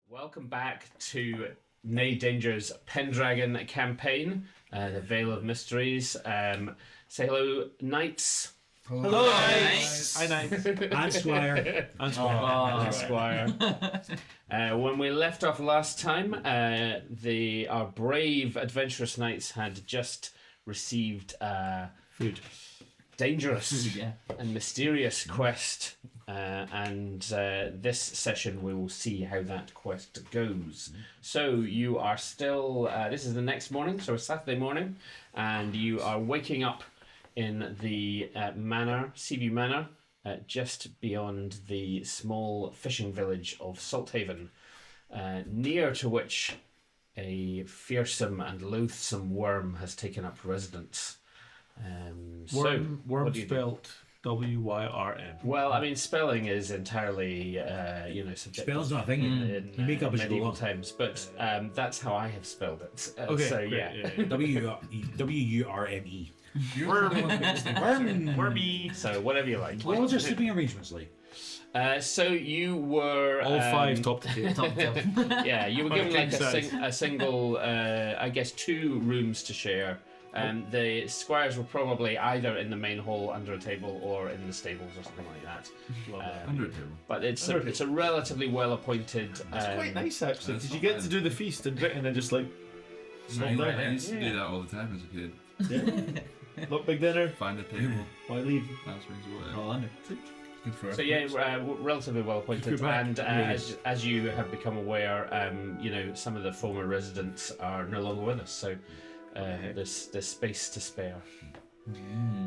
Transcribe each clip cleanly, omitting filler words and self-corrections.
Welcome back to Nae Danger's Pendragon campaign, the Veil of Mysteries. Say hello, Knights. Hello, Knights. Hi, Knights. And Squire. And Squire. And Squire. When we left off last time, our brave adventurous knights had just received Food. Dangerous and mysterious quest, and this session we will see how that quest goes. So you are still, this is the next morning, so it's Saturday morning, and you are waking up in the manor, Seaview Manor, just beyond the small fishing village of Salthaven, near to which a fearsome and loathsome Wyrm has taken up residence. Wyrm spelled W-Y-R-M. Well, I mean, spelling is entirely, subjective. Spelling's not a thing. In you make up as you medieval go times, but that's how I have spelled it. Okay, so great, yeah. W-U-R-M-E. Wyrmy. So whatever you like. What was your sleeping arrangements like? So you were all five top to tail. Yeah, you were given like a single, I guess, 2 rooms to share. The squires were probably either in the main hall under a table or in the stables or something like that. Under a table. But it's a relatively well appointed. That's quite nice actually. Did you get to do the feast in Britain and just like? I used to do that all the time as a kid. Yeah. Look, big dinner. Find a table. Why leave? That's whatever. All under. Good for So yeah, relatively well appointed, and as you have become aware, some of the former residents are no longer with us, so there's space to spare.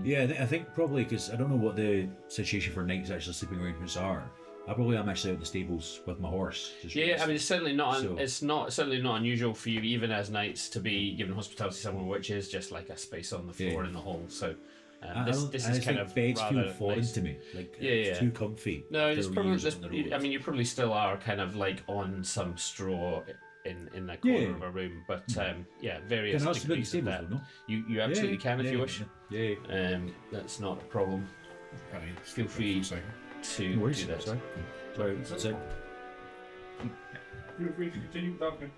Yeah, I think probably because I don't know what the situation for Knights' actual sleeping arrangements are. I probably am actually out in the stables with my horse. I mean, it's certainly not. Certainly not unusual for you, even as knights, to be given hospitality somewhere which is just like a space on the floor in the hall. So this is kind of beds rather feel foreign nice to me. Like it's too comfy. No, it's probably. I mean, you probably still are kind of like on some straw in the corner of a room, but various degrees of that. No? You absolutely can if you wish. Yeah. That's not a problem. Feel free to do that. Sorry. So, Feel free to continue talking.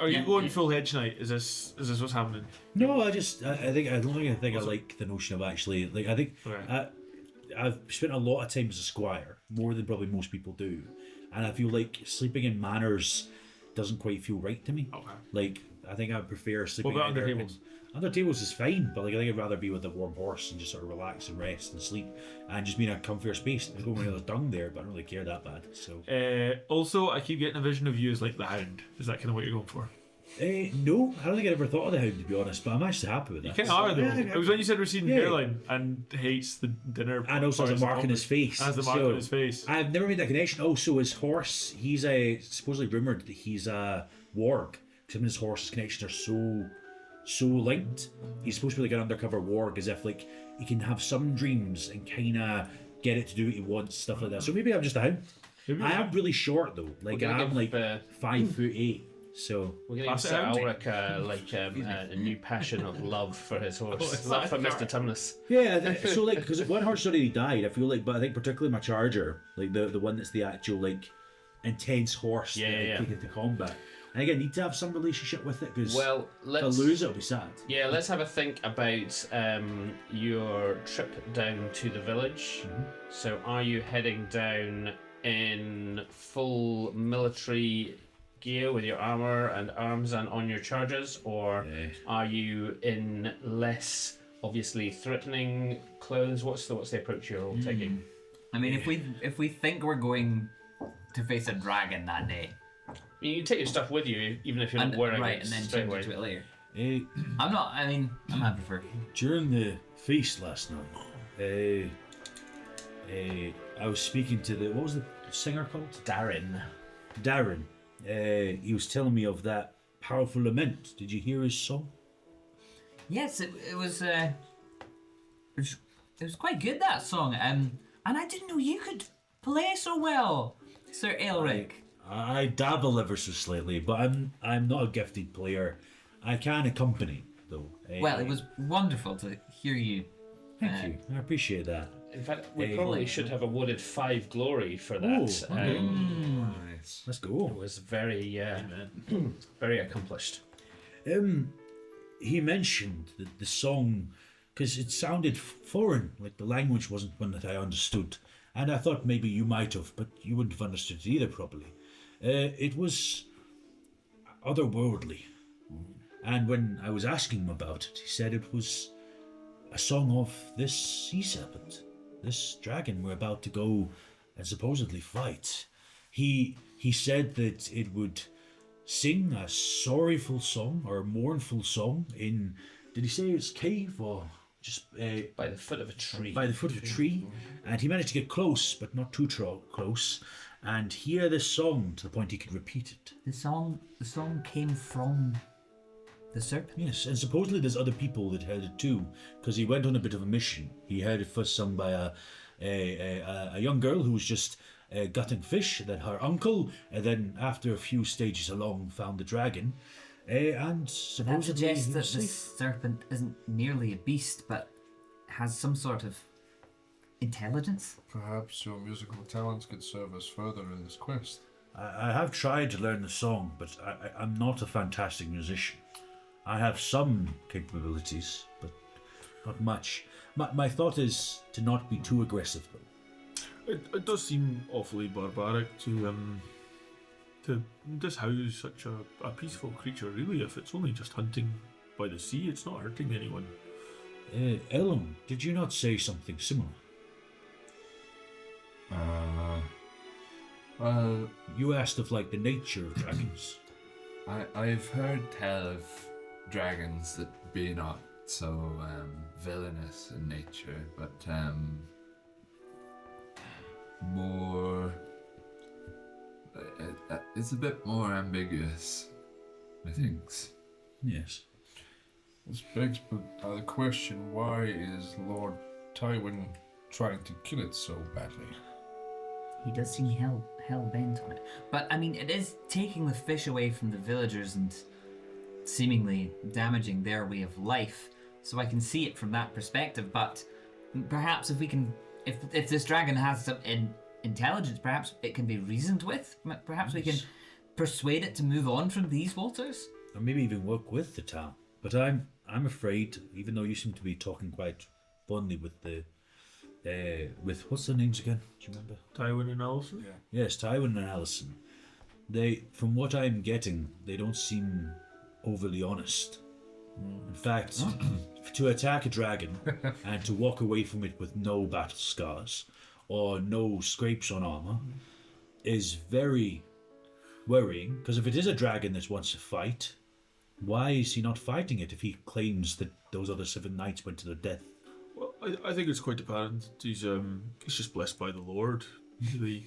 Are you going full hedge knight? Is this what's happening? No, I don't think I like the notion of actually like I think I've spent a lot of time as a squire, more than probably most people do, and I feel like sleeping in manors doesn't quite feel right to me. Okay. Like I think I prefer sleeping. What about under tables? Under tables is fine, but like I think I'd rather be with a warm horse and just sort of relax and rest and sleep, and just be in a comfier space. I don't really there's dung there, but I don't really care that bad. So. Also, I keep getting a vision of you as like the Hound. Is that kind of what you're going for? No, I don't think I ever thought of the Hound, to be honest, but I'm actually happy with that. You kind of are though. It was when you said receding hairline and hates the dinner. And also has a mark on his face. Has the mark on his face. I've never made that connection. Also, his horse, he's supposedly rumoured that he's a warg. Because him and his horse's connections are so linked. He's supposed to be like an undercover warg, as if like he can have some dreams and kind of get it to do what he wants, stuff like that. So maybe I'm just a Hound. I am really short though. Like I'm like 5'8". So we're going to give Ulrich a new passion of love for his horse, love for Mr. Tumnus. Yeah, so like because one horse already died, I feel like, but I think particularly my charger, like the one that's the actual like intense horse that I take into combat. And again, I need to have some relationship with it because if I lose it, I'll be sad. Yeah, let's have a think about your trip down to the village. Mm-hmm. So are you heading down in full military gear with your armor and arms and on your chargers, or are you in less obviously threatening clothes? What's the approach you're all taking? I mean, if we think we're going to face a dragon that day, You can take your stuff with you, even if you're not wearing right, it and then straight change away. it to it later. Eh, I'm not. I mean, I'm happy for. during the feast last night, I was speaking to what was the singer called? Darren. Darren. He was telling me of that powerful lament. Did you hear his song? Yes, it was. It was quite good, that song. And I didn't know you could play so well, Sir Aelric. I dabble ever so slightly, but I'm not a gifted player. I can accompany though. Well, it was wonderful to hear you. Thank you. I appreciate that. In fact, we Hey. probably should have awarded 5 glory for that. Oh, okay. Nice. Let's It go. was very, very accomplished. He mentioned the song because it sounded foreign, like the language wasn't one that I understood, and I thought maybe you might have, but you wouldn't have understood it either probably. It was otherworldly, and when I was asking him about it, he said it was a song of this sea serpent, this dragon we're about to go and supposedly fight. He said that it would sing a sorrowful song or a mournful song in, did he say it's cave or just By the foot of a tree. by the foot of a tree? And he managed to get close, but not too close, and hear this song to the point he could repeat it. The song came from the serpent. Yes, and supposedly there's other people that heard it too, because he went on a bit of a mission. He heard it first sung by a young girl who was just gutting fish, then her uncle, and then after a few stages along found the dragon, and That supposedly suggests he that was the safe. serpent isn't merely a beast, but has some sort of intelligence. Perhaps your musical talents could serve us further in this quest. I have tried to learn the song, but I'm not a fantastic musician. I have some capabilities, but not much. My thought is to not be too aggressive, though. It does seem awfully barbaric to just house such a peaceful creature. Really, if it's only just hunting by the sea, it's not hurting anyone. Ellen, did you not say something similar? Well, You asked of like the nature of dragons. I've heard tell of dragons that be not so villainous in nature, but more. It's a bit more ambiguous, methinks. Yes. This begs the question, why is Lord Tywin trying to kill it so badly? He does seem hell bent on it. But I mean, it is taking the fish away from the villagers and seemingly damaging their way of life. So I can see it from that perspective. But perhaps if this dragon has some intelligence, perhaps it can be reasoned with. Perhaps we can persuade it to move on from these waters. Or maybe even work with the town. But I'm afraid, even though you seem to be talking quite fondly with with what's their names again? Do you remember? Tywin and Alison? Yes, Tywin and Alison. They, from what I'm getting, they don't seem overly honest. In fact, to attack a dragon and to walk away from it with no battle scars or no scrapes on armor is very worrying. Because if it is a dragon that wants to fight, why is he not fighting it if he claims that those other 7 knights went to their death? Well, I think it's quite apparent. He's just blessed by the Lord. The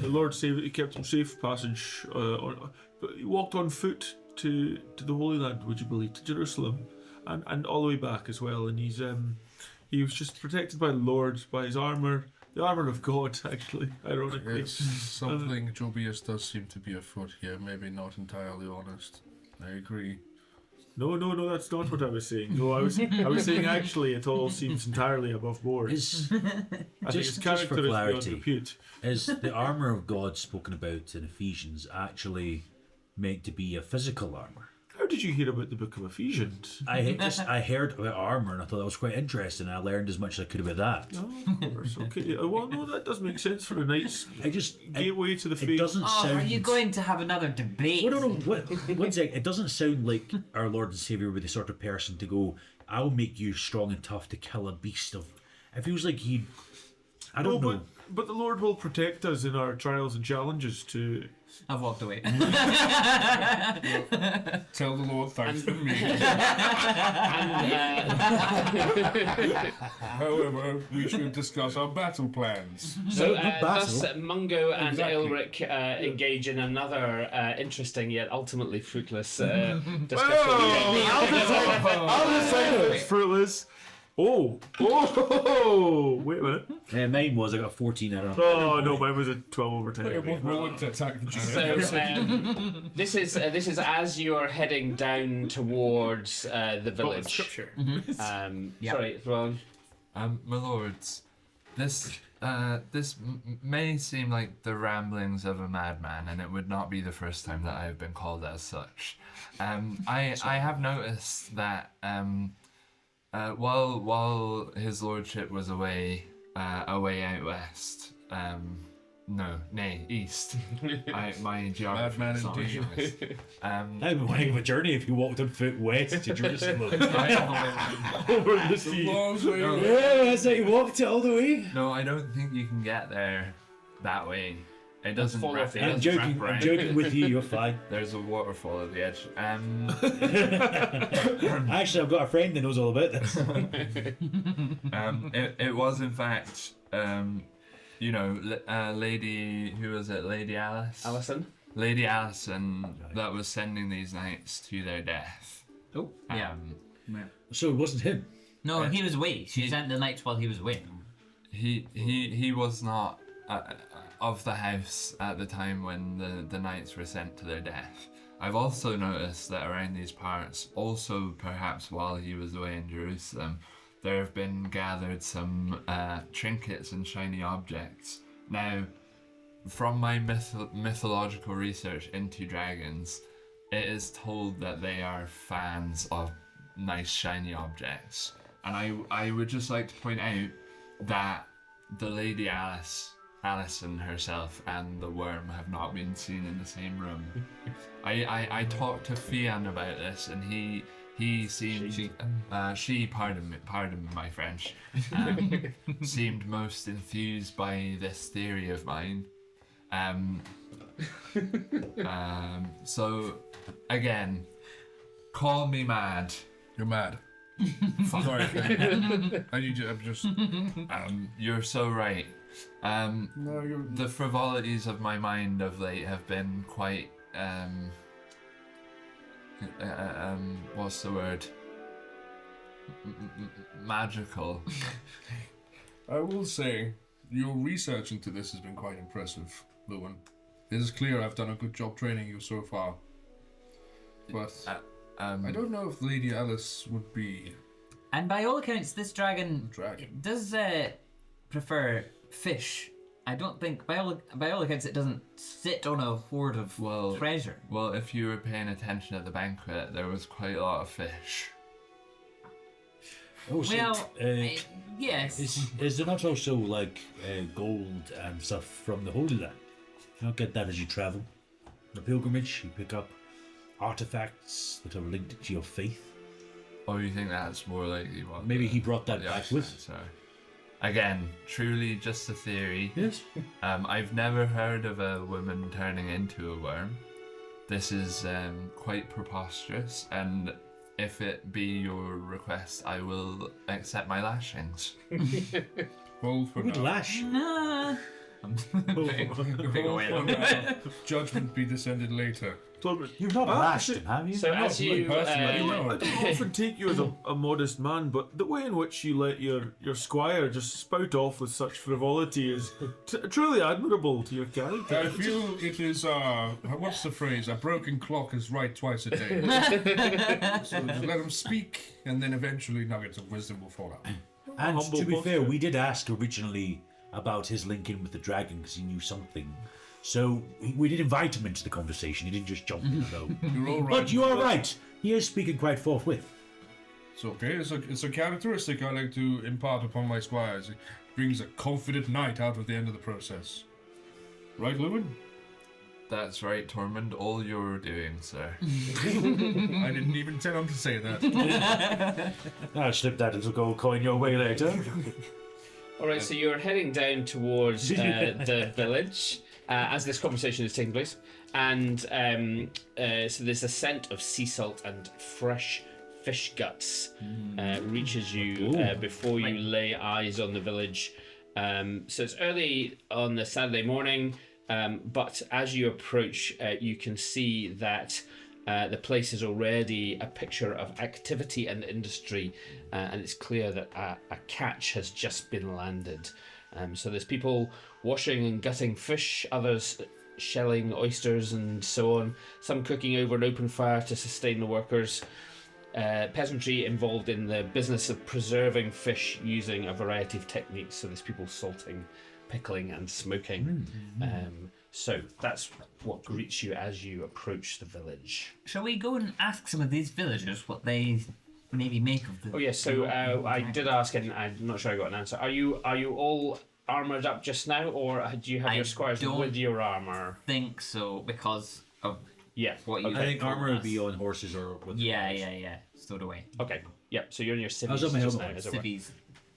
Lord saved. He kept him safe passage. But he walked on foot to the Holy Land, would you believe, to Jerusalem, and all the way back as well. And he was just protected by the Lord, by his armor, the armor of God, actually, ironically. Yes, something dubious does seem to be afoot here, maybe not entirely honest. I agree. No, that's not what I was saying. No, I was saying actually it all seems entirely above board. Is I think his just character for is beyond clarity, repute. is the armor of God spoken about in Ephesians actually meant to be a physical armor? How did you hear about the Book of Ephesians? I heard about armor and I thought that was quite interesting. I learned as much as I could about that. Oh, of course, okay. Well, no, that does make sense for a knight's gateway to the It faith. doesn't Oh, sound. are you going to have another debate? No. One second. It doesn't sound like our Lord and Savior would be the sort of person to go, "I'll make you strong and tough to kill a beast of." It feels like I don't know. But the Lord will protect us in our trials and challenges to... I've walked away. Tell the Lord thanks from me. However, we should discuss our battle plans. So not thus battle. Mungo and Exactly. Elric engage in another interesting yet ultimately fruitless discussion. I'll just say it's fruitless. Oh, wait a minute. Mine was, I got 14 out of Oh, no, mine was a 12 over 10. We're both willing to attack the So GM. this is as you're heading down towards the Oh, village. scripture. Yeah. Sorry, Ron. My lords, this may seem like the ramblings of a madman, and it would not be the first time that I have been called as such. I have noticed that while his lordship was away out west, east. My geography Madman is not indeed. nice. That would be one heck of a journey if you walked on foot west to Jerusalem. Over the sea. Long way. Yeah, that's it. You walked it all the way. No, I don't think you can get there that way. It doesn't follow wrap, the it I'm doesn't joking. wrap I'm around. joking with you. You're fine. There's a waterfall at the edge. Actually, I've got a friend that knows all about this. It was in fact, Lady, who was it? Lady Alice? Alison. Lady Allison that was sending these knights to their death. Oh, yeah. So it wasn't him. No, he was away. She sent the knights while he was away. He was not of the house at the time when the knights were sent to their death. I've also noticed that around these parts, also perhaps while he was away in Jerusalem, there have been gathered some trinkets and shiny objects. Now, from my mythological research into dragons, it is told that they are fans of nice shiny objects. And I would just like to point out that the Lady Alison herself and the Wyrm have not been seen in the same room. I talked to Fian about this, and he seemed pardon my French, seemed most enthused by this theory of mine. So again, call me mad. You're mad. Sorry. I'm just. You're so right. No, you're. The frivolities of my mind of late have been quite what's the word? Magical. I will say, your research into this has been quite impressive, Lewin. It is clear I've done a good job training you so far. But I don't know if Lady Alice would be And by all accounts, this dragon a dragon. does prefer fish. I don't think, by all accounts, it doesn't sit on a hoard of treasure. Well, if you were paying attention at the banquet, there was quite a lot of fish. Oh, so, Well, yes. is there not also like gold and stuff from the Holy Land? You don't get that as you travel. On a pilgrimage, you pick up artifacts that are linked to your faith. Or you think that's more likely what? Maybe he brought that the back accent, with. sorry. Again, truly just a theory. Yes. I've never heard of a woman turning into a worm. This is quite preposterous, and if it be your request, I will accept my lashings. Hold for Good now. lash. Nah. Hold for now. Judgment be descended later. You've not lashed him, have you? So as you personally, no. I don't often take you as a modest man, but the way in which you let your squire just spout off with such frivolity is truly admirable to your character. I feel it is, what's the phrase? A broken clock is right twice a day. So just let him speak, and then eventually nuggets of wisdom will fall out. And Humble to be fair, posture. we did ask originally about his link in with the dragon because he knew something. So we did invite him into the conversation. He didn't just jump in though. You're all right. But you are right. He is speaking quite forthwith. It's okay. It's a characteristic I like to impart upon my squires. It brings a confident knight out of the end of the process. Right, Lewin? That's right, Tormund. All you're doing, sir. I didn't even tell him to say that. I'll slip that little gold coin your way later. All right, so you're heading down towards the village as this conversation is taking place, and so there's a scent of sea salt and fresh fish guts reaches you before you lay eyes on the village. So it's early on the Saturday morning, but as you approach, you can see that the place is already a picture of activity and industry, and it's clear that a catch has just been landed. So there's people washing and gutting fish, others shelling oysters and so on, some cooking over an open fire to sustain the workers. Peasantry involved in the business of preserving fish using a variety of techniques. So there's people salting, pickling and smoking. So that's what greets you as you approach the village. Shall we go and ask some of these villagers what they maybe make of the... Oh yes, so I did ask and I'm not sure I got an answer. Are you all armoured up just now, or do you have your squires with your armour? Think so, because of what you... I think armour would be on horses or with Yeah. Stowed away. Okay, yep, so you're in your civvies. I was on my just helmet. now, as it were. Civvies.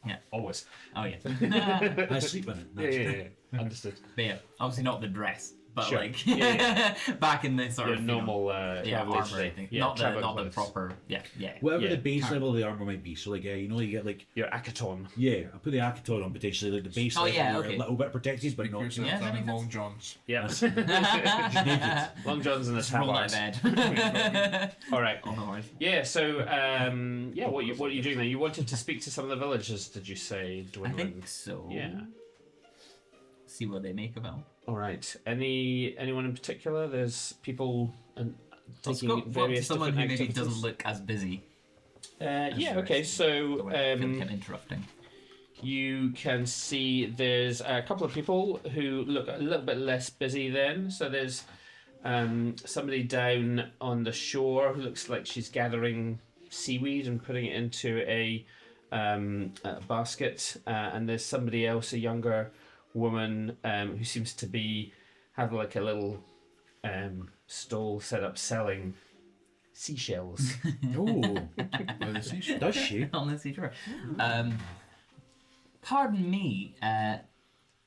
Yeah. Always. Oh, yeah. I sleep in it. Yeah. Understood. But yeah, obviously not the dress, but Sure. like Yeah. back in the sort Your of normal armor, travel I think. Yeah, not the travel not the clothes. proper. Yeah. Whatever Yeah. the base level of the armour might be. So like, you know, you get like, Your Akaton. I put the Akaton on potentially, like the base Oh, level, yeah, you're okay. a little bit protected, but Speak for not. yourself, Yeah, that I'm in makes long johns. Yeah. Long Johns and the Roll out tabards. of bed. All right. On the horse. Yeah. So what are you doing there? You wanted to speak to some of the villagers, did you say, I Dwindling? think so. Yeah. See what they make of it. All right. Anyone in particular? There's people Let's taking go up to various someone who different maybe activities. doesn't look as busy. Yeah. Okay. So I feel like I'm interrupting. you can see there's a couple of people who look a little bit less busy then. So there's somebody down on the shore who looks like she's gathering seaweed and putting it into a basket. And there's somebody else, a younger woman, who seems to have like a little stall set up selling seashells. Oh, By the seashore. does she? Honestly, sure. Pardon me,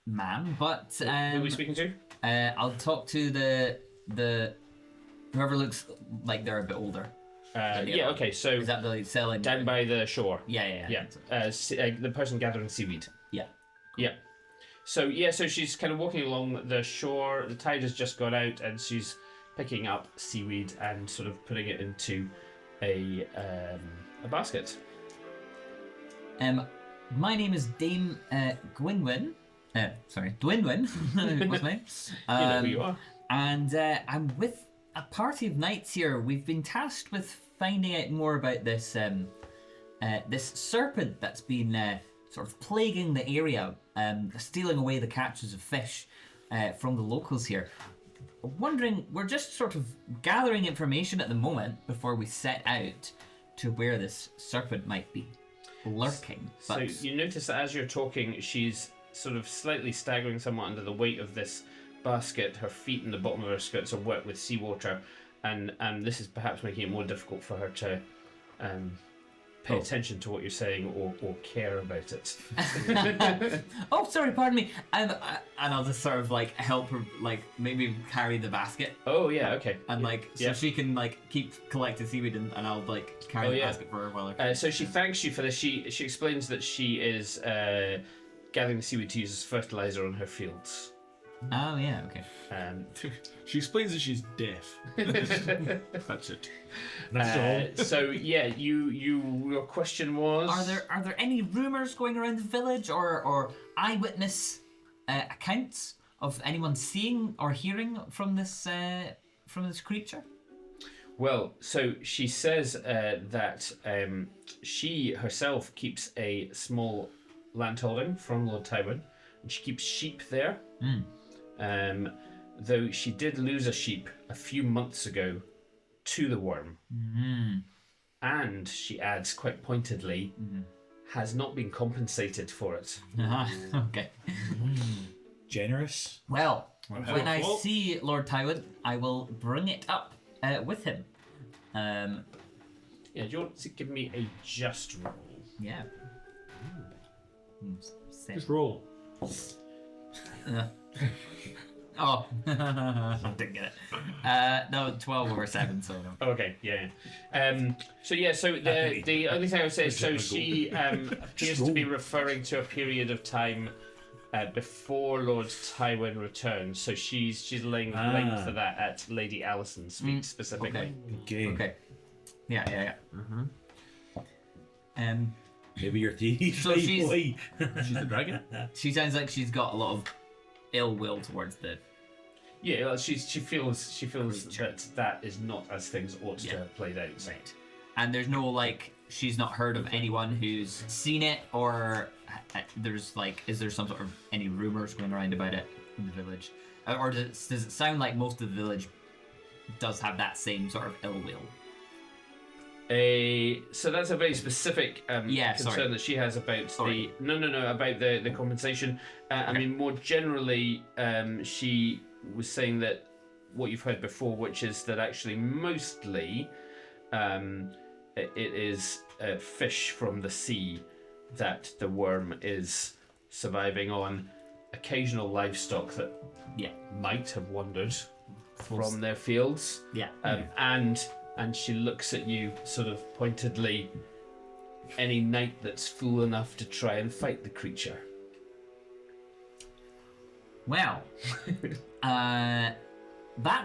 ma'am, but Who are we speaking to? I'll talk to the whoever looks like they're a bit older. Yeah. Okay. So Is that the selling? down by the shore. Yeah. Yeah. The person gathering seaweed. Yeah. Yeah. So she's kind of walking along the shore. The tide has just gone out, and she's picking up seaweed and sort of putting it into a basket. My name is Dame Gwynwyn. Dwinwyn. What's my name? You know who you are. And I'm with a party of knights here. We've been tasked with finding out more about this this serpent that's been sort of plaguing the area, stealing away the catches of fish from the locals here. Wondering, we're just sort of gathering information at the moment before we set out to where this serpent might be lurking. So you notice that as you're talking, she's sort of slightly staggering somewhat under the weight of this basket. Her feet and the bottom of her skirts are wet with seawater, and this is perhaps making it more difficult for her to pay attention to what you're saying or care about it. Oh, sorry, pardon me. And I'll just sort of like help her, like maybe carry the basket, Oh yeah, okay. and like so Yeah. she can like keep collecting seaweed, and I'll like carry the basket for her while I. So she thanks you for this. She explains that she is gathering the seaweed to use as fertilizer on her fields. Oh yeah, okay. She explains that she's deaf. That's it. That's all. So yeah, your question was, Are there any rumors going around the village or eyewitness accounts of anyone seeing or hearing from this creature? Well, so she says that she herself keeps a small landholding from Lord Tywin, and she keeps sheep there. Though she did lose a sheep a few months ago to the Wyrm. And she adds quite pointedly, has not been compensated for it. Okay. Generous. Well, when I well- see Lord Tywin, I will bring it up with him. Yeah, do you want to give me a just roll? Yeah. Just roll. Oh, didn't get it. No, 12 over 7, so no. Okay, yeah. So the only thing I would say is, so she appears to be referring to a period of time before Lord Tywin returned. So she's linked for that at Lady Alison's feet specifically. Okay. Yeah. Maybe your thief. So she's the dragon. she sounds like she's got a lot of ill will towards the. Yeah, well, she feels that is not as things ought to have played out. Right. And there's no she's not heard of anyone who's seen it, or there's is there some sort of any rumors going around about it in the village, or does it sound like most of the village does have that same sort of ill will? So that's a very specific concern that she has about about the compensation. I mean, more generally, she was saying that what you've heard before, which is that actually mostly it is fish from the sea that the Wyrm is surviving on. Occasional livestock that might have wandered from their fields. And she looks at you sort of pointedly. Any knight that's fool enough to try and fight the creature. Well, that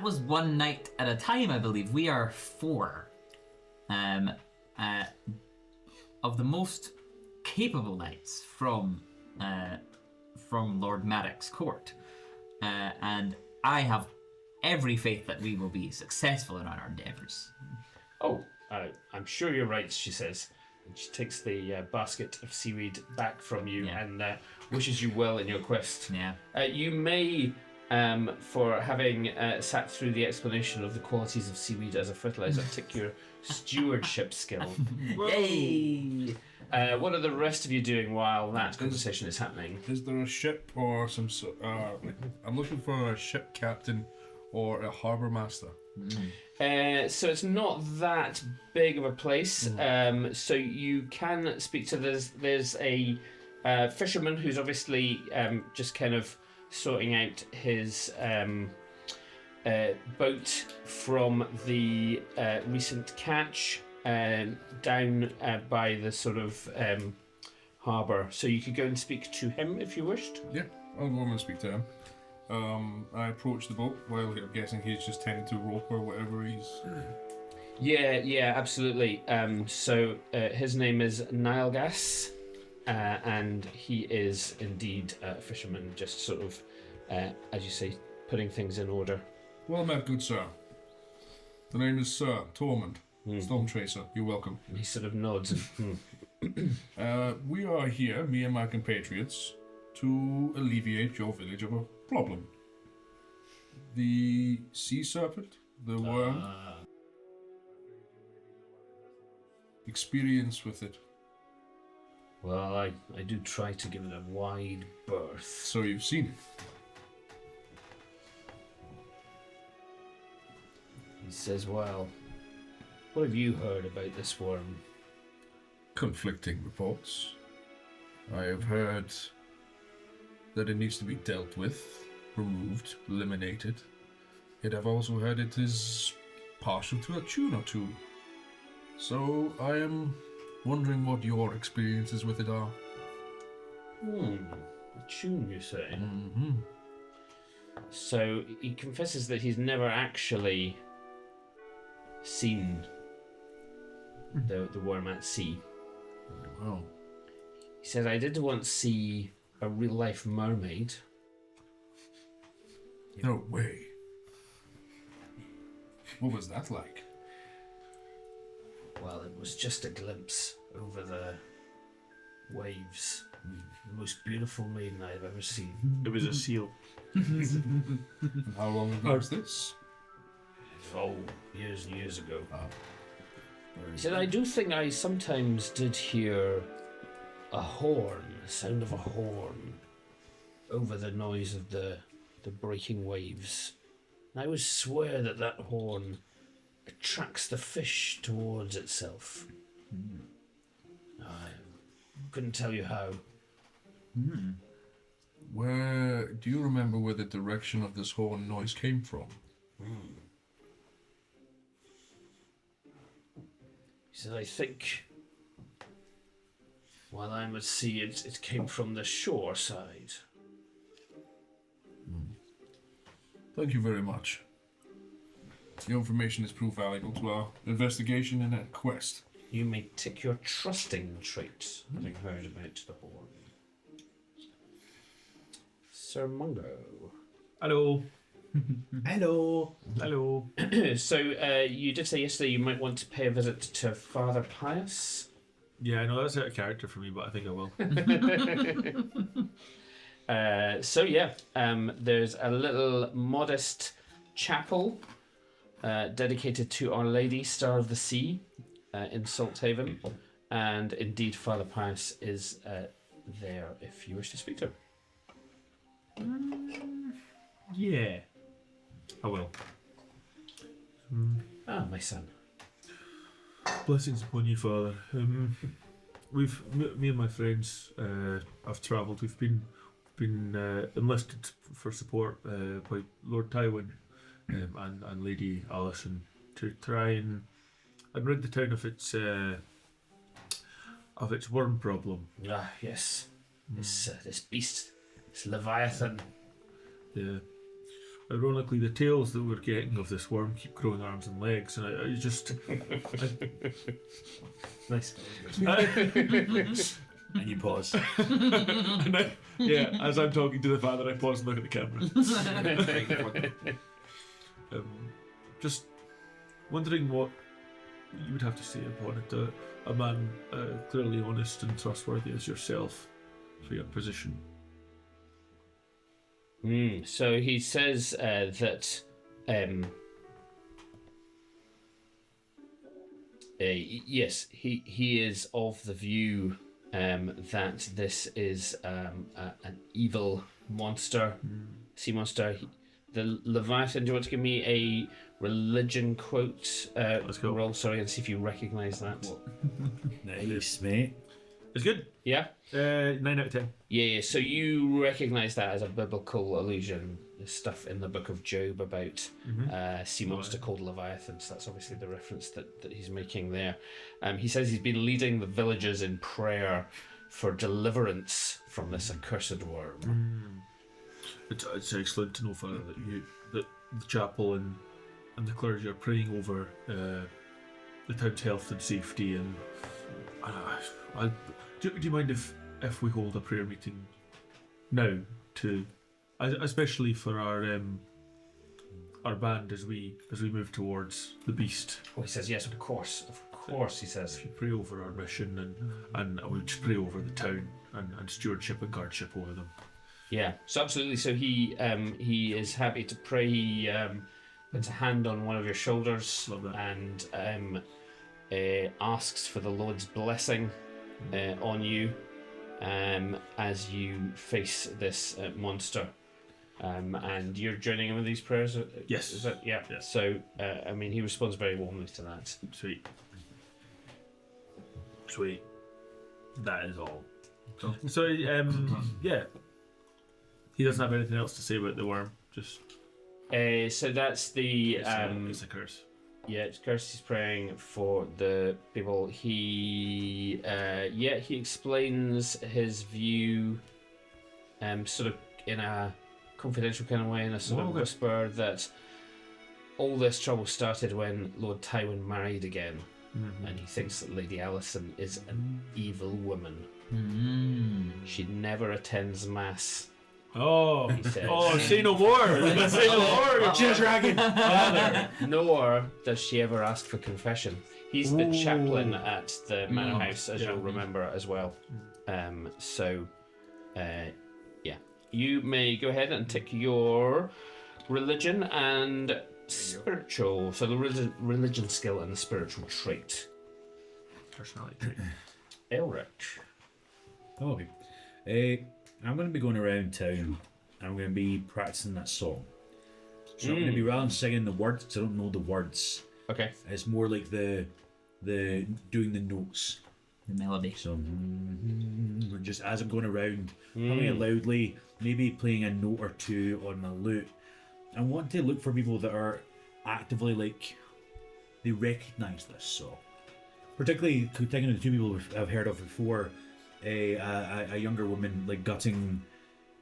was one night at a time, I believe. We are 4 of the most capable knights from Lord Maddox's court, and I have every faith that we will be successful in our endeavours. Oh, I'm sure you're right, she says. And she takes the basket of seaweed back from you and wishes you well in your quest. Yeah. You may, for having sat through the explanation of the qualities of seaweed as a fertilizer, take your stewardship skill. Yay! What are the rest of you doing while that conversation is happening? Is there a ship or some sort? I'm looking for a ship captain or a harbour master. So it's not that big of a place. So you can speak to there's a fisherman who's obviously just kind of sorting out his boat from the recent catch down by the sort of harbour. So you could go and speak to him if you wished. Yeah, I'll go and speak to him. I approach the boat while I'm guessing he's just tending to rope or whatever he's. Yeah, absolutely. So his name is Nilgas, and he is indeed a fisherman, just sort of, as you say, putting things in order. Well met, good sir. The name is Sir Tormund, Storm Tracer. You're welcome. He sort of nods. We are here, me and my compatriots, to alleviate your village of a problem. The sea serpent, the Wyrm, experience with it. Well, I do try to give it a wide berth. So you've seen it. He says, well, what have you heard about this Wyrm? Conflicting reports. I have heard that it needs to be dealt with, removed, eliminated. Yet I've also heard it is partial to a tune or two. So I am wondering what your experiences with it are. A tune, you say? Mm-hmm. So he confesses that he's never actually seen the Wyrm at sea. Well, He says, I did once see a real-life mermaid. no way. What was that like? Well, it was just a glimpse over the waves. The most beautiful maiden I've ever seen. It was a seal. And how long ago was this? Oh, years and years ago. He said, I do think I sometimes did hear a horn, the sound of a horn, over the noise of the breaking waves. And I would swear that horn attracts the fish towards itself. I couldn't tell you how. Where do you remember where the direction of this horn noise came from? He said, I think, while I'm at sea, it came from the shore side. Thank you very much. Your information has proved valuable to our investigation and our quest. You may tick your trusting trait, having heard about the horn. Sir Mungo. Hello. Hello. Hello. So, you did say yesterday you might want to pay a visit to Father Pius. Yeah, I know that's out of character for me, but I think I will. There's a little modest chapel dedicated to Our Lady, Star of the Sea, in Salthaven, and indeed Father Pius is there if you wish to speak to him. Yeah. I will. Ah, my son. Blessings upon you, Father. Me and my friends have travelled. We've been enlisted for support by Lord Tywin and Lady Alison to try and rid the town of its worm problem. Ah, yes. This beast, this Leviathan. Yeah. Ironically, the tales that we're getting of this worm keep growing arms and legs, and I just Nice. And you pause. as I'm talking to the father, I pause and look at the camera. Just wondering what you would have to say upon it. A man clearly honest and trustworthy as yourself for your position. So he says that yes, he is of the view that this is an evil monster, sea monster. The Leviathan. Do you want to give me a religion quote? Let's go. Roll, sorry, and see if you recognise that. Nice, mate. It's good. Yeah. 9 out of 10. Yeah. So you recognise that as a biblical allusion. There's stuff in the book of Job about a sea monster called Leviathan. So that's obviously the reference that he's making there. He says he's been leading the villagers in prayer for deliverance from this accursed worm. It's excellent to know, Father, that the chapel and the clergy are praying over the town's health and safety. And do you mind if we hold a prayer meeting now, especially for our band as we move towards the beast? Oh, he says yes, of course, he says. If you pray over our mission and we just pray over the town and stewardship and guardship over them. Yeah, so absolutely. So he is happy to pray. He puts a hand on one of your shoulders. Love that. And asks for the Lord's blessing on you as you face this monster. And you're joining in with these prayers? Yes. Is that, yeah. Yes. So, he responds very warmly to that. Sweet. That is all. So, yeah. He doesn't have anything else to say about the worm. Just. So that's the. It's a curse. Yeah, it's curse. He's praying for the people. He explains his view, sort of in a confidential kind of way, in a sort of whisper, that all this trouble started when Lord Tywin married again, and he thinks that Lady Alison is an evil woman. She never attends mass. Oh, he says. Say no more! Say no more! Cheers, Dragon! Father, nor does she ever ask for confession. He's the chaplain at the manor house, as you'll remember as well. You may go ahead and tick your religion and spiritual. So the religion skill and the spiritual trait. Personality trait. Elric. Oh, I'm going to be going around town. I'm going to be practicing that song. So I'm going to be rather than singing the words, because I don't know the words. Okay. It's more like the doing the notes. the melody. So, just as I'm going around, humming it loudly, maybe playing a note or two on my lute. I want to look for people that are actively like they recognise this song. Particularly thinking of the two people I've heard of before, a younger woman like gutting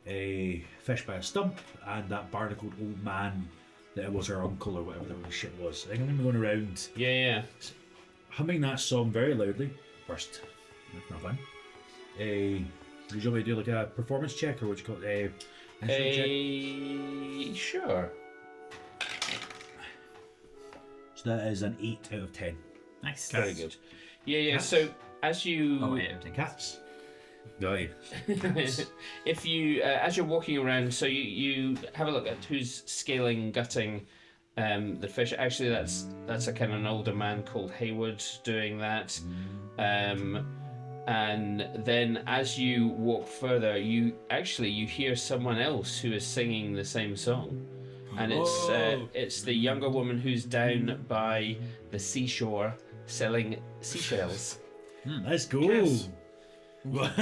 a fish by a stump, and that barnacled old man that it was her uncle or whatever the shit was. I think I'm going around humming that song very loudly first. That's not fun. Would you want me to do like a performance check, or what you call it? Sure. So that is an 8 out of 10. Nice. Very good. Yeah. Cats. So as you, Oh, 8 out of 10. Cats. Right. if you, as you're walking around, so you have a look at who's scaling, gutting the fish. Actually, that's a kind of an older man called Haywood doing that. And then as you walk further, you hear someone else who is singing the same song, and it's the younger woman who's down by the seashore selling seashells. Let's go. Kiss.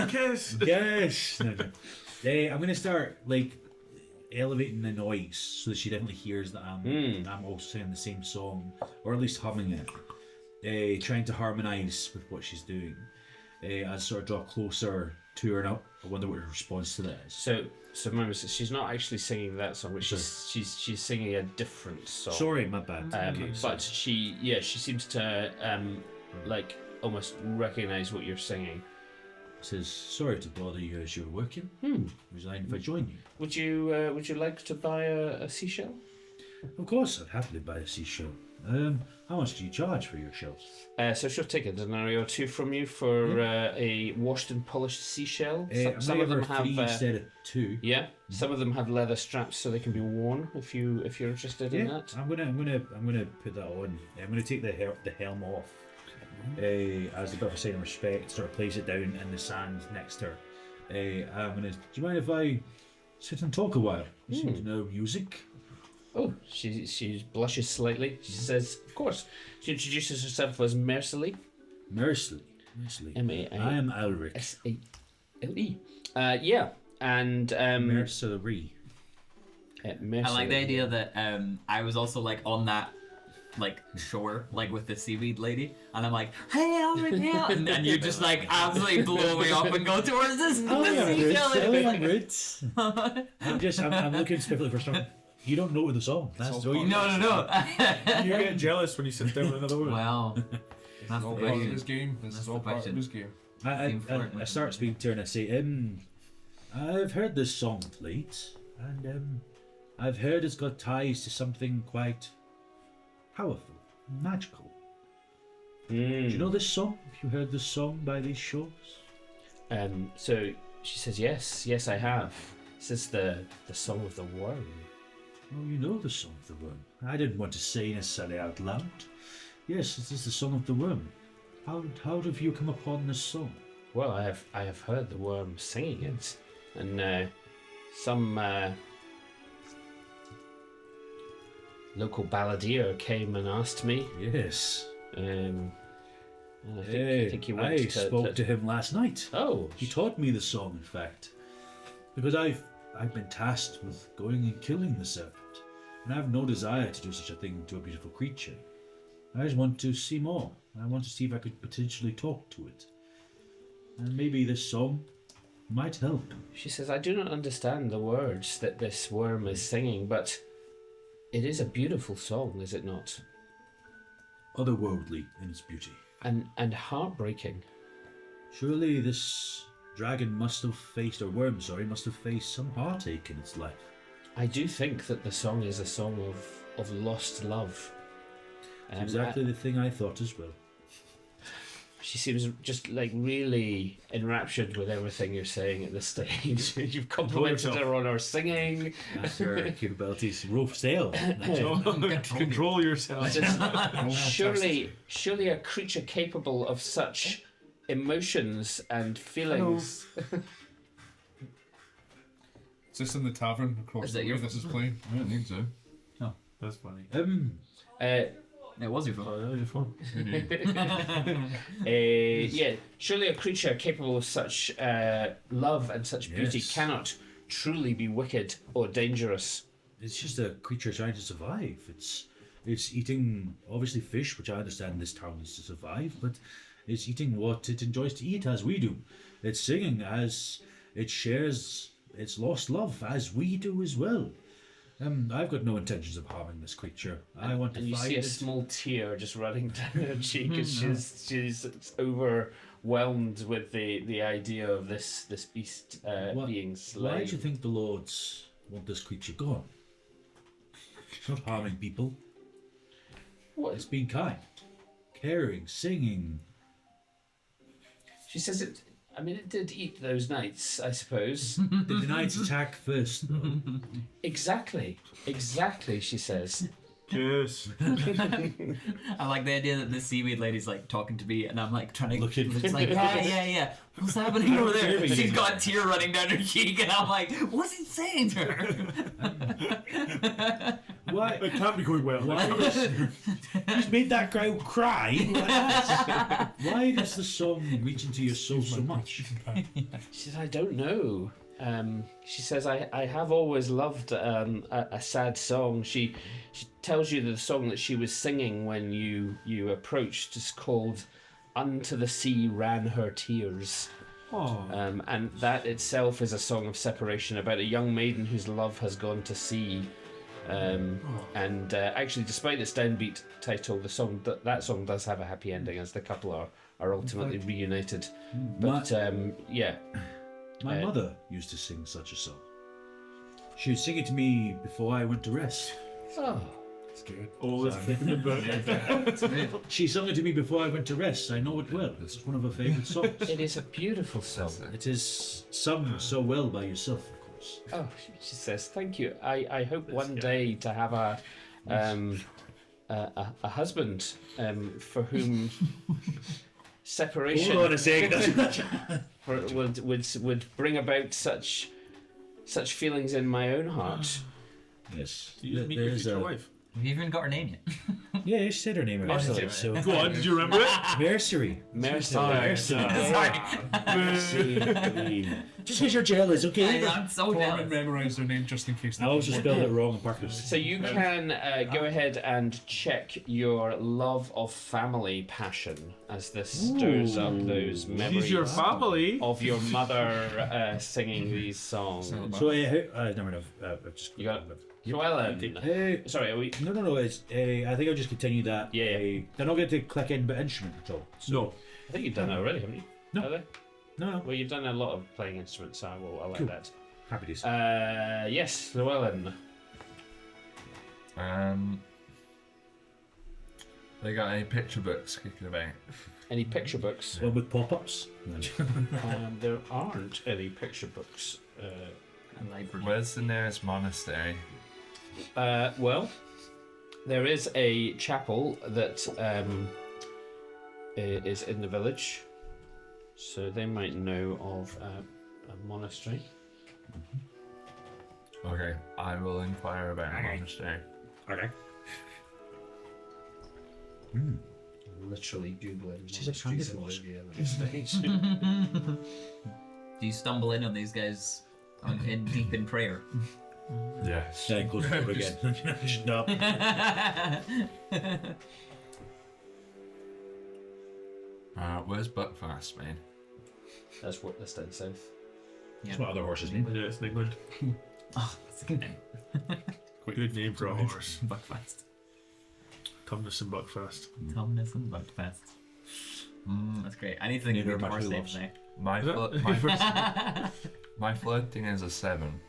Kiss. Yes. I'm going to start like elevating the noise so that she definitely hears that I'm also singing the same song, or at least humming it. Trying to harmonise with what she's doing. As I sort of draw closer to her, and I wonder what her response to that is. So remember, she's not actually singing that song, but she's singing a different song. Sorry, my bad. But she seems to like almost recognise what you're singing. Says, sorry to bother you as you're working. Would you mind if I join you? Would you like to buy a seashell? Of course, I'd happily buy a seashell. How much do you charge for your shells? So she'll take a denarii or two from you for a washed and polished seashell. Some of them have 3 instead of 2. Yeah, some of them have leather straps so they can be worn if you're interested in that. I'm gonna put that on. I'm gonna take the helm off. As a bit of a sign of respect, sort of place it down in the sand next to her. Do you mind if I sit and talk a while? You seem to know music. Oh, she blushes slightly. She says, "Of course." She introduces herself as Merciley. Merciley. M-A-I. I am Elric. S-A-L-E. Yeah, and Merciley. I like the idea that I was also like on that like shore, like with the seaweed lady, and I'm like, "Hey, Alfred, yeah," and you just like absolutely blow me up and go towards this seashell. I'm looking specifically for something. You don't know the song. That's all you know. No. You're getting jealous when you sit down with another one. Well, that's all part of this game. This is all part of this game. I start speaking to her and I say, I've heard this song played, and I've heard it's got ties to something quite powerful, magical. Do you know this song? Have you heard this song by these shores? So she says, yes, I have. This is the song of the Wyrm. Oh, you know the song of the Wyrm. I didn't want to say necessarily out loud. Yes, it is the song of the Wyrm. How have you come upon this song? Well, I have heard the Wyrm singing it, and some local balladeer came and asked me. Yes. And I think he went I spoke to him last night. Oh, he taught me the song, in fact, because I've been tasked with going and killing the serpent, and I have no desire to do such a thing to a beautiful creature. I just want to see more. I want to see if I could potentially talk to it, and maybe this song might help. She says, I do not understand the words that this Wyrm is singing, but it is a beautiful song, is it not? Otherworldly in its beauty. And heartbreaking. Surely this dragon must have faced, or Wyrm, sorry, must have faced some heartache in its life. I do think that the song is a song of lost love. Exactly the thing I thought as well. She seems just like really enraptured with everything you're saying at this stage. You've complimented her on her singing. That's her capabilities. Roll for sale. Control yourself. Surely a creature capable of such emotions and feelings. Is this in the tavern across the way this is playing? I don't think so. That's funny. It was your fault. Oh, yeah, you're fun. Yeah, surely a creature capable of such love and such beauty Yes. cannot truly be wicked or dangerous. It's just a creature trying to survive. It's eating obviously fish, which I understand this town needs to survive, but it's eating what it enjoys to eat as we do. It's singing as it shares its lost love as we do as well. I've got no intentions of harming this creature. I want to And you find see a it. small tear just running down her cheek as she's overwhelmed with the idea of this beast being slain. Why do you think the lords want this creature gone? It's not harming people. What? It's being kind, caring, singing. She says it. I mean, it did eat those knights, I suppose. Did the knights attack first? Exactly, she says. Yes. I like the idea that the seaweed lady's like talking to me, and I'm like trying to Look at- It's like, yeah. What's happening over there? She's got a tear running down her cheek, and I'm like, what's he saying to her? Why? It can't be going well. He's made that crowd cry. Why does the song reach into your soul so much? She said, I don't know. She says, I have always loved a sad song. She tells you that the song that she was singing when you approached is called Unto the Sea Ran Her Tears. Oh. And that itself is a song of separation about a young maiden whose love has gone to sea. And actually, despite its downbeat title, the song that song does have a happy ending, as the couple are ultimately reunited. But yeah, My mother used to sing such a song. She would sing it to me before I went to rest. oh, It's good. Always thinking about it. She sung it to me before I went to rest. I know it well. It's one of her favourite songs. it is a beautiful song. It is sung so well by yourself, of course. Oh, she says, thank you. I hope one day to have a husband for whom separation Hold on a second. would bring about such feelings in my own heart. Yes. You meet your future wife. We even got her name yet. Yeah, she said her name already. Mercury. So Go on, did you remember it? Mercury. Mercy. Sorry. Just because you're jealous, okay? I'm so Norman jealous. memorised their name just in case. I also spelled it wrong on purpose. So you can go ahead and check your love of family passion as this stirs up those memories She's your family. of your mother singing these songs. So, never know. I've just You got Llewellyn. Sorry, are we? No. It's. I think I'll just continue that. Yeah. They're not going to click in but instrument at all. No. I think you've done that already, haven't you? No. Have they? No. Well, you've done a lot of playing instruments, so I'll let Cool. that. Happy days. Yes, Llewellyn. They got any picture books kicking about? Any picture books? One with pop-ups. There aren't any picture books. Where's the nearest monastery? Well, there is a chapel that is in the village, so they might know of a monastery. Okay, I will inquire about a monastery. Okay. Literally googling She's a monasteries in carnivore. Bolivia at this stage. Do you stumble in on these guys in deep in prayer? Yes. Then close the door again. No. Where's Buckfast, man? That's down south. That's what other horses mean. Yeah, it's in England. Oh, that's a good name. Good name for a horse. Buckfast. Tumnus and Buckfast. Tumnus and Buckfast. That's great. I need to think of Neither good of my horse two names loves. now. My floating is a 7.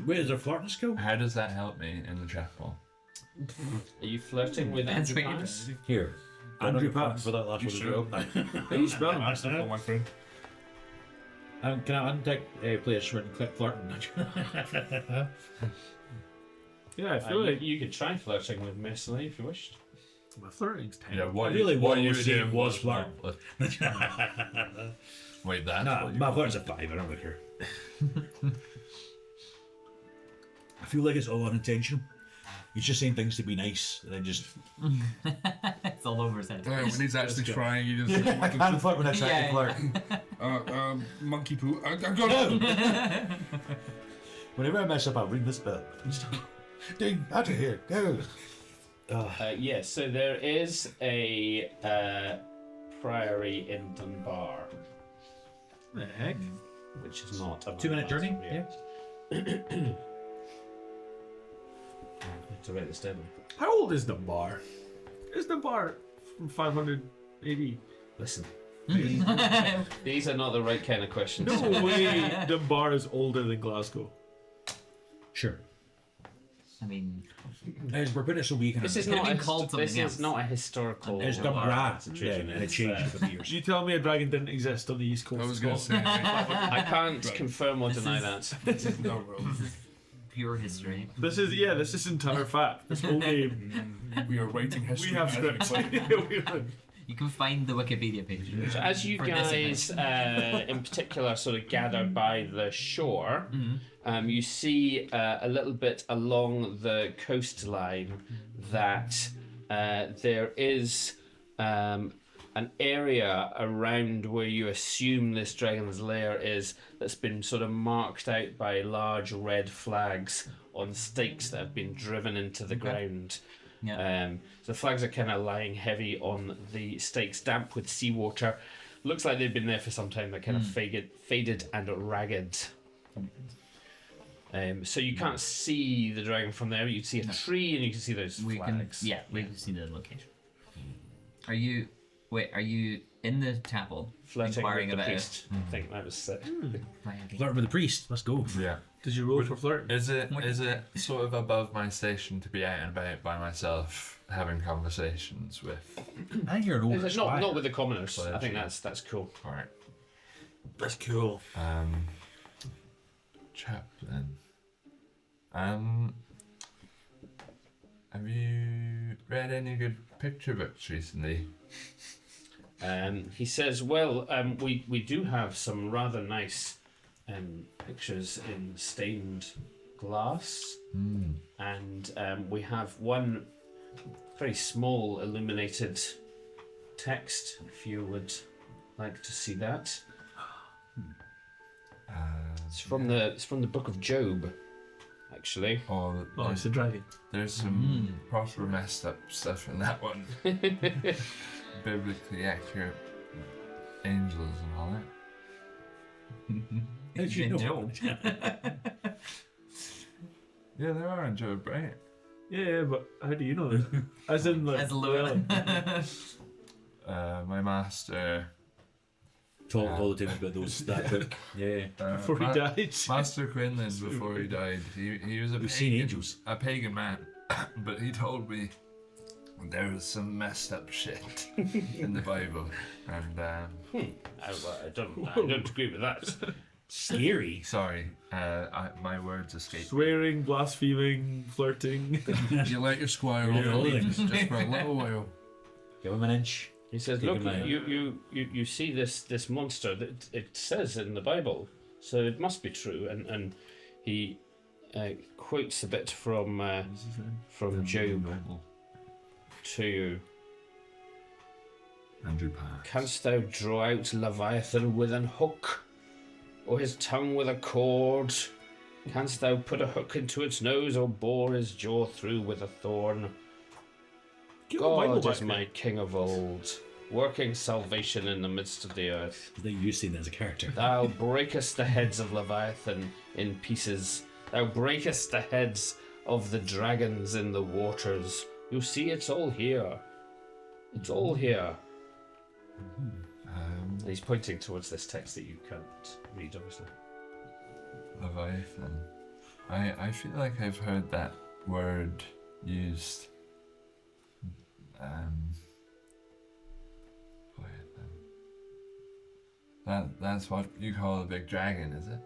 Wait, is there flirting skill? How does that help me in the chapel? Are you flirting with That's Andrew what you Paris? Here. Andrew Pass Pass. for that last You one as should. well. He's spelling That's the my friend. Can I untake players and click flirting? Yeah, I feel like You could try flirting with Mercenary if you wished. my flirting's 10. Yeah, what Really, what you you were were saying doing was flirting. Wait, that's Nah, what you my were flirting's a 5. I don't really care. I feel like it's all unintentional. He's just saying things to be nice, and then just. It's all over his head. When he's actually trying, he just. I can't flirt when I try to Yeah. flirt. Monkey poo. I'm gonna. Whenever I mess up, I'll ring this bell. Ding! Out of here! Go! Yes, so there is a priory in Dunbar, The heck? which is not a 2-minute journey? Yeah. To write this down. How old is Dunbar? Is Dunbar from 500 AD? Listen. These are not the right kind of questions. No way Dunbar is older than Glasgow. Sure. I mean, We're putting it so we can. This is Could have not been called something this else. is not a historical. It's Dunbar. situation. And it It's, changed over the years. You tell me a dragon didn't exist on the east coast. I was of gonna Scotland. say. I can't confirm or deny is- that. No, bro. pure history. This is entire fact. This whole game. We are writing We history. have as scripts. You can find the Wikipedia page. So as you for this guys, in particular, sort of gather by the shore, you see a little bit along the coastline that there is an area around where you assume this dragon's lair is that's been sort of marked out by large red flags on stakes that have been driven into the ground. Yeah. So the flags are kind of lying heavy on the stakes, damp with seawater. Looks like they've been there for some time. They're kind of faded and ragged. So you can't see the dragon from there. You see a tree and you can see those we flags. we can see the location. Are you in the chapel Flirting inquiring with the about priest. I think that was it. Flirt with the priest. Let's go. Yeah. Did you roll for flirting? Is it sort of above my station to be out and about by myself having conversations with? I think you're an older Squire. Not with the commoners. I think Clergy. that's cool. All right. That's cool. Chaplain. Have you read any good picture books recently? He says, well, we do have some rather nice pictures in stained glass, and we have one very small illuminated text, if you would like to see that. It's from the book of Job, actually. Oh, It's a dragon. there's some proper messed up stuff in that one. Biblically accurate angels and all that. How did you know? Yeah, there are in Job, right? Yeah, but how do you know that? As in, like, as Llewellyn. My master. Talk all the time about that book. Yeah. before he died. Master Quinlan, before he died, he was a We've seen angels. a pagan man, but he told me there was some messed up shit in the Bible, and I don't agree with that. Scary. sorry, my words escaped. Swearing, blaspheming, flirting. You let your squire Yeah, off the all leash things. just for a little while. Give him an inch. He says, Take look, him out. you see this monster that it says in the Bible, so it must be true. And he quotes a bit from Job to you. Andrew Park. Canst thou draw out Leviathan with an hook, or his tongue with a cord? Canst thou put a hook into its nose, or bore his jaw through with a thorn? Give him a Bible God is back. my king of old, working salvation in the midst of the earth. I think you've seen that as a character. Thou breakest the heads of Leviathan in pieces. Thou breakest the heads of the dragons in the waters. You see, it's all here. It's all here. And he's pointing towards this text that you can't read, obviously. Leviathan. I feel like I've heard that word used. That's what you call a big dragon, is it?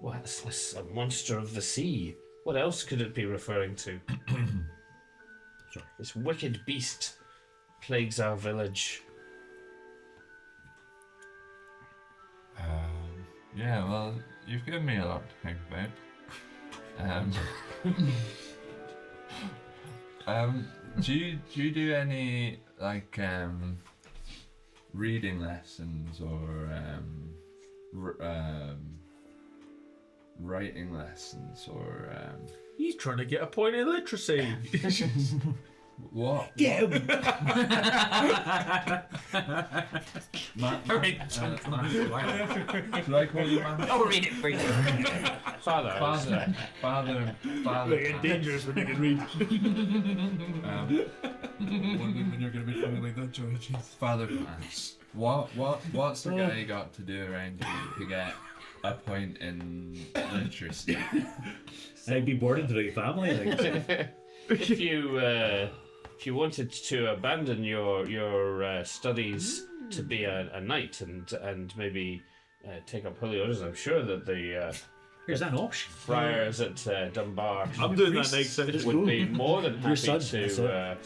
Well, that's a monster of the sea. What else could it be referring to? Sorry. This wicked beast plagues our village. Yeah, well, you've given me a lot to think about. Do you do any like reading lessons or writing lessons or He's trying to get a point in literacy. what? Get him! Should I call you man? I'll read it for you. Father. It's dangerous when you can read. Wondering when you're going to be feeling like that, Joey. Jeez. Father class. What's the guy got to do around here to get a point in literacy? I'd be born into the family. Like. If you wanted to abandon your studies to be a knight and maybe take up holy orders, I'm sure that the Here's an option. friars at Dunbar I'm doing that next session. would be more than happy son, to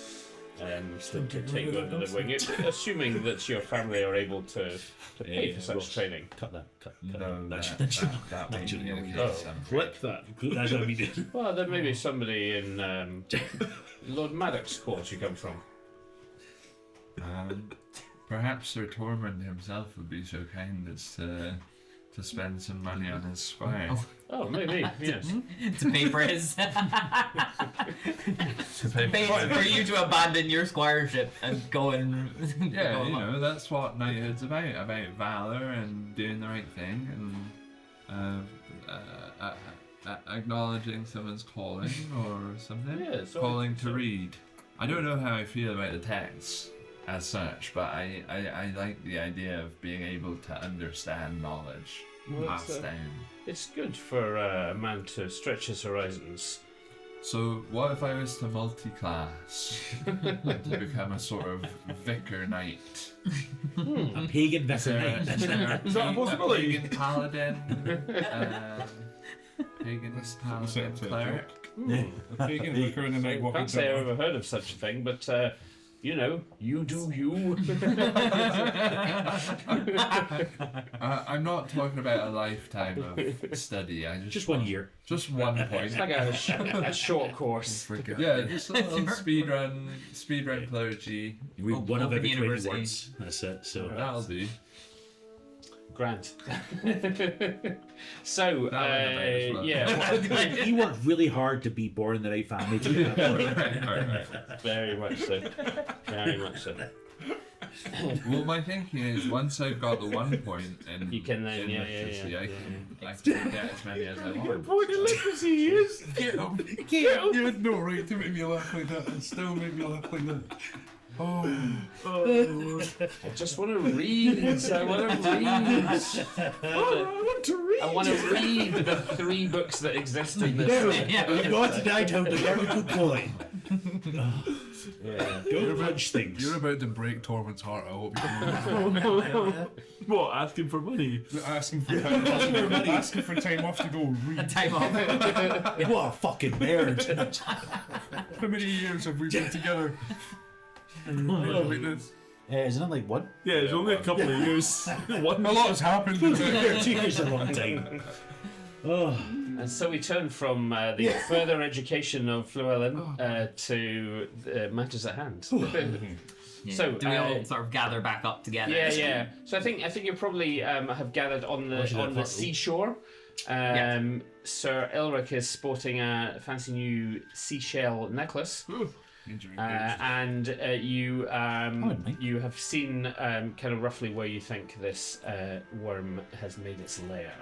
take you under the wing, assuming that your family are able to pay for such Ross, training. Cut that. Cut No, that. that won't be the case. Oh. I'm Clip that. That's what I mean. Well, there may be somebody in Lord Maddox's court you come from. Perhaps Sir Tormund himself would be so kind as to spend some money on his squire. Oh, maybe, yes. To pay for his. To pay Pay for you to abandon your squireship and go and. Yeah, go you along. know, that's what knighthood's about valor and doing the right thing and acknowledging someone's calling or something. Yeah, so calling to read. I don't know how I feel about the text as such, but I like the idea of being able to understand knowledge Well, passed down. it's good for a man to stretch his horizons. So what if I was to multi-class to become a sort of vicar knight? A pagan Is there Is that a possibility? pagan paladin? Pagan paladin cleric? A pagan vicar in the night walking Can't say I've down. ever heard of such a thing, but you know, you do you. I'm not talking about a lifetime of study. I Just 1 year. Just one point. It's like a short course. Yeah, just a little speedrun clergy. Read one of Open every 20 university. words. That's it. So That'll do. Grant. So, That went about as well. yeah, he worked really hard to be born in the right family. To do that. Right. very much so. Very much so. Well, my thinking is once I've got the 1 point in You can then, in yeah, literacy, yeah. I can get as many as I want. Point in literacy, he is. Get him! You had no right to make me laugh like that and still make me laugh like that. Oh. I just want to read. I want to read. I want to read. I want to read the 3 books that exist in this. You got to night out the very good boy. Yeah. Don't punch things. You're about to break Tormund's heart. I hope you know. What, asking for money? Asking for time. Asking for time off to go A read. time off. What a fucking nerd. How many years have we been together? Like this. Isn't it like one? Yeah, it's only a couple of years. One. A lot has happened. 2 years is a long time. Oh, And so we turn from the further education of Llewellyn to matters at hand. Yeah. So, do we all sort of gather back up together? Yeah. So I think you probably have gathered on the seashore. Sir Elric is sporting a fancy new seashell necklace, and you have seen kind of roughly where you think this worm has made its lair.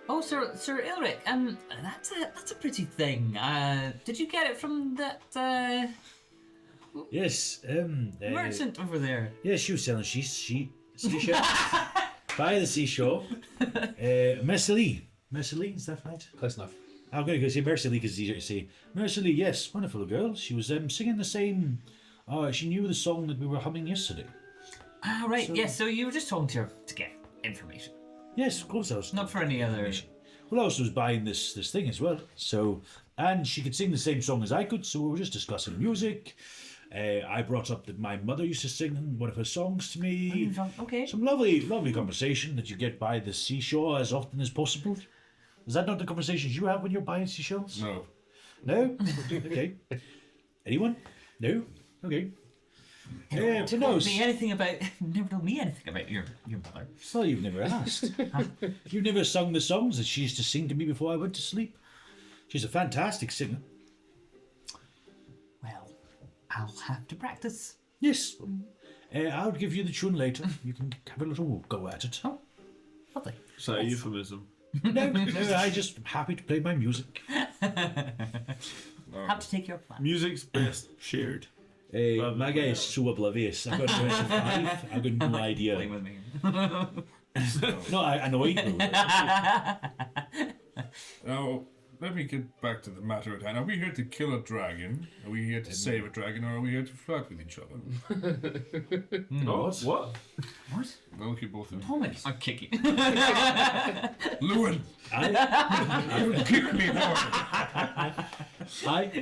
Oh, Sir Elric, that's a pretty thing. Did you get it from that yes. merchant over there? Yeah, she was selling seashells by the seashore. Mercy Lee, is that right? Close enough. I'm going to go say Mercy Lee because it's easier to say. Mercy Lee, yes, wonderful girl. She was singing the same. She knew the song that we were humming yesterday. Ah, right. Yes. So you were just talking to her to get information, Yes, of course I was. not for any other. Well, I also was buying this thing as well. So, and she could sing the same song as I could. So we were just discussing music. I brought up that my mother used to sing one of her songs to me. Okay. Some lovely conversation that you get by the seashore as often as possible. Is that not the conversations you have when you're buying seashells? No. No? Okay. Anyone? No? Okay. Who knows? Never told me anything about your mother. Well, you've never asked. You've never sung the songs that she used to sing to me before I went to sleep. She's a fantastic singer. Well, I'll have to practice. Yes. I'll give you the tune later. You can have a little go at it. Oh, lovely. Is that a euphemism? No, I just am happy to play my music. Have to take your plan. Music's best shared. My guy is so oblivious. I've got 25. I've got no idea. Playing with me. No, I know he will. Now, let me get back to the matter at hand. Are we here to kill a dragon? Are we here to save a dragon? Or are we here to flirt with each other? What? What? I'll keep both of them. Thomas. I'll kick you. Lewin! You kick me, boy!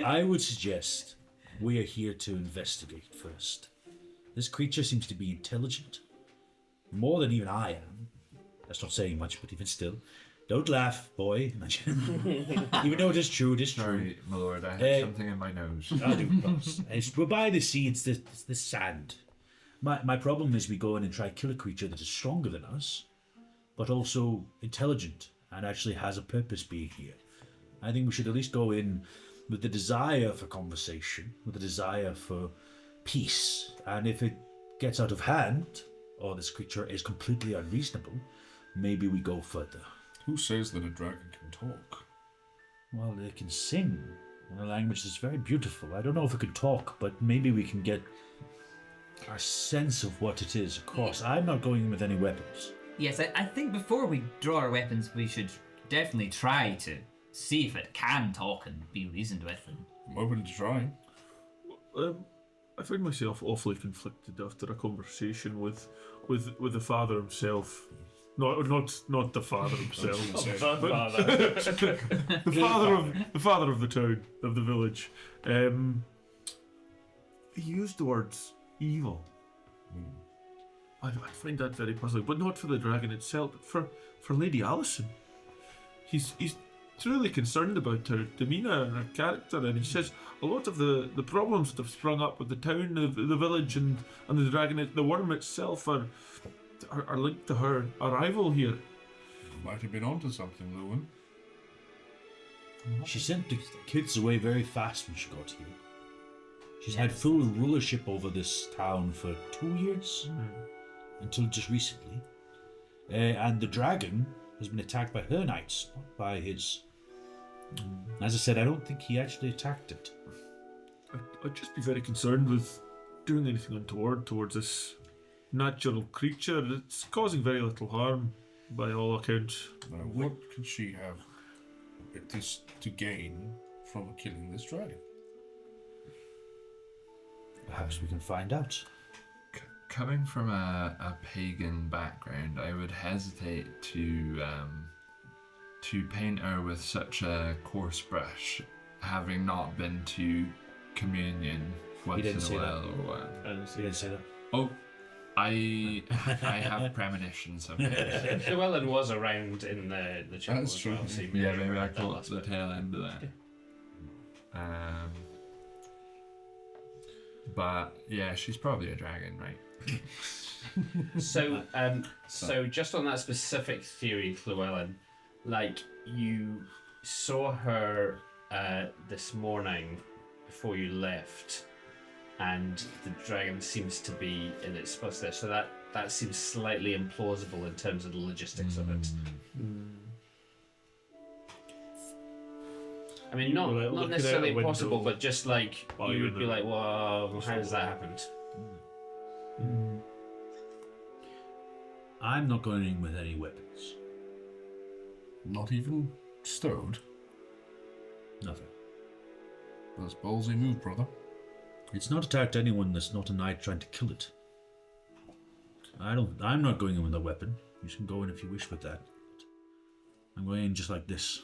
I would suggest we are here to investigate first. This creature seems to be intelligent. More than even I am. That's not saying much, but even still. Don't laugh, boy. Even though it is true, it is true. Sorry, my lord, I have something in my nose. I do, boss. We're by the sea, it's the sand. My problem is we go in and try to kill a creature that is stronger than us, but also intelligent and actually has a purpose being here. I think we should at least go in with the desire for conversation, with the desire for peace. And if it gets out of hand, or this creature is completely unreasonable, maybe we go further. Who says that a dragon can talk? Well, they can sing in a language that's very beautiful. I don't know if it can talk, but maybe we can get our sense of what it is across. I'm not going in with any weapons. Yes, I think before we draw our weapons, we should definitely try to see if it can talk and be reasoned with. I'm open to trying. I find myself awfully conflicted after a conversation with the father himself. Not the father himself. but the father of the town, of the village. He used the words evil. I find that very puzzling, but not for the dragon itself, but for Lady Alison. He's truly concerned about her demeanour and her character, and he says a lot of the problems that have sprung up with the town, the village, and the dragon, the Wyrm itself, are linked to her arrival here. Might have been onto something, Lewin. She sent the kids away very fast when she got here. She's had full rulership over this town for 2 years, until just recently. And the dragon has been attacked by her knights, not by his. As I said, I don't think he actually attacked it. I'd just be very concerned with doing anything untoward towards this natural creature. It's causing very little harm, by all accounts. Now, what could she have to gain from killing this dragon? Perhaps we can find out. Coming from a pagan background, I would hesitate to paint her with such a coarse brush, having not been to communion once in a while or what. He didn't say that. Oh, I have premonitions sometimes. Llewellyn was around in the chapel That's as well, true. so you Yeah, may maybe I read that caught last the bit. tail end of that. But yeah, she's probably a dragon, right? So just on that specific theory, Llewellyn, like you saw her this morning before you left, and the dragon seems to be in its spots there. So that seems slightly implausible in terms of the logistics of it. I mean, not Looking out not a necessarily window impossible, but just like while you you're would in be the- like, well, how does that happen? I'm not going in with any weapons. Not even stowed? Nothing. That's ballsy move, brother. It's not attacked anyone that's not a knight trying to kill it. I'm not going in with a weapon. You can go in if you wish with that. I'm going in just like this.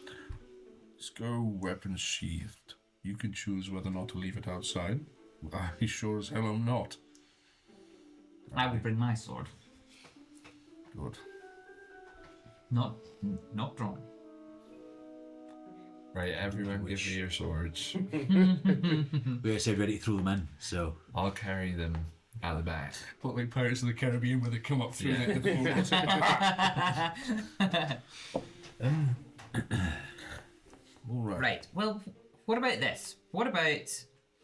Let's go weapons sheathed. You can choose whether or not to leave it outside. I sure as hell am not. I will bring my sword. Good. Not drawn. Right, everyone give me your swords. We said ready to throw them in, so. I'll carry them at the back. But like Pirates of the Caribbean where they come up through it. Alright. Right. Well, what about this? What about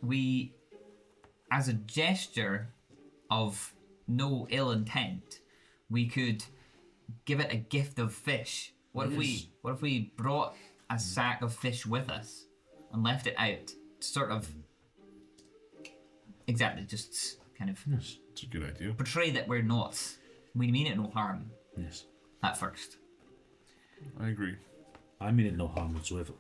we, as a gesture of no ill intent, we could give it a gift of fish. What if we brought a sack of fish with us and left it out to sort of exactly just kind of It's a good idea. portray that we mean it no harm Yes. at first. I agree. I mean it no harm whatsoever.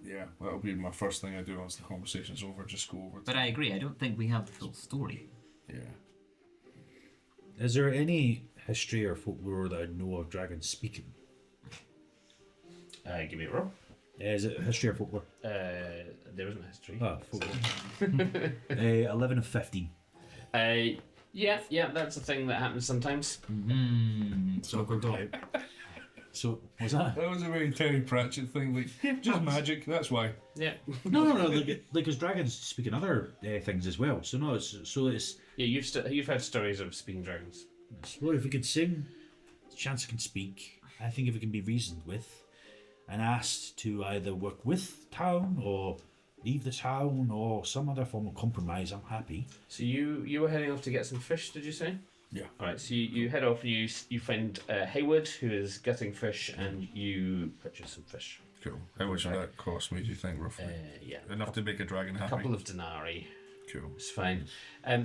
Yeah, that'll be my first thing I do once the conversation's over. Just go over. But I agree. I don't think we have the full story. Yeah. Is there any history or folklore that I know of dragons speaking? Give me a roll. Is it history or folklore? There isn't a history. Ah, folklore. 11 of 15. Yeah, that's a thing that happens sometimes. So good dog. So, what's that? That was a very Terry Pratchett thing. Like just magic. That's why. Yeah. No. Like, because dragons speak in other things as well. So no, it's Yeah, you've heard stories of speaking dragons. well, if we could sing, chance can speak. I think if it can be reasoned with, and asked to either work with town or leave the town or some other form of compromise, I'm happy. So you were heading off to get some fish, did you say? Yeah. All right. So you head off and you find Hayward, who is gutting fish, and you purchase some fish. Cool. How much would that cost me? Do you think roughly? Yeah. Enough to make a dragon A happy. couple of denarii. Cool. It's fine.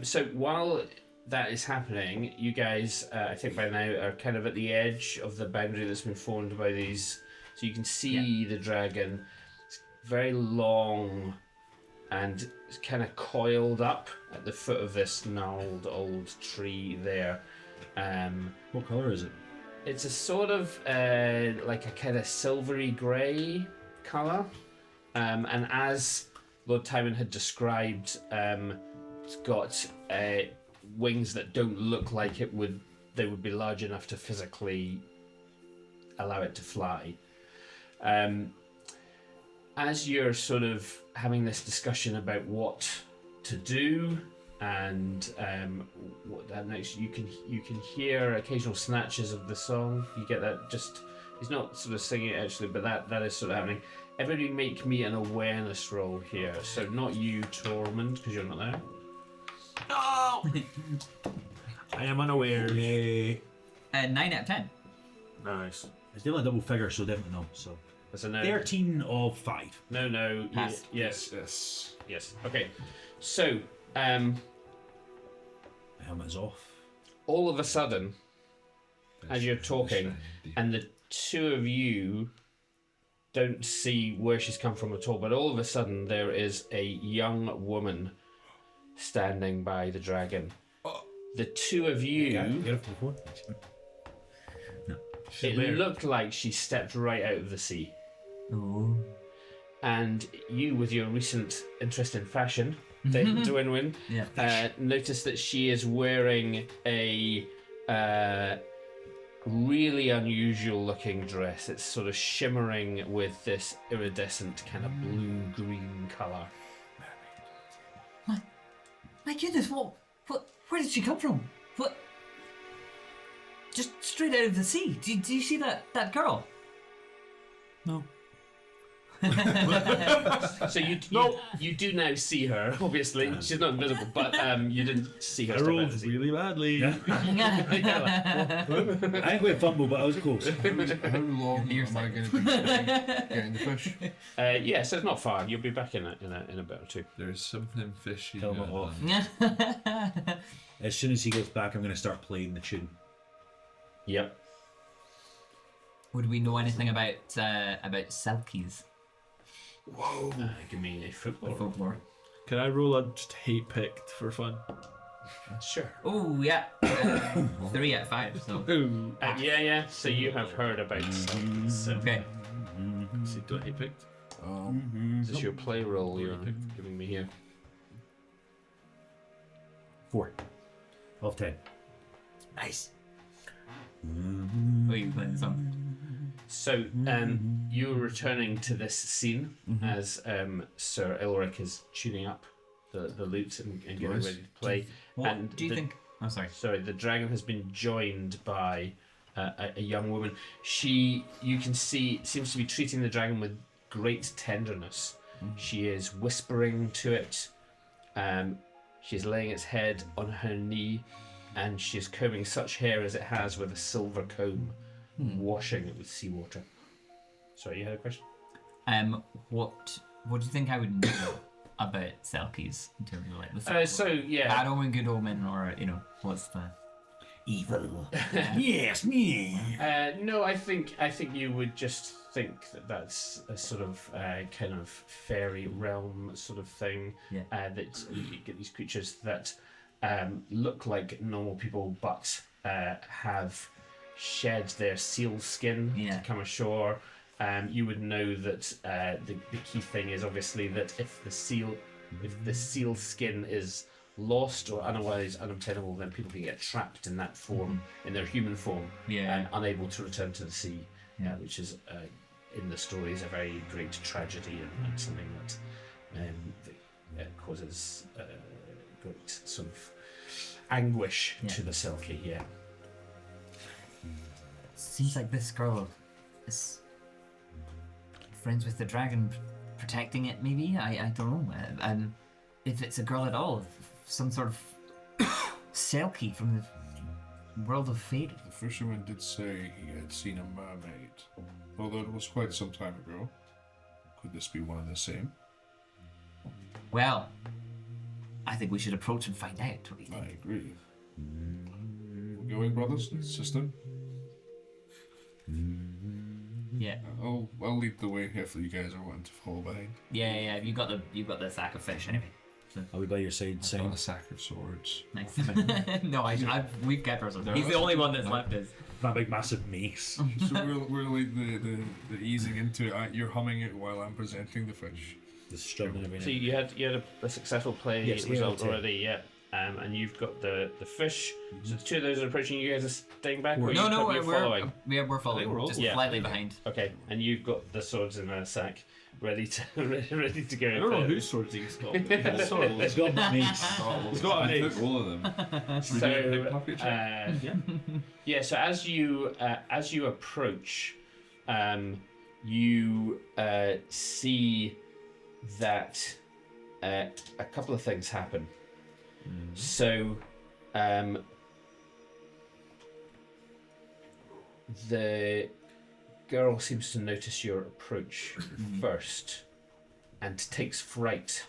So while that is happening, you guys, I think by now, are kind of at the edge of the boundary that's been formed by these. So you can see the dragon. It's very long and it's kind of coiled up at the foot of this gnarled old tree there. What colour is it? It's a sort of like a kind of silvery grey colour. And as Lord Timon had described, it's got wings that don't look like they would be large enough to physically allow it to fly. As you're sort of having this discussion about what to do and what that next, you can hear occasional snatches of the song. You get that just. He's not sort of singing it actually, but that is sort of happening. Everybody make me an awareness roll here. So not you, Tormund, because you're not there. I am unaware. Yay. 9 out of 10. Nice. It's definitely a double figure, so definitely no. So That's a no. 13 of 5. No. Pass. Yes. Okay. So, My helmet's off. all of a sudden, as you're talking, and the two of you don't see where she's come from at all, but all of a sudden there is a young woman standing by the dragon. The two of you, Get it from before. it looked like she stepped right out of the sea. And you, with your recent interest in fashion, Dwynwen, notice that she is wearing a really unusual looking dress. It's sort of shimmering with this iridescent kind of blue-green colour. My goodness, where did she come from? What? Just straight out of the sea. Do you see that girl? No. So you do now see her, obviously. She's not invisible, but you didn't see her I step out of rolled the sea. really badly. I ain't going to fumble, but I was close. How long am I going to be getting the fish? Yeah, so it's not far. You'll be back in a bit or two. There's something fishy Helmet going off. on. As soon as he gets back, I'm going to start playing the tune. Yep. Would we know anything about selkies? Whoa. Give me a football. Folklore. Can I roll a just hate picked for fun? Sure. Oh yeah, 3 out of 5. So Yeah. So you have heard about something. So okay. See, do I hate picked? is this your play roll you're giving me here? 4 of 10. Nice. What are you playing the song? So, you're returning to this scene as Sir Elric is tuning up the lute and getting ready to play. What do you think? Oh, sorry. Sorry, the dragon has been joined by a young woman. She, you can see, seems to be treating the dragon with great tenderness. She is whispering to it. She's laying its head on her knee, and she's combing such hair as it has with a silver comb, washing it with seawater. Sorry, you had a question? What do you think I would know about Selkies in terms of like the bad omen, good omen, or what's the Evil. Yes, me. No, I think you would just think that that's a sort of kind of fairy realm sort of thing. Yeah. That you get these creatures that look like normal people, but have shed their seal skin to come ashore. You would know that the key thing is obviously that if the seal skin is lost or otherwise unobtainable, then people can get trapped in that form, in their human form, and unable to return to the sea, which is in the story is a very great tragedy and something that causes great sort of anguish to the Selkie. Yeah. Seems like this girl is friends with the dragon, protecting it. Maybe I don't know. If it's a girl at all, some sort of Selkie from the world of fate. The fisherman did say he had seen a mermaid, although it was quite some time ago. Could this be one and the same? Well, I think we should approach and find out. What do you think? I agree. We're going, brothers and sister. Yeah. I'll lead the way if you guys are wanting to follow behind. Yeah. You got the sack of fish anyway. So. Are we by your side, Got Sam? a sack of swords. Nice. No, we've kept ours. He's the only one that's left us. That big massive mace. So we're like the easing into it. You're humming it while I'm presenting the fish. The struggling every So night. you had a successful play result already, and you've got the fish. So the two of those are approaching. You guys are staying back. Or No, you're following. we're following. we're all Just following. slightly behind. Okay, and you've got the swords in a sack, ready to go. I don't know whose swords he's got. It's got my mace. He's got a I mace. took all of them. So so as you approach, you see that a couple of things happen. So the girl seems to notice your approach first and takes fright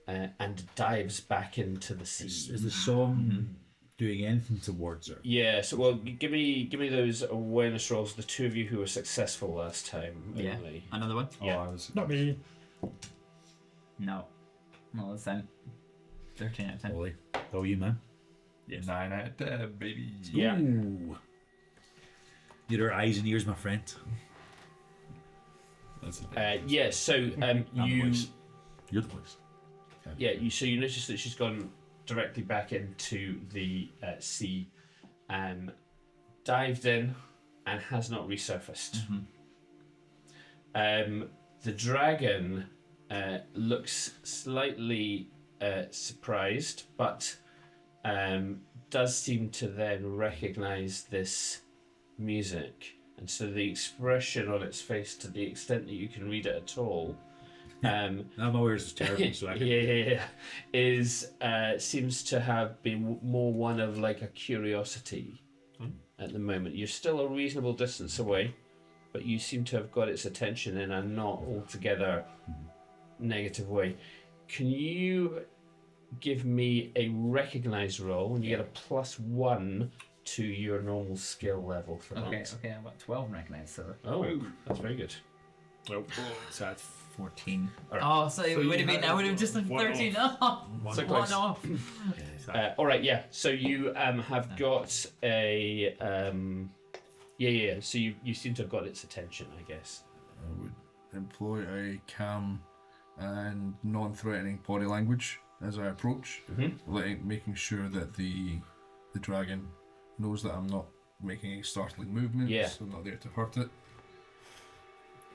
and dives back into the sea. Is the song doing anything towards her? Yeah, so well, give me those awareness rolls. The two of you who were successful last time. Yeah. Only. Another one? Yeah. Not me. No. No, that's 13 out of 10. Ollie. Oh, you, man. 9 out of 10, baby. Yeah. Ooh. You're our eyes and ears, my friend. That's So you You're the voice. so you notice that she's gone directly back into the sea, dived in, and has not resurfaced. The dragon looks slightly surprised, but does seem to then recognize this music, and so the expression on its face, to the extent that you can read it at all, I'm aware it's terrible, so I can... is seems to have been more one of like a curiosity at the moment. You're still a reasonable distance away, but you seem to have got its attention in a not altogether negative way. Can you give me a recognize roll, and you get a +1 to your normal skill level for that? Okay, I've got 12 recognized, so Oh, that's very good. It's at 14. Alright. Oh, so it So would you have been, had I would have just done one 13 off. off. So One close. off. All right, yeah. So you have got a So you seem to have got its attention, I guess. I would employ a calm and non-threatening body language as I approach, making sure that the dragon knows that I'm not making any startling movements. Yeah. I'm not there to hurt it.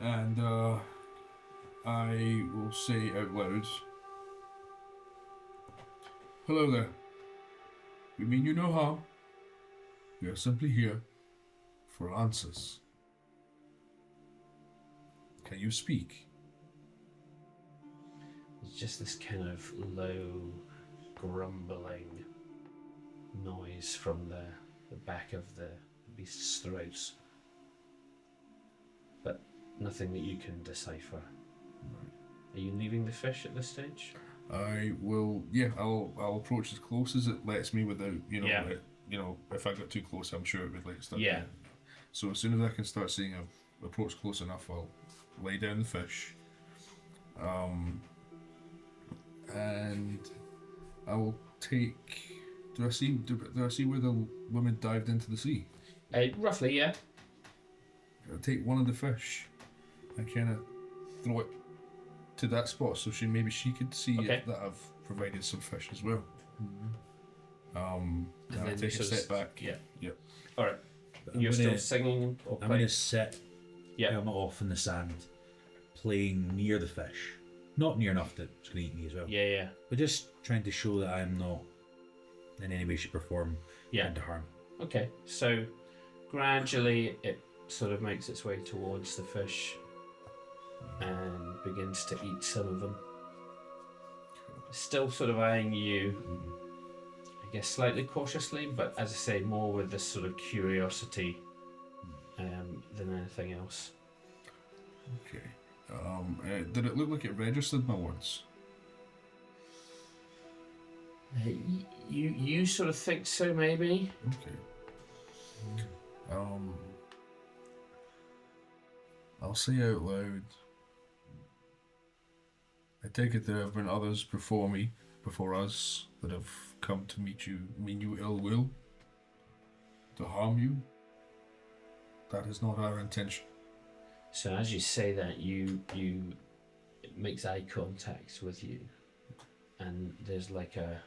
And I will say out loud, "Hello there. We mean you no harm. We are simply here for answers. Can you speak?" It's just this kind of low, grumbling noise from the back of the beast's throat. But nothing that you can decipher. Are you leaving the fish at this stage? I will. Yeah, I'll approach as close as it lets me without, Yeah. If I got too close, I'm sure it would like start. Yeah. So as soon as I can start seeing I've approached close enough, I'll lay down the fish. And I will take. Do I see where the woman dived into the sea? Roughly, yeah. I'll take one of the fish and kind of throw it to that spot, so maybe she could see Okay. that I've provided some fish as well. And And I then take you a sort of step back. Yeah. Yep. All right. I'm You're still gonna- singing or I'm playing? going to sit Yeah. helmet off in the sand, playing near the fish. Not near enough that it's going to eat me as well. Yeah, yeah. But just trying to show that I'm not in any way, shape, or form Yeah. into harm. Okay, so gradually it sort of makes its way towards the fish and begins to eat some of them. Still sort of eyeing you, I guess slightly cautiously, but as I say, more with this sort of curiosity than anything else. Okay. Did it look like it registered my words? You sort of think so, maybe? Okay. I'll say out loud. I take it there have been others before us, that have come to mean you ill will, to harm you. That is not our intention. So as you say that, it makes eye contact with you, and there's like a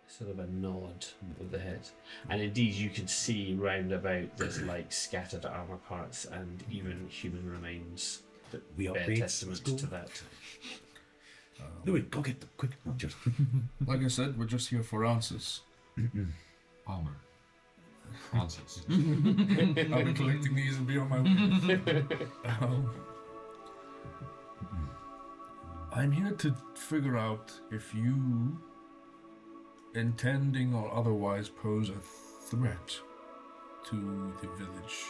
sort of a nod with the head, and indeed you can see round about there's like scattered armor parts and even human remains that We bear upgrade. testament Let's to go. that. No, wait, go get them quick. Just Like I said, we're just here for answers. Armor. Answers. I'll be collecting these and be on my way. I'm here to figure out if you, intending or otherwise, pose a threat to the village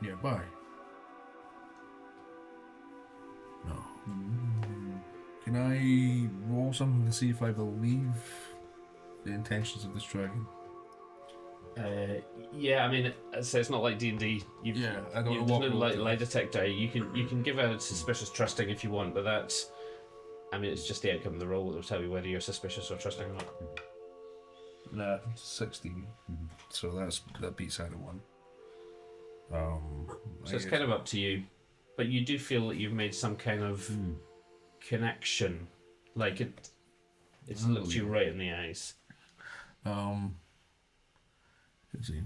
nearby. No. Can I roll something to see if I believe the intentions of this dragon? Yeah, I mean, as I say, it's not like D&D. Yeah, I don't know There's what no rule lie, to- lie detector. You can give a suspicious trusting if you want, but that's, I mean, it's just the outcome of the roll that will tell you whether you're suspicious or trusting or not. Nah, 16. So that beats either one. So it's kind of up to you, but you do feel that you've made some kind of connection, like it's looked you right in the eyes. Let's see.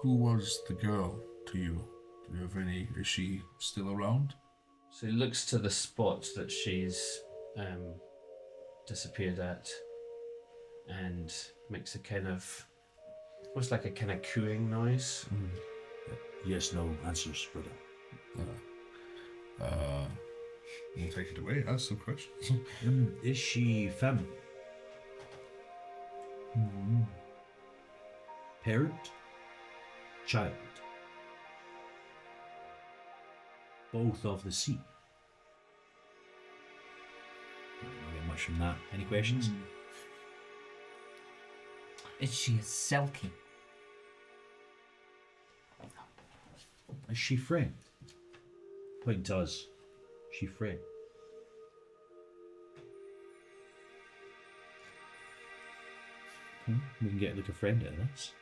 Who was the girl to you? Do you have any? Is she still around? So he looks to the spot that she's disappeared at, and makes a kind of, almost like a kind of cooing noise. yes, no answers, brother. We'll take it away. Ask some questions. Is she femme? Parent? Child? Both of the sea? I don't get much from that. Any questions? Is she a Selkie? Is she friend? Point to us. She friend? We can get like a friend out of this.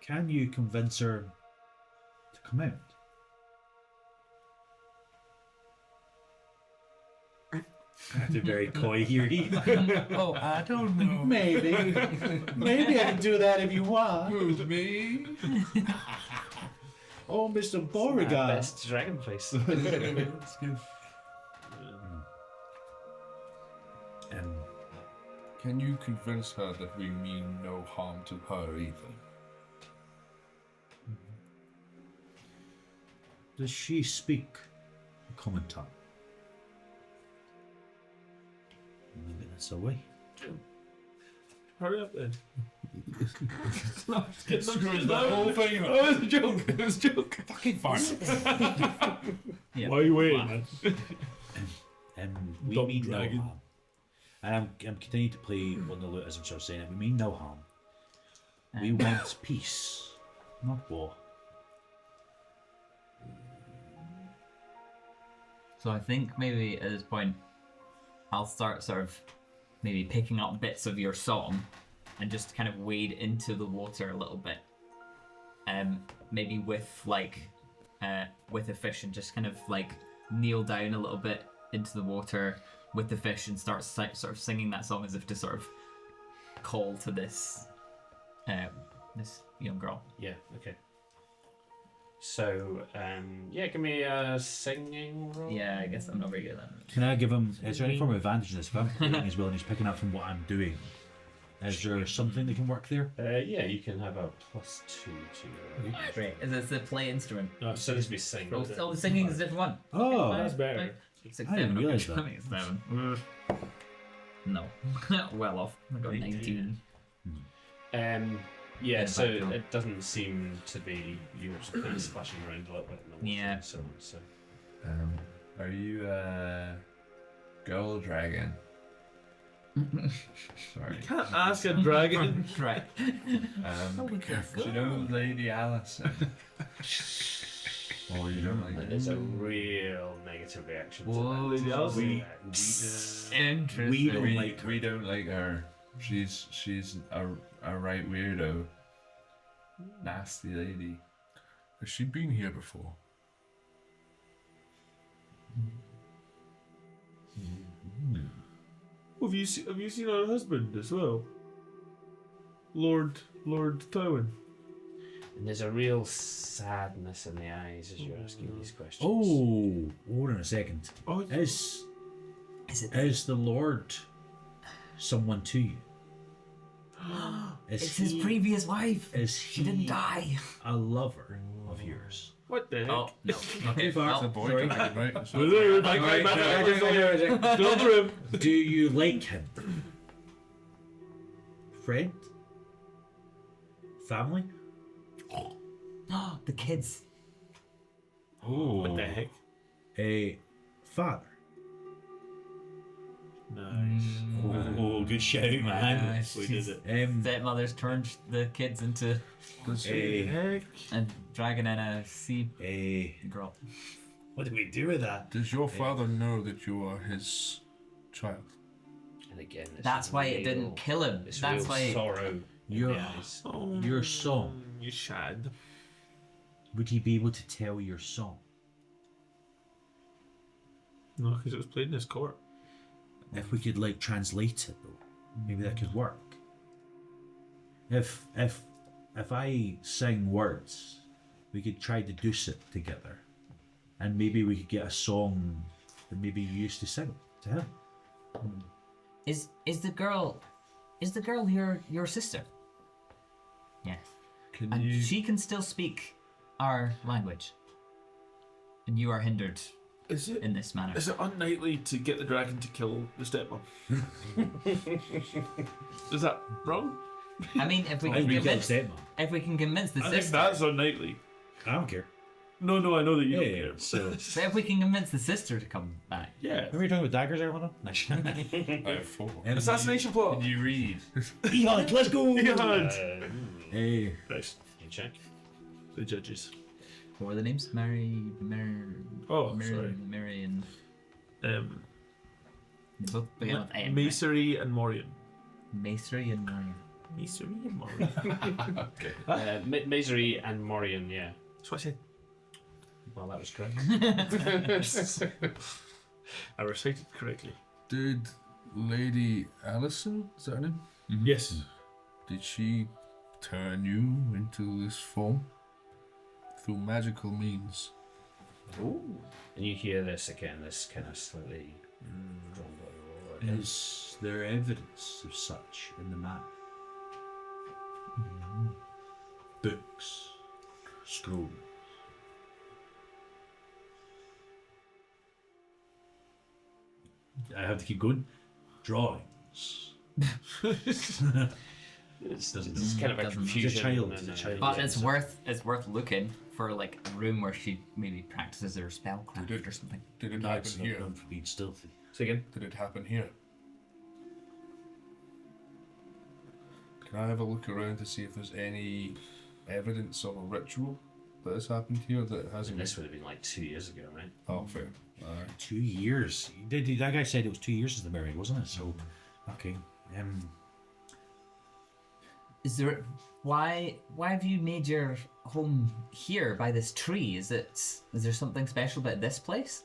Can you convince her to come out? Acting very coy here. Oh, I don't know. Maybe I can do that if you want. Who's me? Oh, Mr. Our Beauregard. best dragon face. It's good. Can you convince her that we mean no harm to her either? Does she speak a common tongue? Maybe that's a way. Hurry up then. Screws the whole thing up. Oh, it's a joke. It's a joke. Fucking fine. Yeah. Why are you waiting, man? We Dumb mean dragon. no harm. And I'm continuing to play one of the loot as I'm sort of saying it. We mean no harm. We want peace, not war. So I think maybe at this point, I'll start sort of maybe picking up bits of your song and just kind of wade into the water a little bit. Maybe with with a fish and just kind of like kneel down a little bit into the water with the fish and start sort of singing that song as if to sort of call to this this young girl. Yeah, okay. So, give me a singing roll. Yeah, I guess I'm not very good at that. Can I give him? Is there any form of advantage in this? If I'm playing as well and he's picking up from what I'm doing, is there something that can work there? Yeah, you can have a +2 to your. Great. Is this a play instrument? So this would be singing. Oh, the singing is a different one. Oh, That's better. 6, I didn't 7. realise Okay, that. I think it's 7. No. Well off. I got 19. Yeah, Yeah, so back door. it doesn't seem to be you're kind of splashing around a little bit in the water. Yeah. So Are you a girl dragon? Sorry. Can't ask a dragon. Right. Be careful. Do you know Lady Allison? Oh, you don't like there's a real negative reaction to Whoa, that. Lady Allison. Interesting. We don't like her. We don't like her. She's a right weirdo. Nasty lady. Has she been here before? Have you seen her husband as well? Lord Tywin. And there's a real sadness in the eyes as you're asking these questions. Oh, hold on a second. Oh, Is Is it? the Lord someone to you? Is It's his he- previous wife. Is She didn't he die. a lover of yours? what the heck? Oh, no. Okay, far. well, It's a boy sorry. dragon, right? It's Well, not- there, back, Still under him. Do you like him? Friend? Family? the kids. What the heck? A father? Nice. Oh, good shout, man. We did it. Stepmothers turned the kids into A, Heck. a dragon and a sea girl. what do we do with that? Does your father know that you are his child? And again, this That's is why it real- didn't kill him. This That's real why. sorrow. in Your, the eyes. your song. You shad. Would he be able to tell your song? No, because it was played in his court. If we could like translate it though, maybe that could work. If I sing words, we could try to deduce it together, and maybe we could get a song that maybe you used to sing to him. Is the girl your sister? Yes. Can And you? she can still speak our language. And you are hindered Is it? in this manner. Is it unknightly to get the dragon to kill the stepmom? Is that wrong? I mean, if we I can think we convince, stepmom. if we can convince the I think sister, that's unknightly. I don't care. No, I know that you Yeah, don't yeah, care. so- but if we can convince the sister to come back, Yeah. Are we talking about daggers or whatever? I have 4. Assassination plot. Can you read? Ehud, let's go! Ehud. Hey, Nice. You check. The judges. what were the names? Mary, Oh, sorry. and they both begin with M. Macery and Morian. Macery and Marion. Macery and Morian. Okay. Misery and Morian, yeah. That's what I said. Well, that was correct. I recited correctly. Did Lady Allison, is that her name? Yes. Did she turn you into this form? Through magical means? Ooh. And you hear this again, this kind of slightly rumble. Is there evidence of such in the map? Books, scrolls. I have to keep going. Drawings. It's kind of a confusion. He's a child. and, He's a child. But it's worth looking for like a room where she maybe practices her spellcraft or something. Did it No, happen it's not here? known for being stealthy. So again, Did it happen here? Can I have a look around to see if there's any evidence of a ritual that has happened here that hasn't this would have been like 2 years ago, right? Oh, fair. Alright. 2 years. That guy said it was 2 years since the mermaid, wasn't it? So, okay. Is there why have you made your home here by this tree? Is there something special about this place?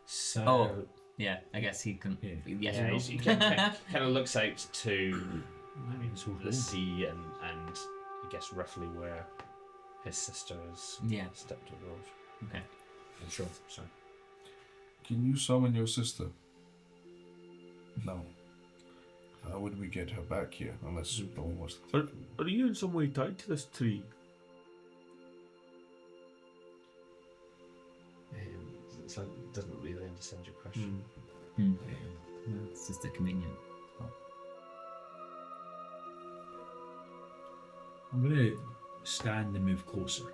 So Oh, yeah. I guess he can. Yes or no? he kind of looks out to So the sea and I guess roughly where his sister has Yeah. stepped above. Okay. Sure. Sorry. Can you summon your sister? No. How would we get her back here unless Dawn was... Are you in some way tied to this tree? So it doesn't really understand your question. It's just a convenient. I'm going to stand and move closer.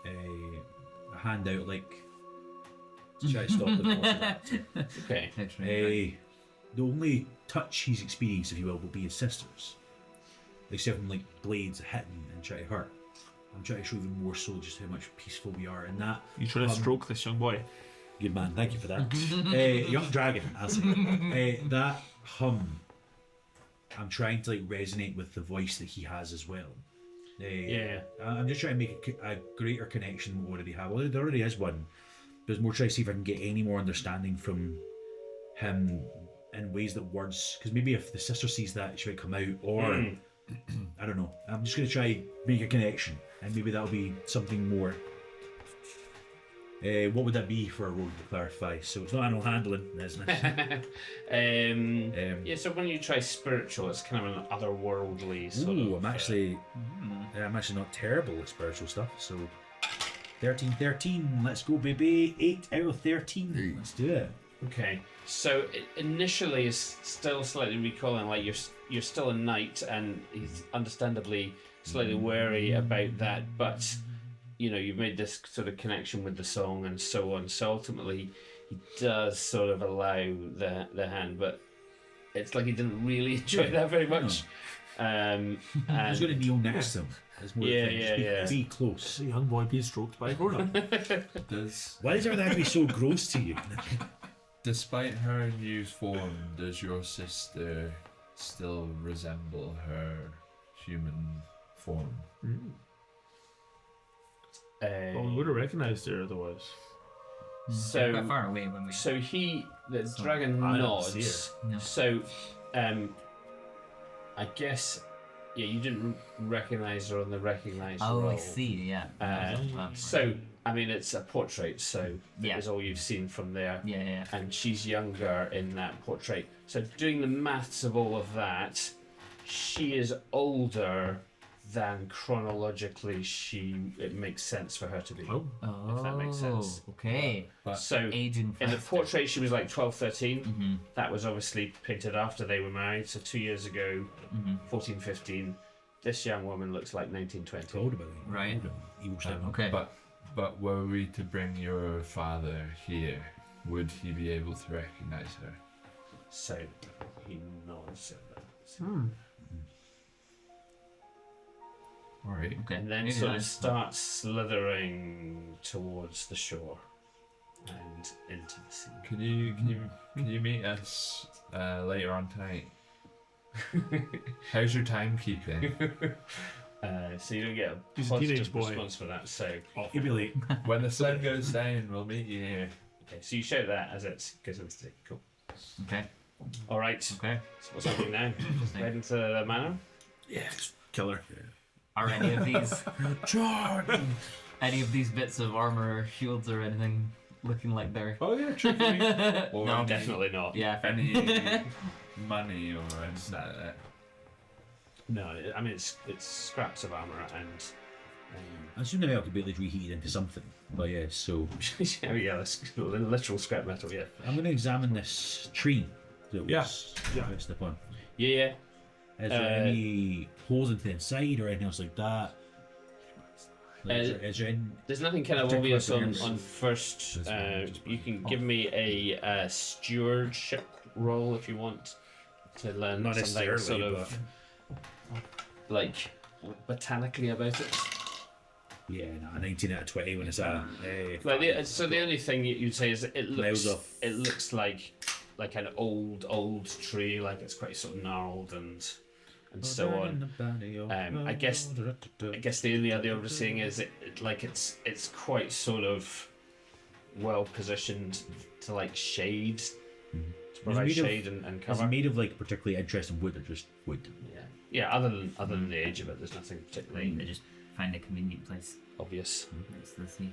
A hand out like to try to stop the force of that. Okay. The only touch he's experienced, if you will be his sister's. They see them like blades hitting and try to hurt. I'm trying to show even more so just how much peaceful we are in that. You trying to stroke this young boy? Good man, thank you for that. Young dragon, I'll say. That hum, I'm trying to like resonate with the voice that he has as well. Yeah. I'm just trying to make a greater connection than we already have. Well, there already is one. But it's more trying to see if I can get any more understanding from him in ways that words, because maybe if the sister sees that, she might come out, or I don't know. I'm just going to try make a connection, and maybe that'll be something more. What would that be for a roll to clarify? So it's not animal handling, isn't it? Yeah, so when you try spiritual, it's kind of an otherworldly sort Ooh, of... I'm actually not terrible at spiritual stuff. So 13, let's go, baby. 8 out of 13. Let's do it. Okay, so initially is still slightly recalling, like you're still a knight, and he's understandably slightly wary about that, but you know, you've made this sort of connection with the song and so on, so ultimately he does sort of allow the hand, but it's like he didn't really enjoy that very much. I was going to kneel next to him. Be close. A young boy being stroked by a grown-up. Why does everything have to be so gross to you? Despite her new form, does your sister still resemble her human form? Well, we would have recognised her otherwise. So quite far away when we. So the dragon I don't see nods. her. No. So, I guess, yeah, you didn't recognise her on the recognise Oh, roll. I see. Yeah. So, I mean, it's a portrait, so Yeah. that is all you've seen from there. Yeah. And she's younger in that portrait. So, doing the maths of all of that, she is older than chronologically it makes sense for her to be. Oh. If that makes sense. Okay. So, Aging in the faster. portrait, she was like 12, 13. That was obviously painted after they were married, so 2 years ago, 14, 15. This young woman looks like 19, 20. Told about it. Right. Evil seven. Okay. But were we to bring your father here, would he be able to recognise her? So he nods at that. Alright. Okay. And then Maybe sort of that's- starts slithering towards the shore and into the sea. Can you meet us later on tonight? How's your timekeeping? So you don't get a He's a teenage positive boy. response for that. So You'll be late. When the sun goes down, we'll meet you here. Okay, so you shout that as it goes into the cool. Okay. All right. Okay. So what's happening now? Head into the manor. Yeah, just kill her. Are any of these any of these bits of armor or shields or anything looking like they're? Oh yeah, trick me. Well, No. definitely not. Yeah. Fair. Any money or anything like that? No, I mean it's scraps of armor and. I assume the metal could be at least reheated into something. But yeah, so Yeah, that's literal scrap metal. Yeah. I'm going to examine this tree that was Yeah. rested upon. Yeah. Is there any holes into the inside or anything else like that? Like, is there any... There's nothing kind of Particular obvious appearance. on first. You can give me a stewardship roll if you want to learn Not something necessarily, sort of like botanically about it. Yeah, no, 19 out of 20 when it's a... Like so the only thing you'd say is it Nails looks off. like an old tree, like it's quite sort of gnarled and so on. I guess the only other thing is it's quite sort of well positioned to like shade, to provide shade and cover. Is it made of like particularly interesting wood or just wood? Yeah. Other than the age of it, there's nothing particularly They just find a convenient place obvious. next to the sea.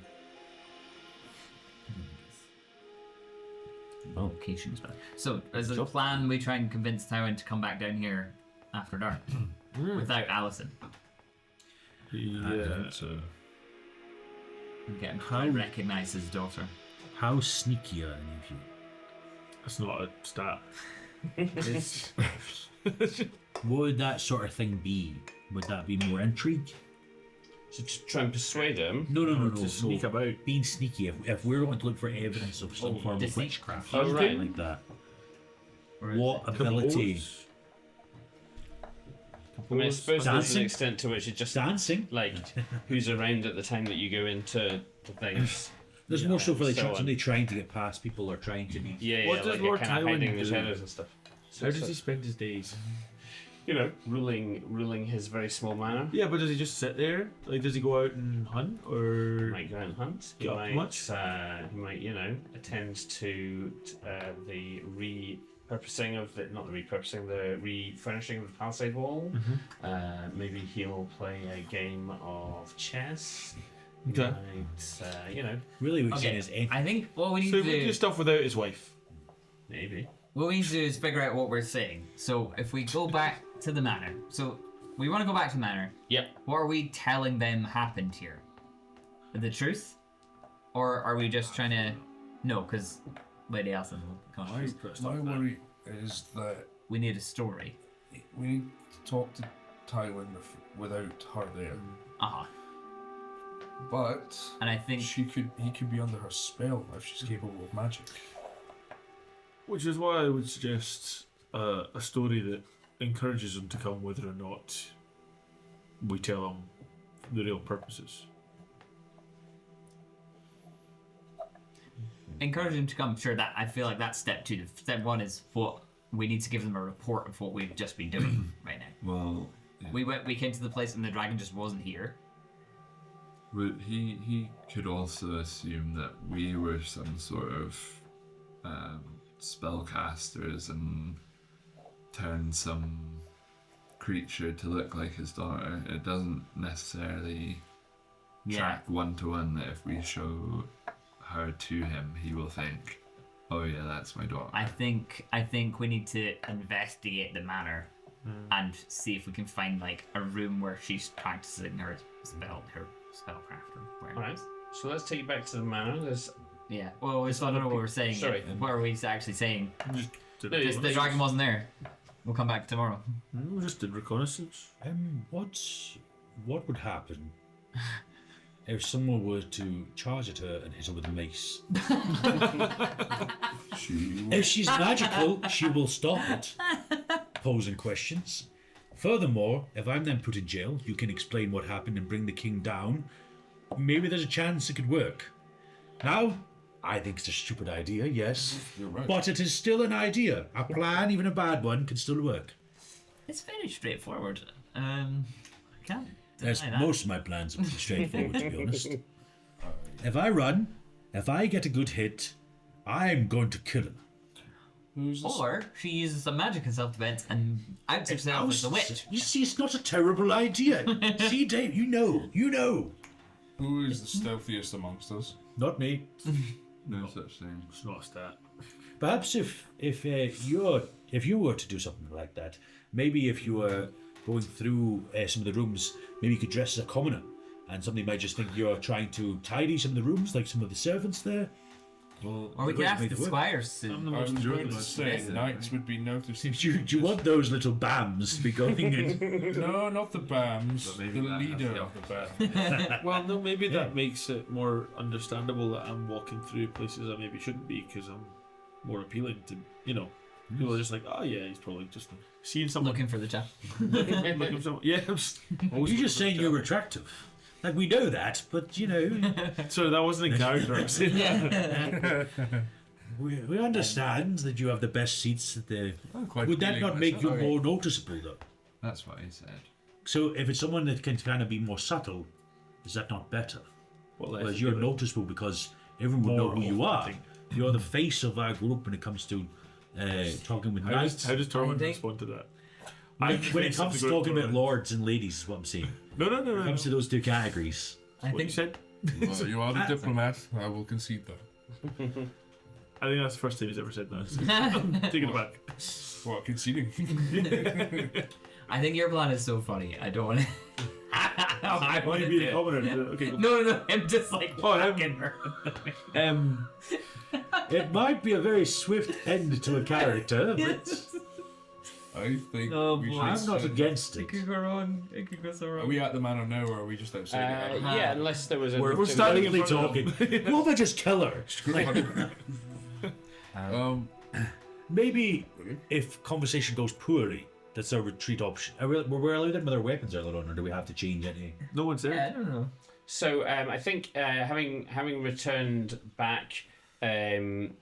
Oh. Location's better. So, as a plan, we try and convince Tywin to come back down here after dark without Alison Yeah. So and get him to recognise his daughter. How sneaky are any of you? That's not a stat. What would that sort of thing be? Would that be more intrigue? So to try and persuade him. No. To sneak about. Being sneaky. If we're going to look for evidence of some form of deceit. witchcraft, Oh, right. like that, Or is what ability? I mean, I suppose there's Dancing? an extent to which it just Dancing? like who's around at the time that you go into the things. There's more so for like so on. somebody trying to get past people or trying to be. Yeah, What does like Lord kind of Tywin hiding in the do? shadows and stuff. How does he spend his days? You know, ruling his very small manor. Yeah, but does he just sit there? Like, does he go out and hunt, He or might go out and hunt. He Get up might, much? he might, attend to the repurposing of the refurnishing of the palisade wall. Maybe he'll play a game of chess. He Okay. might, Really, what you're Okay, saying is I think what we need so to he would do, do stuff without his wife? maybe. what we need to do is figure out what we're saying. So if we go back to the manor, so we want to go back to the manor. Yep. What are we telling them happened here? The truth, or are we just trying to? No, because Lady Alison will be conscious. My worry is that We need a story. we need to talk to Tywin without her there. But And I think he could be under her spell if she's capable of magic. Which is why I would suggest a story that encourages him to come, whether or not we tell him the real purposes. encourage them to come. Sure, that I feel like that's step two. Step one is what we need to give them a report of what we've just been doing right now. well, yeah. We came to the place and the dragon just wasn't here. He could also assume that we were some sort of spellcasters and turn some creature to look like his daughter. It doesn't necessarily track one to one that if we show her to him, he will think, "Oh yeah, that's my daughter." I think we need to investigate the manor and see if we can find like a room where she's practicing her spellcraft or whatever. Alright. So let's take you back to the manor. There's Yeah. Well, I don't know what we're saying. Sorry. Yet. What are we actually saying? No, Just the dragon wasn't there. We'll come back tomorrow. We just did reconnaissance. What would happen if someone were to charge at her and hit her with a mace? If she's magical, she will stop it. Posing questions. Furthermore, if I'm then put in jail, you can explain what happened and bring the king down. Maybe there's a chance it could work. Now, I think it's a stupid idea, yes. You're right. But it is still an idea. A plan, even a bad one, can still work. It's very straightforward. I can't As deny that. most of my plans are pretty straightforward, to be honest. If I run, if I get a good hit, I'm going to kill him. Who's this? Or she uses some magic in self-defense and outs herself as a witch. You see, it's not a terrible idea. See, Dave, you know. Who is the stealthiest amongst us? Not me. No such thing. It's not a stat. Perhaps if you were to do something like that, maybe if you were going through some of the rooms, maybe you could dress as a commoner, and somebody might just think you're trying to tidy some of the rooms, like some of the servants there. Well, Or we could ask the squires to... I'm the I was most going enjoyable. to say knights would be noticed. Do you want those little bams to be going in? No, not the BAMs. But The maybe that has leader the of the BAM. Well, no, maybe that makes it more understandable that I'm walking through places I maybe shouldn't be because I'm more appealing to, people are just like, oh yeah, he's probably just seeing someone. Looking for the chap. looking for someone. Yeah, You're just saying you're attractive. Like, we know that, but, so that wasn't in character. I said that. we understand that you have the best seats at the... I'm quite Would that feeling not make you myself. more noticeable, though? That's what he said. So if it's someone that can kind of be more subtle, is that not better? Well, Whereas you're noticeable because everyone will know More who you are. authentic. You're the face of our group when it comes to talking with How knights. does Tormund I think- respond to that? When it comes to talking about lords and ladies, is what I'm saying. No. When it comes to those two categories. I What you think said? Well, you are the diplomat. I will concede that. I think that's the first time he's ever said that. Take it back. What, conceding? I think your plan is so funny. I don't want to. I want to be do a it. commoner. Okay. No. I'm just like I'm- fucking her. It might be a very swift end to a character, but I think Oh, we boy. should. I'm not against It it. could go wrong. It could go so Are wrong. we at the manor now, or are we just outside? it? Yeah, unless there was a. We're standing in starting front talking. What if I just kill her? Maybe if conversation goes poorly, that's our retreat option. Were we allowed in with our weapons earlier on, or do we have to change any? No one's there. Yeah, I don't know. So I think having returned back, then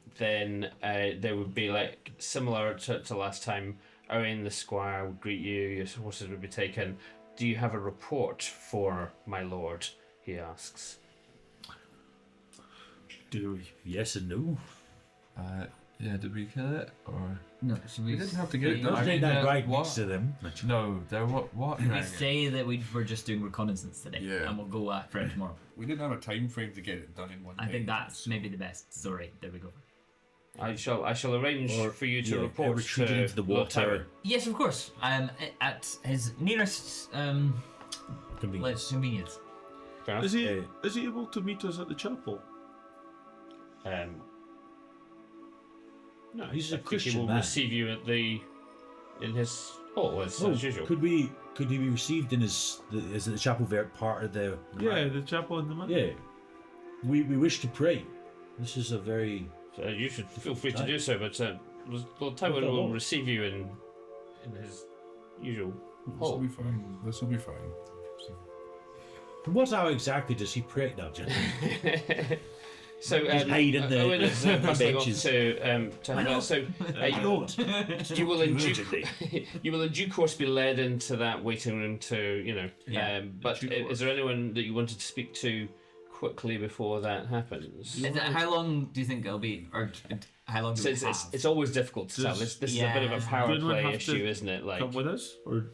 there would be like similar to last time. Owen the squire would greet you. Your horses would be taken. Do you have a report for my lord? He asks. Do we? Yes and no. Yeah, did we kill it? Or No, should we? We didn't have to get it say- done. Don't I take mean, that right what? next to them. no, there what? Can we dragon? say that we were just doing reconnaissance today, Yeah. and we'll go after it tomorrow? We didn't have a time frame to get it done in one day. I think that's maybe the best story. There we go. I shall arrange Or- for you to yeah, report retreating to into the Lord water. Tower. Yes, of course. At his nearest Convenience. convenience. Fair enough. Is he able to meet us at the chapel? No, He's a I think Christian he will man. receive you in his hall as usual. Could he be received in is the chapel there part of the? Yeah, the chapel in the manor. Yeah. We wish to pray. This is a very. So you should feel free to do so, but Lord Tower will receive you in his usual This will hall. be fine. This will be fine. What hour exactly does he pray now, gentlemen? So Just hide in the Owen is bustling off benches. to have that. So Lord. you will in due course be led into that waiting room to Yeah, but is there anyone that you wanted to speak to quickly before that happens? How long do you think it'll be, or how long do So we have? it's always difficult to tell. This is a bit of a Yeah. power Would anyone play have to issue, isn't it? Like, Come with us, or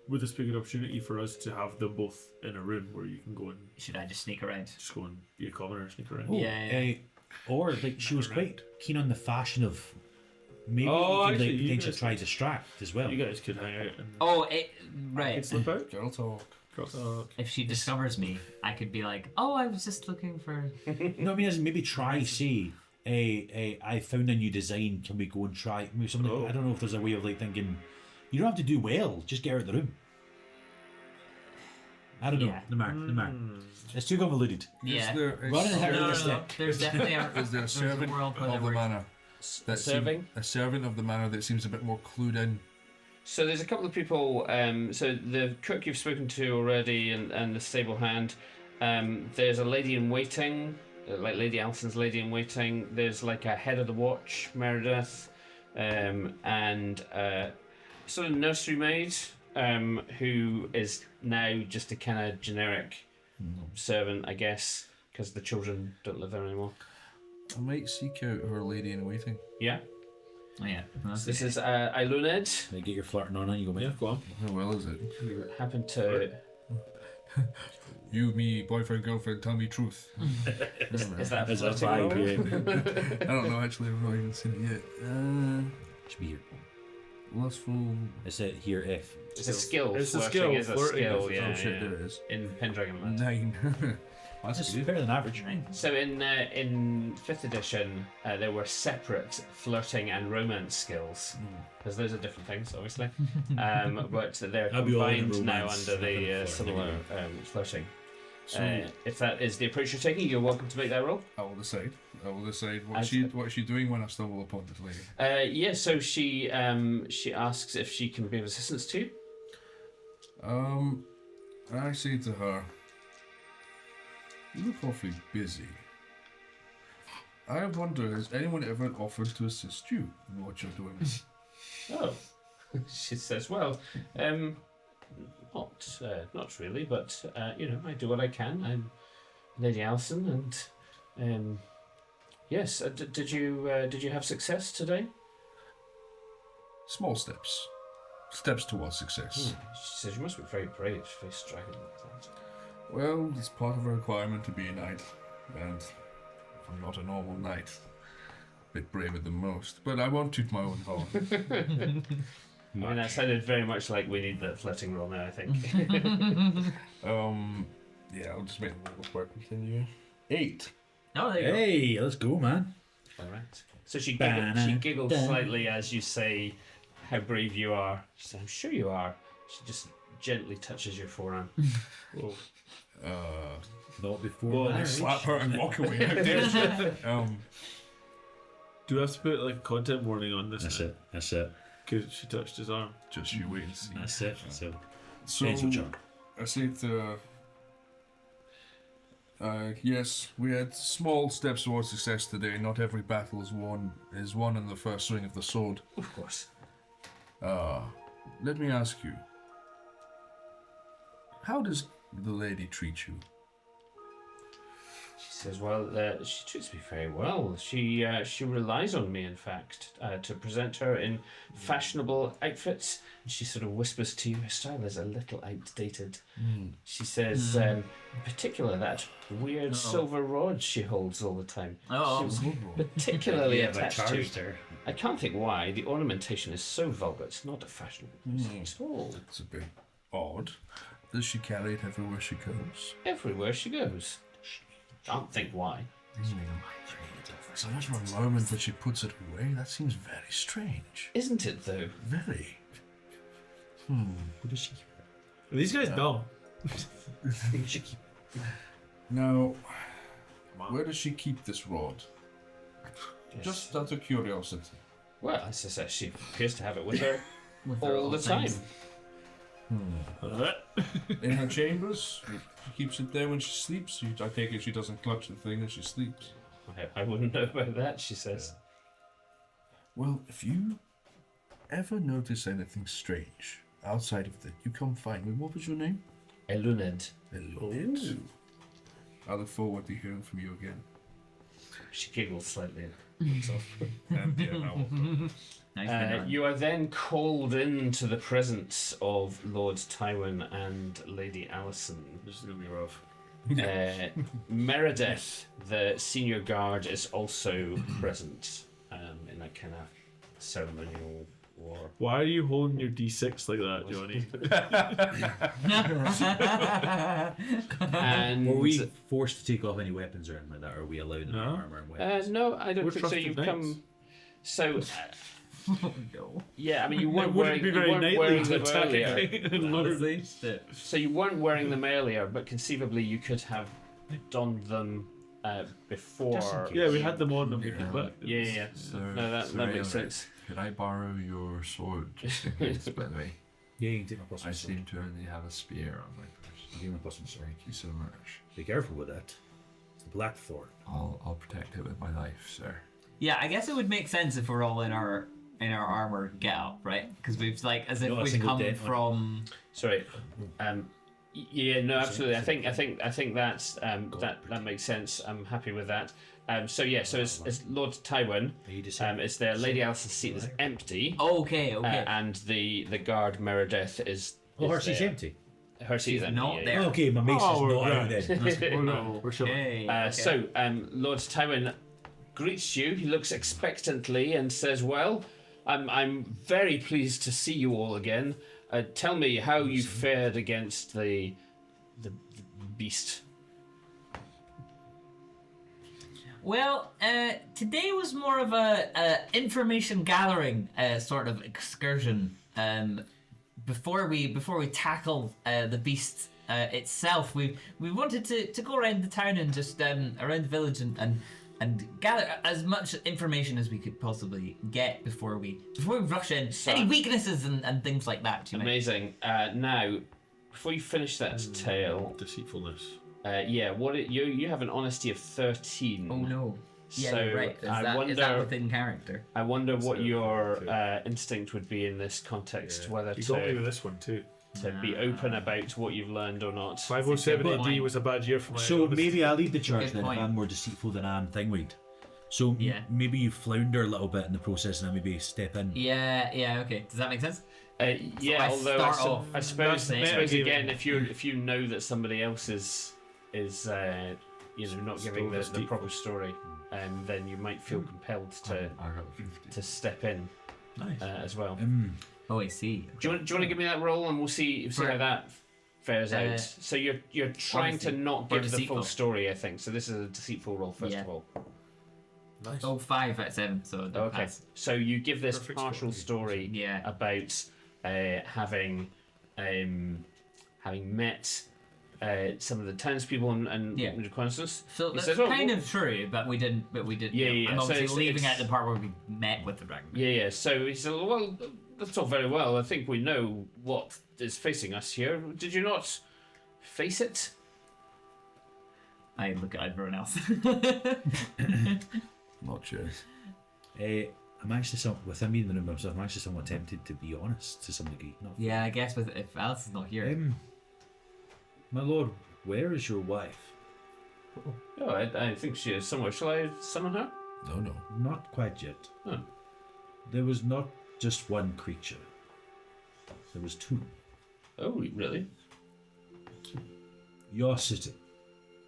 would this be a good opportunity for us to have them both in a room where you can go and Should I just sneak around? just go and be a commoner and sneak around? Oh, Yeah. or like she was quite keen on the fashion of maybe Oh, you could actually, like you potentially guys- try to distract as well. You guys could hang out and Oh, right. slip out. Girl talk. Girl talk. If she discovers me, I could be like, "Oh, I was just looking for." No, I mean, as in maybe try say, I found a new design. Can we go and try? Maybe something. Oh. I don't know if there's a way of like thinking. You don't have to do well. Just get her out of the room. I don't know. Yeah. The mark. It's too convoluted. Yeah. Is there a, Run and hurry. No. Step. There's definitely a. is there a there's servant world where of the we're- manor? That serving? a servant of the manor that seems a bit more clued in. So there's a couple of people. So the cook you've spoken to already, and the stable hand. There's a lady in waiting, like Lady Allison's lady in waiting. There's like a head of the watch, Meredith, and sort of nursery maid, who is now just a kind of generic servant, I guess, because the children don't live there anymore. I might seek out her lady in waiting. Yeah. Oh, yeah. That's This okay. is Ilunid. They get your flirting on, and you go, Yeah, mate. go on. How well is it? You happen to. You, me, boyfriend, girlfriend, tell me truth. Is that a Is that flirting roll? I don't know, actually, I've not even seen it yet. Should be here. Lustful. It's it here if. It's a skill. It's a Flirting skill, is a flirting skill. is- Yeah, Oh shit, yeah. there it is. In Pendragon Land. 9. That's That's good. better than average. So in 5th edition, there were separate flirting and romance skills, because those are different things, obviously. But they're I'll be all in combined now romance, under not gonna the flirt, similar flirting. So If that is the approach you're taking, you're welcome to make that roll. I will decide. What As- is she doing when I stumble upon this lady? Yeah. So she asks if she can be of assistance to you. I say to her, you look awfully busy. I wonder, has anyone ever offered to assist you in what you're doing? Oh, she says, well, not really, but I do what I can. I'm Lady Alison, and yes. Did you have success today? Small steps. Steps towards success. She says, you must be very brave, very striking like that. Well, it's part of a requirement to be a knight, and I'm not a normal knight. A bit braver than most, but I won't toot my own horn. I mean, that sounded very much like we need the flirting roll now, I think. Yeah, I'll just make the rules work. Continue. 8. Oh, there you go. Hey, let's go, man. All right. So she giggles slightly as you say how brave you are. She says, I'm sure you are. She just gently touches your forearm. Whoa. Not before Well, marriage. Slap her and walk away. How dare she? Do we have to put like a content warning on this? That's it. That's it. Because she touched his arm. Just you wait and see. That's it. So, So, pencil charm. I say to yes, we had small steps towards success today. Not every battle is won in the first swing of the sword. Of course. Let me ask you, how does the lady treat you? She says, well, she treats me very well. She relies on me, in fact, to present her in fashionable outfits. And she sort of whispers to you, her style is a little outdated. She says, in particular, that weird silver rod she holds all the time. Oh, She's particularly Yeah, but attached to. charged her. I can't think why. The ornamentation is so vulgar. It's not a fashionable piece at all. It's a bit odd. Does she carry it everywhere she goes? Everywhere she goes. Can't think why. So much for a moment that she puts it away. That seems very strange. Isn't it, though? Very. Who does she? Are these guys dumb? Now, where does she keep this rod? Just out of curiosity. Well, as I said, she appears to have it with her with her all the time. In her chambers? She keeps it there when she sleeps? I take it she doesn't clutch the thing as she sleeps. I wouldn't know about that, she says. Well, if you ever notice anything strange outside of that, you come find me. What was your name? Eluned. Elunid. I look forward to hearing from you again. She giggles slightly. And looks off. And yeah, now Nice You are then called into the presence of Lord Tywin and Lady Alison. This is gonna be rough. Meredith, the senior guard, is also present in that kind of ceremonial war. Why are you holding your D6 like that, Johnny? And Were we forced to take off any weapons or anything like that? Or are we allowed in No. our armor and weapons? no, I don't We're think so. trusted You've knights. come. So, no. yeah, I mean, you It weren't wouldn't wearing, be you very weren't knightly wearing to them attack earlier. a king and lord. So you weren't wearing them earlier, but conceivably you could have donned them before. Yeah, we had them on and we came back. Yeah. So, No, that makes sense. Could I borrow your sword just in case, by the way? Yeah, you can take my plus I one sword. seem to only have a spear on my person. Give me my plus one sword. Thank you so much. Be careful with that. It's the blackthorn. I'll protect it with my life, sir. Yeah, I guess it would make sense if we're all in our armor get up, right? Because we've like as if Not a we've single come dent on it. from. Sorry, Yeah, no, absolutely. I think that's that makes sense. I'm happy with that. So it's Lord Tywin. It's there. Lady Alice's seat is empty. Okay. And the guard Meredith is. Her is seat's there. empty. Her seat is empty. not yeah, there. yeah. Okay, my mace is we're not out grand. then. We're sure. Okay. So Lord Tywin greets you. He looks expectantly and says, "Well, I'm very pleased to see you all again. Tell me how you fared against the beast." Well, today was more of a information gathering sort of excursion. Before we tackle the beast itself, we wanted to go around the town and just around the village and gather as much information as we could possibly get before we rush in. Any weaknesses and things like that. You know? Amazing. Now, before you finish that tale, Deceitfulness. you have an honesty of 13. Oh no. Yeah, So, you're right. Is that within character? I wonder what your instinct would be in this context, whether You got me with to this one too. be open about what you've learned or not. 507 Good AD point. was a bad year for my So honesty. maybe I lead the charge Good then if point. I'm more deceitful than I'm thingweed. So Yeah. maybe you flounder a little bit in the process and I maybe step in. Yeah. Okay. Does that make sense? Yeah, I although start off- I suppose That's again, if you know that somebody else is not giving the proper story, then you might feel compelled to I got 50. step in Nice. as well. Oh, I see. Do you want to give me that roll and we'll see how that fares out? So you're trying to honesty not or give the deceitful? full story, I think. So this is a deceitful roll first Yeah. of all. Nice. Oh, 5 out of 7. So that Okay. pass. So you give this Perfect partial story Yeah. about having met some of the townspeople and Yeah. reconnaissance. So He that's says, "Oh, kind well-" of true, but we didn't. Yeah. I'm So obviously leaving it's- out the part where we met with the dragon. Yeah. So he said, "Well, that's all very well. I think we know what is facing us here. Did you not face it?" I look at everyone else. Not sure. I'm actually with him being the number himself, I'm actually somewhat tempted to be honest to some degree. Not Yeah, I guess if Alice is not here. my lord, where is your wife? Oh, I think she is somewhere. Shall I summon her? No. Not quite yet. Oh. There was not just one creature. There was two. Oh, really? You're sitting.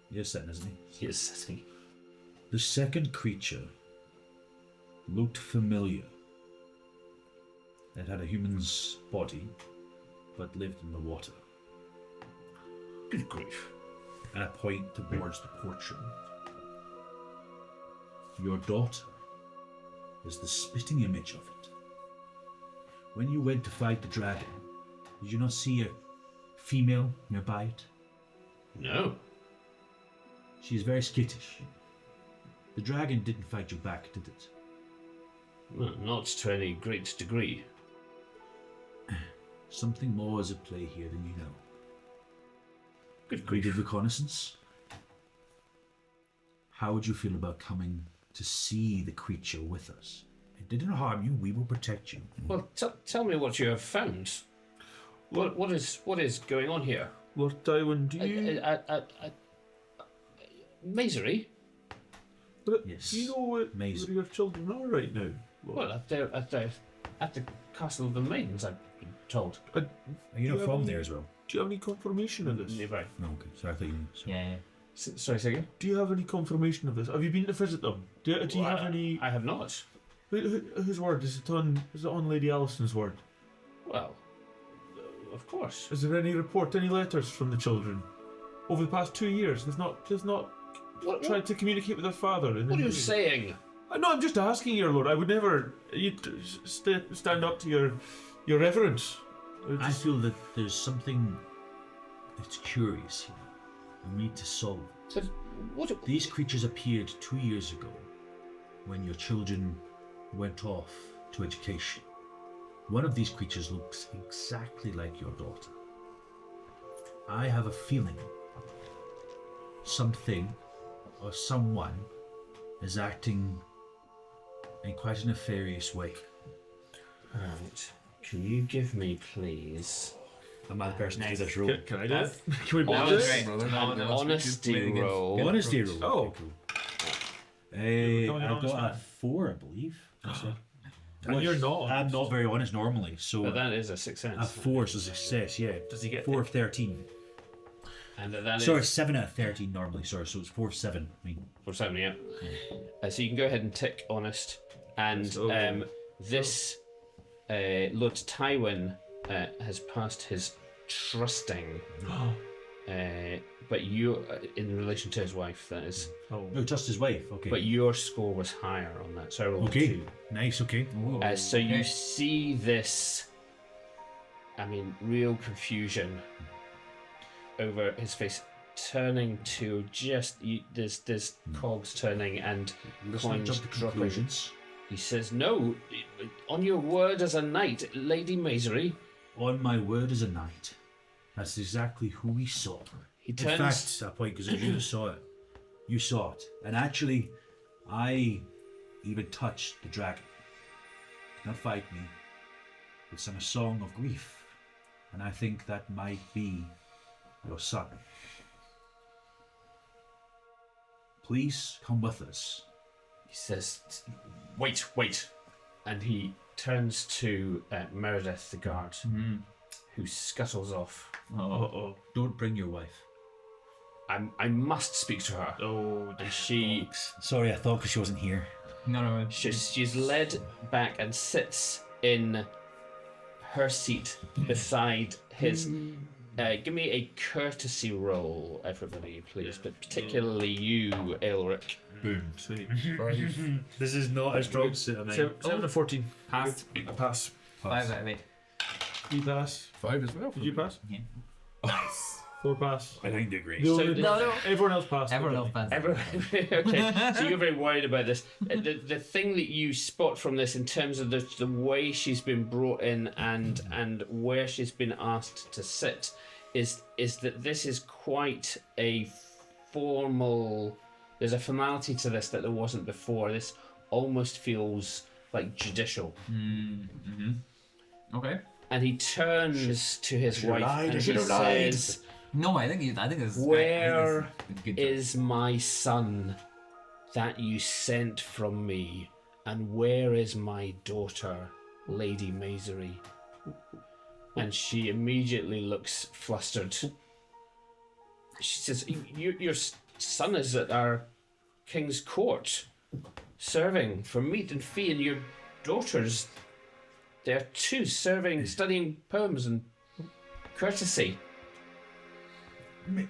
You're sitting, isn't he? He is sitting. The second creature looked familiar. It had a human's body, but lived in the water. Good grief. And I point towards the portrait. Your daughter is the spitting image of it. When you went to fight the dragon, did you not see a female nearby it? No. She is very skittish. The dragon didn't fight you back, did it? Well, not to any great degree. Something more is at play here than you know. Good We did grief. reconnaissance. How would you feel about coming to see the creature with us? It didn't harm you. We will protect you. Well, tell me what you have found. What is going on here? Lord Tywin, do you Mazery? Yes. do you know where Amazing. your children are right now? Lord? Well, at the Castle of the Maidens, I've been told. Are you not Yeah, from but- there as well? Do you have any confirmation of this? Nearby. No, okay. Sorry, I thought you knew. Sorry. Yeah. Sorry, say again? Do you have any confirmation of this? Have you been to visit them? Do you have any? I have not. Whose word is it on? Is it on Lady Alison's word? Well, of course. Is there any report, any letters from the children over the past 2 years? They've not What tried to communicate with their father. are you saying? No, I'm just asking, your lord. I would never. You stand up to your reverence. I feel that there's something that's curious here. We need to solve it. But what? These creatures appeared 2 years ago when your children went off to education. One of these creatures looks exactly like your daughter. I have a feeling something or someone is acting in quite a nefarious way. Right. Can you give me, please, I'm not the person to do Nice. this role. Can I do it? Can we both do Honest, it? brother. an honesty roll. Honesty roll. Oh. Okay, cool. Coming I've honest, got man. a 4, I believe. That's it. And you're not. I'm not very honest normally, so But that is a success. a 4 is a success, yeah. Does he get 4 of 13. And that Sorry, is 7 out of 13 normally, sorry, so it's 4 of 7. I mean, for 7, yeah. So you can go ahead and tick honest. And So- this Lord Tywin has passed his trusting. But you, in relation to his wife, that is. Oh. no, just his wife, okay. But your score was higher on that, so I rolled Okay. 2. Nice, okay. So you see this, real confusion over his face, turning to just there's cogs turning and Let's not coins jump to dropping. conclusions. He says, "No, on your word as a knight, Lady Masery." On my word as a knight, that's exactly who we saw. He In turns. fact, that point, because you saw it. You saw it. And actually, I even touched the dragon. Did not fight me, but sang a song of grief. And I think that might be your son. Please come with us. He says, "Wait, wait," and he turns to Meredith, the guard, who scuttles off. Uh-oh. Don't bring your wife. I must speak to her. Oh, And she Sorry, I thought because she wasn't here. No. she's led back and sits in her seat beside his. Give me a courtesy roll, everybody, please, but particularly you, Aelric. boom. Sweet. This is not a strong suit, 7 to 14. Passed. I pass. 5 out of 8. You pass. 5 as well. Did you pass? Yeah. 4 pass. I think they're great. No, So- no, everyone else passed. Everyone else passed. Okay, so you're very worried about this. The thing that you spot from this, in terms of the way she's been brought in and where she's been asked to sit, is that this is quite a formal. There's a formality to this that there wasn't before. This almost feels like judicial. Okay. And he turns to his wife lied, and I he should have lied. says, No, I think it's. "Where good is my son that you sent from me, and where is my daughter, Lady Masery?" And she immediately looks flustered. She says, Your son is at our king's court, serving for meat and fee, and your daughter's there too, studying poems and courtesy."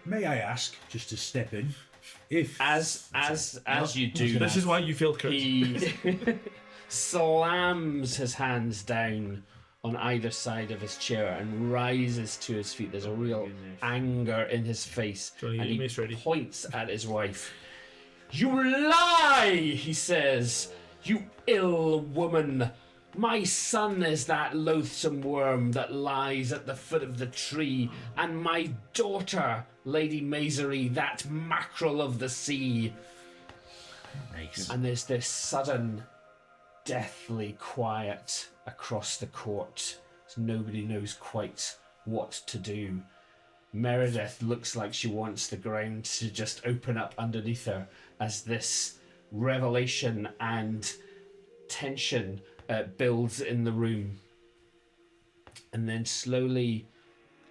May I ask, just to step in, if As you do, This is why you failed courtesy. he slams his hands down on either side of his chair and rises to his feet. There's a real anger in his face, Johnny, and your he mate's ready. points at his wife. "You lie," he says. "You ill woman. My son is that loathsome worm that lies at the foot of the tree, and my daughter, Lady Masery, that mackerel of the sea." nice. And there's this sudden, deathly quiet across the court. So nobody knows quite what to do. Meredith looks like she wants the ground to just open up underneath her as this revelation and tension builds in the room. And then slowly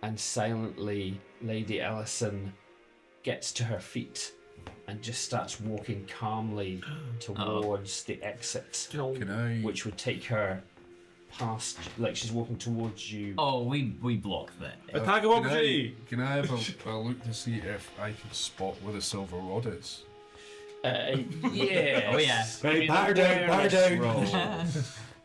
and silently, Lady Ellison gets to her feet and just starts walking calmly towards the exit, Can I? which would take her past, like she's walking towards you. Oh, we blocked that. Attack of opportunity! Can I have a look to see if I can spot where the silver rod is? Yeah. Oh, yeah. Right, batter down. Roll.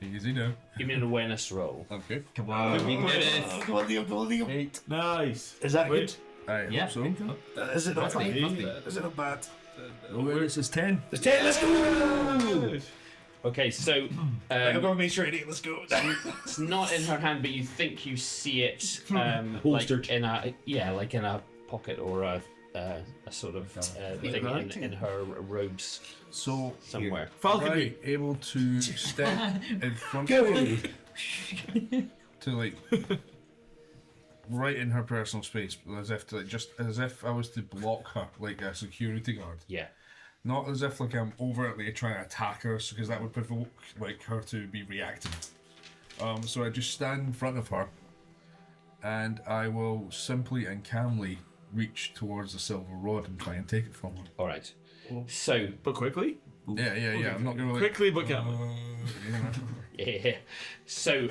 Easy now. Give me an awareness roll. Okay. Come on, we did it. Go on, Liam. 8. Nice. Is that Wait. I Yeah. hope so. Is it Must be, must be. Is it not bad? Awareness is 10. Let's take. Let's go. Okay, so I'm gonna make sure I let's go. it's not in her hand, but you think you see it Holstered. like in a pocket or a sort of thing in her robes So, somewhere. am Falconry. I able to step in front Go. of her to like right in her personal space, as if I was to block her like a security guard. Yeah. Not as if like I'm overtly trying to attack her, because that would provoke like her to be reactive. So I just stand in front of her, and I will simply and calmly reach towards the silver rod and try and take it from her. All right. So But quickly? Yeah. I'm not gonna like, Quickly but calmly. yeah. So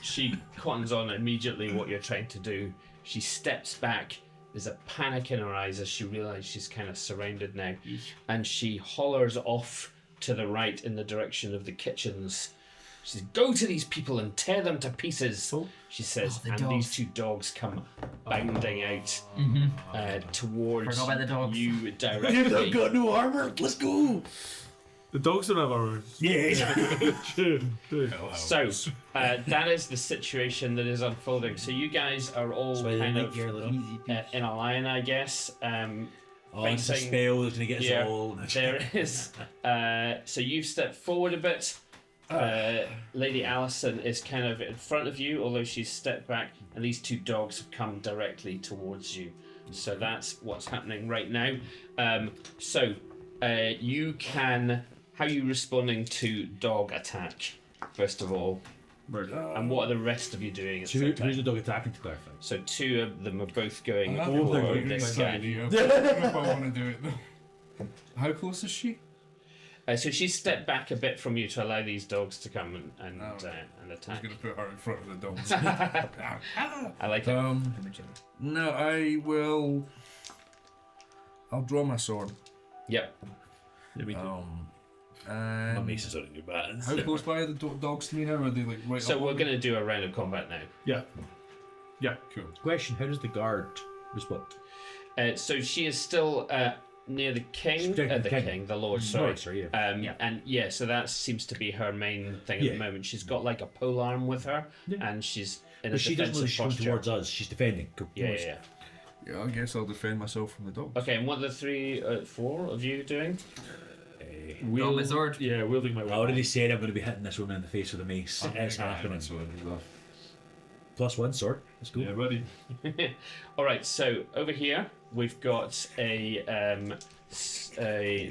she cottons on immediately what you're trying to do. She steps back. There's a panic in her eyes as she realizes she's kind of surrounded now, and she hollers off to the right in the direction of the kitchens. She says, "Go to these people and tear them to pieces," she says, the and dogs. these two dogs come bounding out towards Forgot about the dogs. you directly. got no armor. Let's go. The dogs don't have armor. Yeah. True. So that is the situation that is unfolding. So you guys are all kind of in a line, I guess. Oh, it's a facing- spell that's gonna get us Yeah, all. there is. So you've stepped forward a bit. Lady Allison is kind of in front of you, although she's stepped back, and these two dogs have come directly towards you. So that's what's happening right now. You can. How are you responding to dog attack, first of all? And what are the rest of you doing at the same time? Who's the dog attacking to clarify? So two of them are both going I for have a this really guy. idea if I want to do it though. How close is she? So she stepped back a bit from you to allow these dogs to come and I was attack. going to put her in front of the dogs. I like it. No, I'll draw my sword. Yep. My And mace is on your back. how close by are the dogs to me now? Are they like right So up we're on me? going to do a round of combat now. Yeah. Cool. Question: how does the guard respond? So she is still near the king, the lord. Sorry. And yeah, so that seems to be her main thing at the moment. She's got like a pole arm with her, and she's in a But she doesn't know defensive she's coming posture. towards us. She's defending. Yeah. Yeah, I guess I'll defend myself from the dogs. Okay, and what are the four of you doing? Draw my sword. Yeah, wielding my I weapon. already said I'm going to be hitting this woman in the face with a mace. It's happening. +1 sword. Let's go. Yeah, buddy. All right, so over here we've got a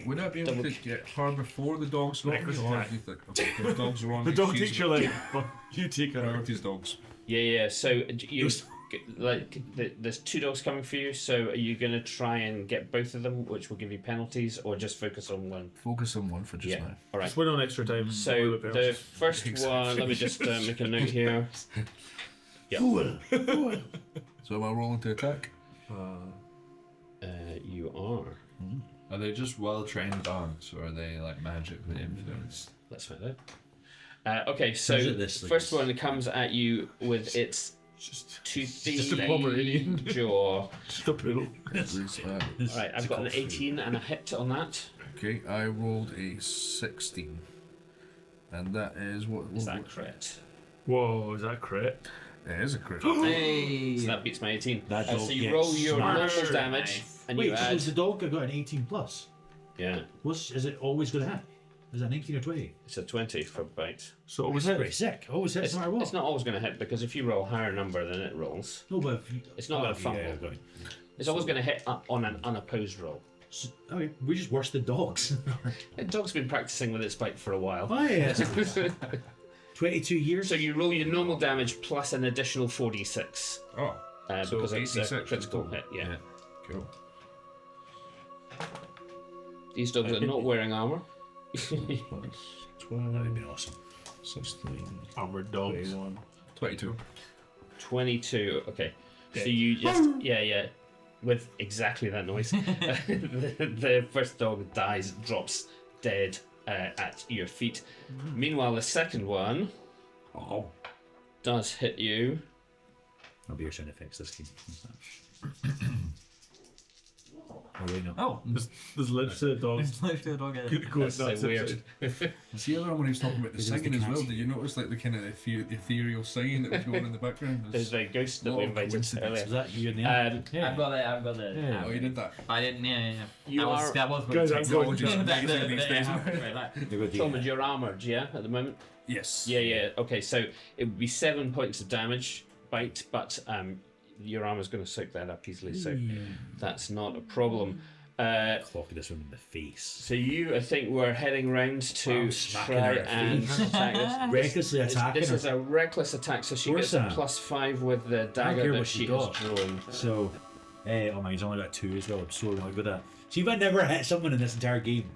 Would I be able double- to get her before the dogs got me? Reckless Or attack. do you think the dogs are on The me, dog she's takes your leg, but you take her. priorities dogs. Yeah. So you like there's two dogs coming for you. So are you gonna try and get both of them, which will give you penalties, or just focus on one? Focus on one for just now. All right. Just win on extra time. So the first one, let me just make a note here. Yeah. So am I rolling to attack? You are. Are they just well-trained dogs, or are they like magically influenced? Let's find out. Okay, so How's it this, like first this? one comes at you with its toothy just a Pomeranian. jaw. Just a poodle. Alright, I've got an 18 and a hit on that. Okay, I rolled a 16. And that is what Is that crit? Whoa, is that crit? It is a crit. Hey. So that beats my 18. That So dog you gets roll your normal smashed. damage and Wait, you so add. is the dog I got an 18+? Yeah, Is it always going to hit? Is it 19 or 20? it's a 20 for bite. So it was Pretty hit. sick. Always hits no matter what. It's not always going to hit because if you roll a higher number than it rolls, No, but if you, it's not going to fumble. Yeah, right. It's always going to hit on an unopposed roll. So, okay, we're just worse than dogs. The dog's been practicing with its bite for a while. Oh, yeah. 22 years. So you roll your normal damage plus an additional 4d6 Oh, so because it's a 86 critical in hit. Yeah. cool. These dogs are not wearing armor. 12, That would be awesome. 16, Armored dogs. 22. 22. Okay. So you just yeah, with exactly that noise. the first dog drops dead at your feet. Meanwhile, the second one does hit you. I'll be your sound effects this game. Oh, wait, no. Oh. There's lips to the dogs. That's so weird. See the other one when he was talking about the singing as well? Did you notice like the kind of ethereal singing that was going in the background? There's a ghost that we Lot of invited coincidence. Is earlier. that you in the I've got it. Yeah. Oh, you did that? I didn't. Yeah. You That was Guys, I'm going Technology is amazing these days. Thomas, you're armoured, yeah, at the moment? Yes. Yeah. Okay, so it would be 7 points of damage bite, but your armor's going to soak that up easily, so that's not a problem. Clocking this one in the face. So I think we're heading round to smacking try her and face. attack this. Recklessly attacking This her. is a reckless attack, so she Where's gets a that? +5 with the care dagger that what she she is got. drawing. So, oh my, he's only got 2 as well. I'm so annoyed with that. See if I never hit someone in this entire game.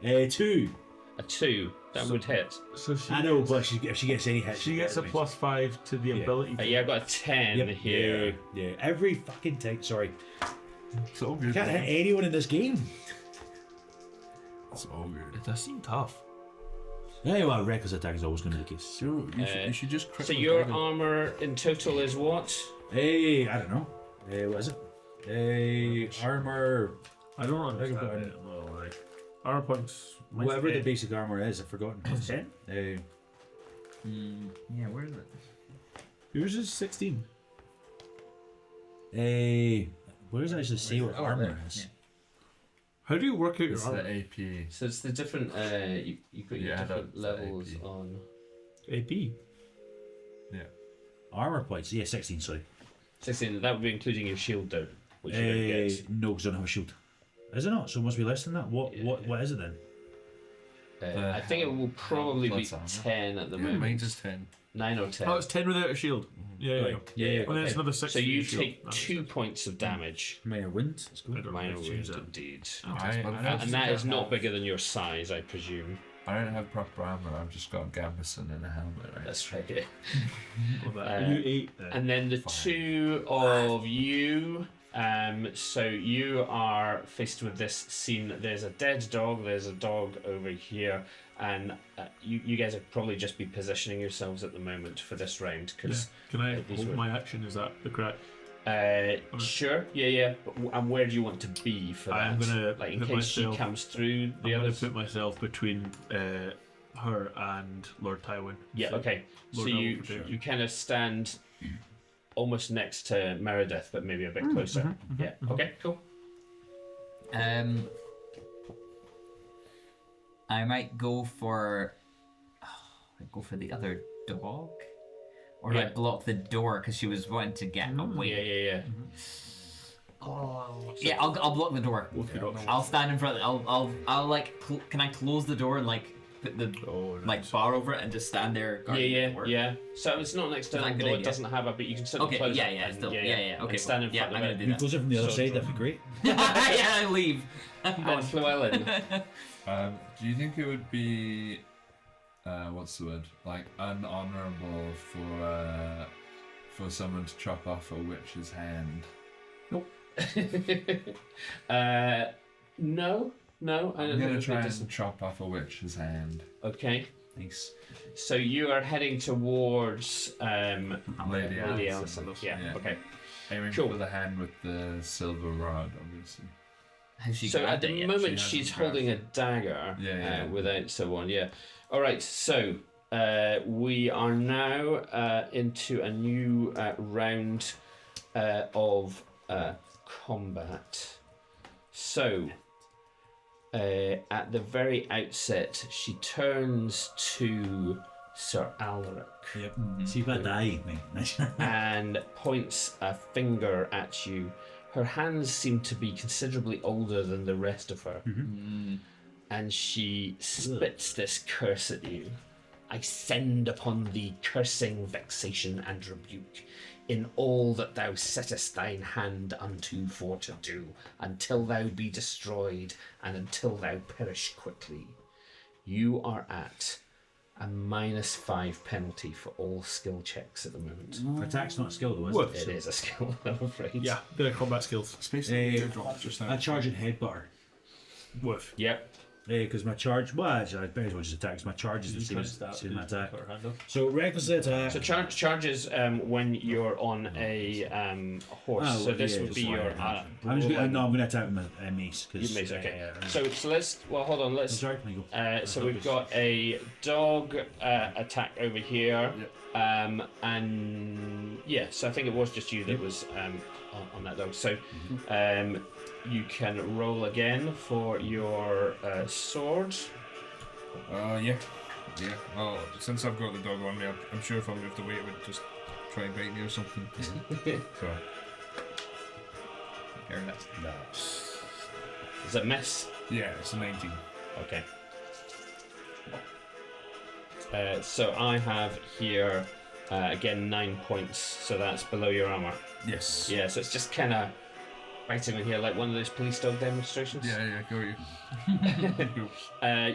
2. A 2, that would hit. So she, I know, but if she gets any hits, she gets a +5 to the ability. Yeah, I've got a 10 here. Yeah, every fucking time. Sorry, So you good. can't hit anyone in this game. So good. It does seem tough. Yeah, well, reckless attack is always going to be the case. So you should just crit So with your dragon. armor in total is what? Hey, I don't know. What is it? Armor. I don't understand got it. Well, like, armor points. mine's Whatever the 10. basic armor is, I've forgotten. 10? Yeah, where is it? Yours is 16. Where does it actually say what armor is? Yeah. How do you work out your It's armor? the AP. So it's the different, you put your Yeah, different that's levels AP. on. AP. Yeah. Armor points. Yeah, 16. Sorry. 16, that would be including your shield though, which you don't get. No, because I don't have a shield. Is it not? So it must be less than that. What Yeah. What is it then? I think it will probably be plus armor. 10 at the Yeah, moment. mine's is 10. 9 or 10. Oh, it's 10 without a shield. Yeah, yeah. Right. Yeah. Yeah, And then it's okay. another 6 So for you your shield. take That 2 makes points of damage. Minor wind. That's sense. I good. don't Minor know if to change wound that. indeed. I And that is not bigger than your size, I presume. I don't have proper armor. I've just got gambeson and a helmet. Right? That's right. Well, that- you 8 then. And then the two of you, so you are faced with this scene. There's a dead dog, there's a dog over here, and you guys would probably just be positioning yourselves at the moment for this round. Yeah. Because Can I these hold were- my action? Is that the correct? sure, yeah. And where do you want to be for that? I'm gonna like in put case she myself- comes through the I'm going others. to put myself between her and Lord Tywin. Yeah, So, okay. So Lord you Elwood. you kind of stand almost next to Meredith, but maybe a bit closer. Yeah. Okay. Cool. I might go for. I'd go for the other dog, or Yeah. I'd block the door because she was wanting to get away. Yeah. Yeah, I'll block the door. Both good options. I'll stand in front. I'll like. Can I close the door and like put the Oh, nice. like bar over it and just stand there? guarding the door? Yeah. So it's not an external Is that a good door. It idea? doesn't have a, but you can still Okay, close yeah, it. yeah, and- still, yeah. and Okay, stand in yeah, front I'm of gonna it. do You that. close it from the other So side. drawn. That'd be great. Yeah, I leave. I'm And gone. Llewellyn. Do you think it would be, what's the word? Like unhonourable for someone to chop off a witch's hand? No. I I'm don't gonna think try it and does. chop off a witch's hand. Okay. Nice. So you are heading towards Lady Lady Allison. Allison. Yeah. Yeah. Okay. Aiming Cool. for the hand with the silver rod, obviously. Has she So at grabbed the it yet? moment She she's hasn't holding a dagger Yeah. without so on. Yeah. All right. So we are now into a new round of combat. So at the very outset, she turns to Sir Alaric Yep. See if I die, mate. and points a finger at you. Her hands seem to be considerably older than the rest of her. And she spits this curse at you. I send upon thee cursing, vexation, and rebuke in all that thou settest thine hand unto for to do, until thou be destroyed, and until thou perish quickly. You are at a -5 penalty for all skill checks at the moment. For attack's not a skill though, is What? It is a skill, I'm afraid. Yeah, bit of combat skills. Space Eh, teardrops just now. I charge and headbutter. Woof. Yep. Because my charge, well, actually, I better as well just attack. 'Cause my charge is the same as my attack. So recklessly attack. So charges when you're on a horse. Oh, so this yeah, would be just your. fine. I'm just gonna, no, I'm gonna attack with my mace. You Cause, mace, okay. yeah. So let's. Well, hold on. Let's. Sorry, can I go? So we've got a dog attack over here, and yeah. So I think it was just you that was on that dog. So you can roll again for your sword. Yeah. Well, since I've got the dog on me, I'm sure if I moved away, it would just try and bite me or something. Sure. Heard it. No. Is it miss? Yeah, it's a 19. Okay. So I have here again 9 points. So that's below your armor. Yes. Yeah. So it's just kind of biting in here like one of those police dog demonstrations. Yeah, go you.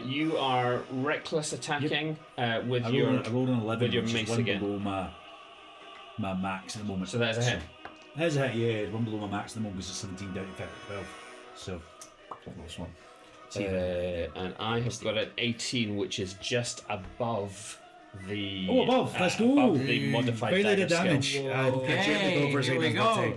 You are reckless attacking with I your. rolled an 11 with your which mace is one again. below my max at the moment. So that's a hit. That is a hit, yeah. It's one below my max at the moment because it's 17 down to 12. So, Close one. And I have got an 18, which is just above the. oh, above! Let's go! Above the modified Finally the dagger damage. skill. Okay, here we go.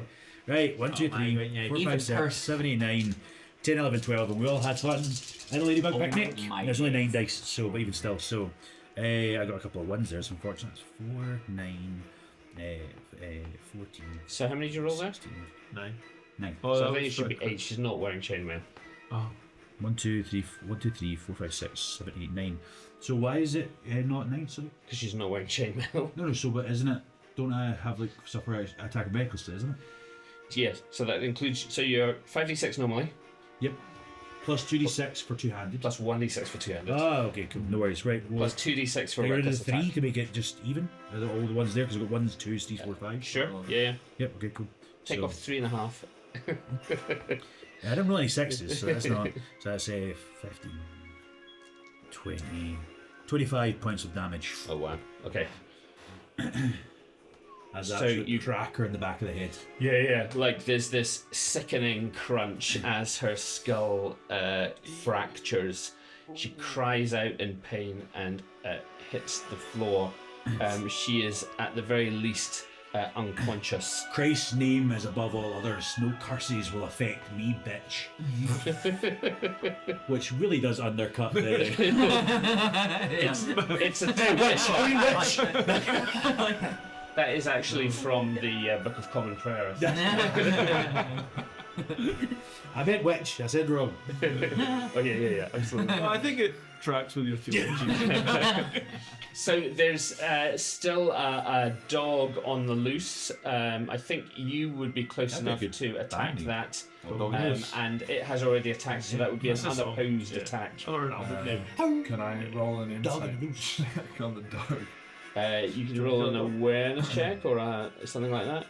Right, 1, 2, 3, 4, 5, 6, 7, 8, 9, 10, 11, 12, and we all had fun. And a ladybug picnic. my There's only 9 dice, so but even still, so I got a couple of ones there. So unfortunate. It's 4, 9, 14, So how many did you roll there? 16, 9. 9. Oh, So I that think it was should be right. 8. She's not wearing chainmail. Oh. 1, 2, 3, 4, 5, 6, 7, 8, 9. So why is it not 9? Sorry. Because she's not wearing chainmail. No, so but isn't it? Don't I have like suffer attack of recklessly, isn't it? Yes, so that includes. So you're 5d6 normally, Yep. Plus 2d6 for two-handed. plus 1d6 for two-handed, Ah, okay, cool. No worries. Right. Well, plus 2d6 for get rid of reckless the 3 attack. to make it just even. Are there all the ones there? Because we've got 1s, 2s, 3s, 4, 5. Sure, yeah. Yep, okay, cool. Take So- off 3.5. I didn't roll any 6s, so that's not. So that's 15, 20, 25 points of damage. Oh wow. Okay. As So that you- tracker in the back of the head. Yeah. Like there's this sickening crunch as her skull fractures. She cries out in pain and hits the floor. She is at the very least unconscious. Christ's name is above all others. No curses will affect me, bitch. Which really does undercut the. It's a That is actually from the Book of Common Prayer. I think. I meant witch. I said wrong. Oh yeah, absolutely. Well, I think it tracks with your theology. So there's still a dog on the loose. I think you would be close That'd be a enough good to attack timing. that. dog is. And it has already attacked, so that would be an That's a song. unopposed Yeah. attack. Or an album name. Can I roll an Dog insight and loose. check on the dog? You can roll an awareness check or something like that.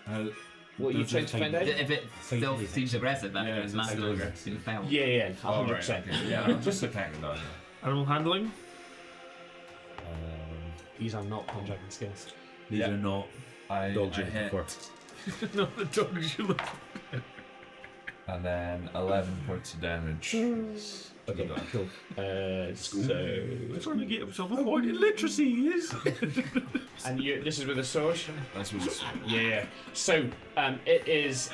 What are you does trying it to find out? If it still Fight seems aggressive, that Yeah, means it's it's still massive. aggressive. It's foul. Yeah, Oh, 100%. right, okay. Yeah, I'll just attack the dog. Animal handling. These are not Pendragon skills. These Yeah. are not I dogs you're hit, looking for. No, the dogs you look. and then 11 points of damage. Okay, cool. So, He's trying to get himself a point in literacy, he is. and this is with a sword. That's what Yeah. So it is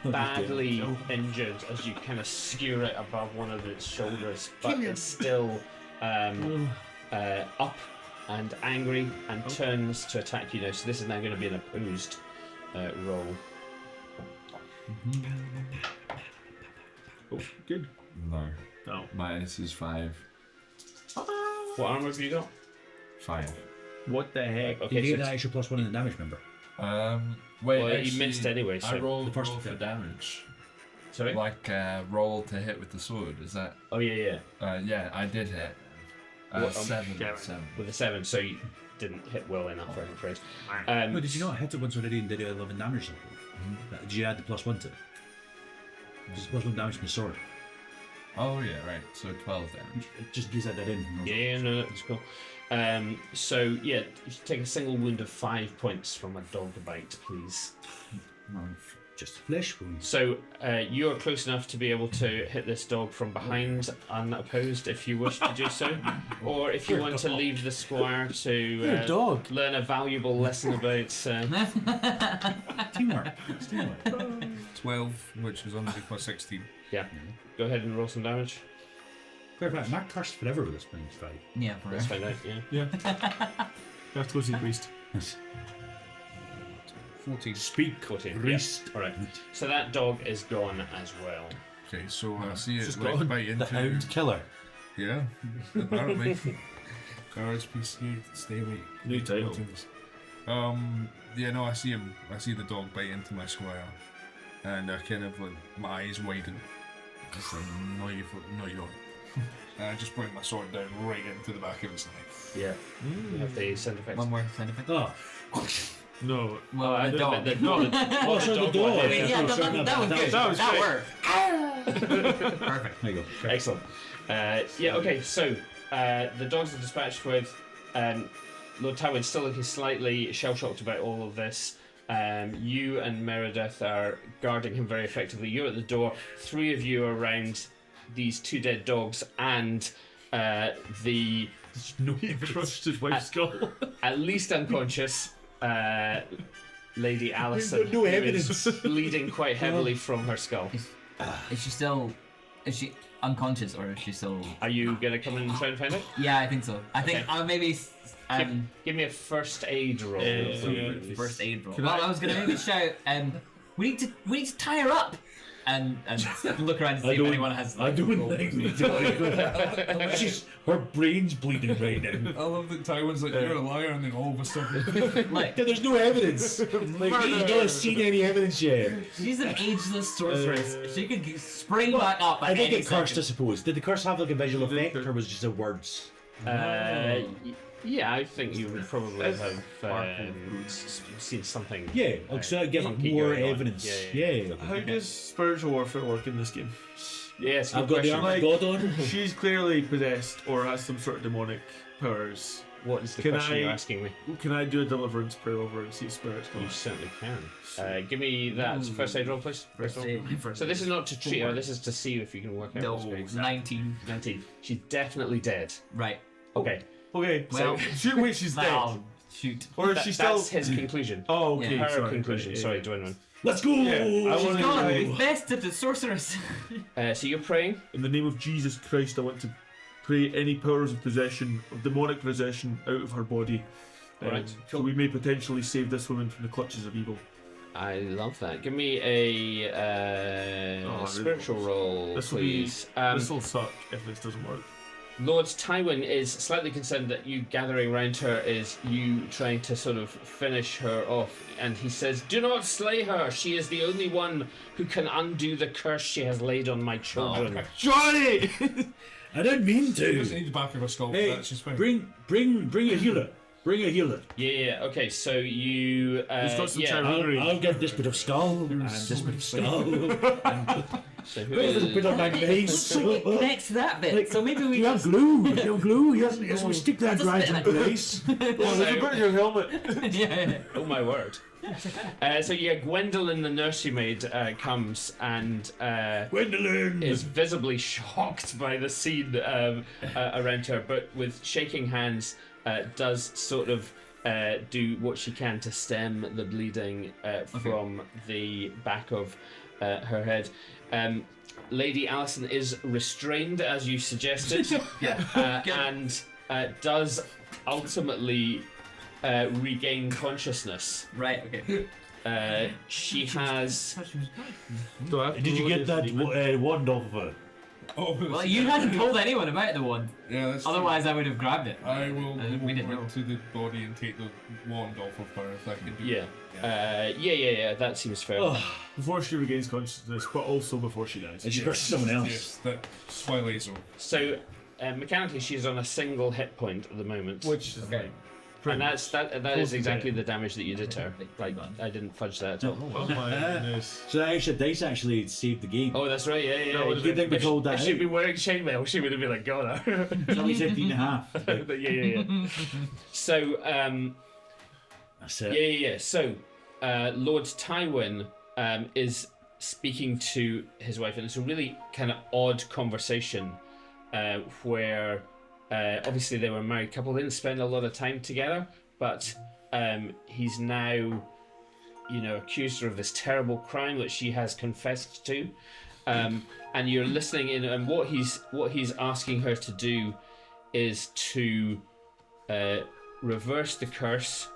badly injured as you kind of skewer it above one of its shoulders, but it's still up and angry and turns to attack you now. So this is now going to be an opposed roll. Oh, good. No. No. My ace is 5. What armor have you got? 5. What the heck? Did Okay, you so get it's- that extra +1 in the damage, remember? Wait, Well, actually, you missed anyway, I so- rolled, The first roll for attack. damage. sorry. Like roll to hit with the sword. Is that? Oh yeah. Yeah, I did hit. What, 7. yeah. 7. With a 7, so you didn't hit well enough, I'm afraid. No, did you not hit it once already and did it 11 damage? Did you add the +1 to it? Just +1 damage from the sword. Oh yeah, right. So 12 damage. Just use that in. Yeah, no, that's cool. So yeah, you take a single wound of 5 points from a dog bite, please. Just flesh wounds. So you're close enough to be able to hit this dog from behind, unopposed, if you wish to do so, or if you want to leave the squire to Dog. learn a valuable lesson about. Teamwork. It's teamwork. 12, which is only plus 16. Yeah, go ahead and roll some damage. Clarify, Matt cursed forever with this minus 5. Yeah, for Let's find out. Yeah. Yeah. You have to go see the priest. 14. Speak, 14. priest. Yeah. All right. So that dog is gone as well. Okay, so I see Just it got like bite the into. hound killer. Yeah, apparently. RSPCA, stay away. New title. Yeah, no, I see him. I see the dog bite into my squire, and I kind of like my eyes widen. Just like, no, you don't. And I just bring my sword down right into the back of his neck. Yeah. You have the sound effects. One more sound effect. Oh. No. Well, I the don't dog. mean the Oh, so the dog. I mean, yeah, No, sorry, that was good. that was That great. worked. Perfect. There you go. Excellent. Yeah, okay, so the dogs are dispatched with Lord Tywin still looking slightly shell-shocked about all of this. You and Meredith are guarding him very effectively. You're at the door. 3 of you are around these 2 dead dogs and the No, he crushed his wife's skull. at least unconscious Lady Allison, No who evidence. is bleeding quite heavily from her skull. Is she unconscious or is she still? Are you gonna come in and try and find it? Yeah, we think Okay. maybe Give me a first aid roll. first aid roll. Can Well, I- I was gonna maybe shout, we need to tie her up, and look around to see if anyone has. I don't think she's her brain's bleeding right now. I love that Tywin's like, you're a liar, and then all of a sudden, Like, There's no evidence. Like you've not seen any evidence yet. she's an ageless sorceress. She could spring back up. I At think any it cursed, I second. suppose. Did the curse have like a visual effect, or was it just the words? Yeah, I think you would probably have seen something. Yeah, so give funky more going on. evidence. Yeah, Yeah. How does spiritual warfare work in this game? Yes, I've got the arm of God on. She's clearly possessed or has some sort of demonic powers. What is the Can question I- you're asking me? Can I do a deliverance prayer over and see spirits You come? certainly can. Give me that first aid roll, please. First aid. So this is not to treat her. This is to see if you can work out No, what's going on. 19. 19. She's definitely dead. Right. Okay. Okay, Well, wait, she's dead. Well, shoot. Or is she still? That's his conclusion. Oh, okay. Yeah. Her sorry, conclusion. right, Sorry, yeah. Dwayne. Let's go. Yeah, I She's wanna gone. try- We bested the sorceress. So you're praying. In the name of Jesus Christ, I want to pray any powers of possession, of demonic possession, out of her body. Right. So we may potentially save this woman from the clutches of evil. I love that. Give me a Oh, spiritual roll, This will please. This will suck if this doesn't work. Lord Tywin is slightly concerned that you gathering around her is you trying to sort of finish her off, and he says, "Do not slay her. She is the only one who can undo the curse she has laid on my children." Johnny! I didn't mean she doesn't to. need the back of her skull for Hey, that. She's fine. bring a healer. Bring a healer. Yeah. Okay. So you. He's got some yeah. time. Hungry. I'll get this bit of skull and this bit of skull. So who Where's this is? bit of nice? Next to that bit. So maybe we You have just. glue. You have glue. Yes, we stick that Just right a in bit. place. Oh, there's a bit in your helmet. Yeah. Oh my word. So yeah, Gwendolyn, the nursery maid, comes and Gwendolyn. is visibly shocked by the scene around her, but with shaking hands, does sort of do what she can to stem the bleeding from the back of her head. Lady Allison is restrained, as you suggested, and does ultimately regain consciousness. Right. Okay. She has. Do I have to Did you roll get this that demon? wand off of her? Oh, Well, you hadn't told anyone about the wand. yeah, that's true. Otherwise, I would have grabbed it. I will we didn't go know. to the body and take the wand off of her if I can do Yeah. it. Yeah. That seems fair. Before she regains consciousness, but also before she dies. And she versus someone else. Yes, that's why laser. So mechanically, she's on a single hit point at the moment. Which is Okay. like, And that Close is to exactly death. the damage that you did to her. Like, I didn't fudge that at all. oh my goodness. So that extra dice actually saved the game. Oh, that's right, yeah. That would've Good thing we called that If she'd out. been wearing chainmail, she would have been like, God. Somebody said 3.5. But yeah. So, That's it. yeah. So, Lord Tywin is speaking to his wife, and it's a really kind of odd conversation where obviously they were a married couple. They didn't spend a lot of time together, but he's now, accused her of this terrible crime that she has confessed to, and you're listening in, and what he's asking her to do is to reverse the curse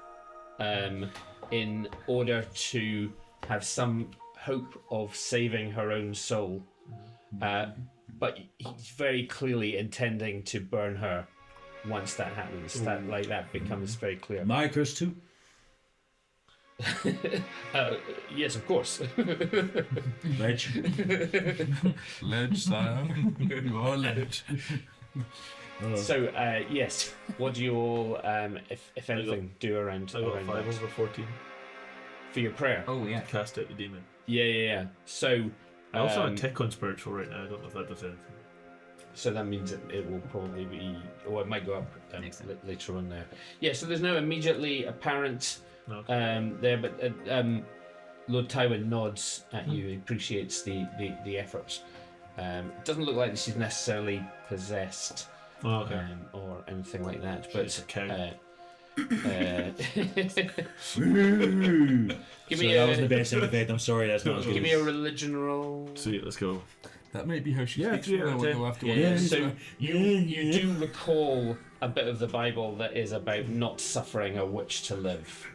in order to have some hope of saving her own soul. But he's very clearly intending to burn her once that happens. That becomes very clear. My curse too. Yes, of course. Ledge. Ledge, sire. You are ledge. So, yes. What do you all, if anything, do around I got around 5 that? over 14. For your prayer? Oh yeah. Cast out the demon. Yeah. So, I also have a tick on spiritual right now. I don't know if that does anything. so that means it will probably be, or it might go up Next time. later on there. Yeah, so there's no immediately apparent No. there, but Lord Tywin nods at you. He appreciates the effort. It doesn't look like she's necessarily possessed Oh, okay. or anything like that, She's but a cow. give So me that was the a best event. I'm sorry, that's not as good. give me a religion roll. Sweet, let's go. That may be how she Yeah, speaks. yeah, When I okay. go after Yeah, one. so you do recall a bit of the Bible that is about not suffering a witch to live.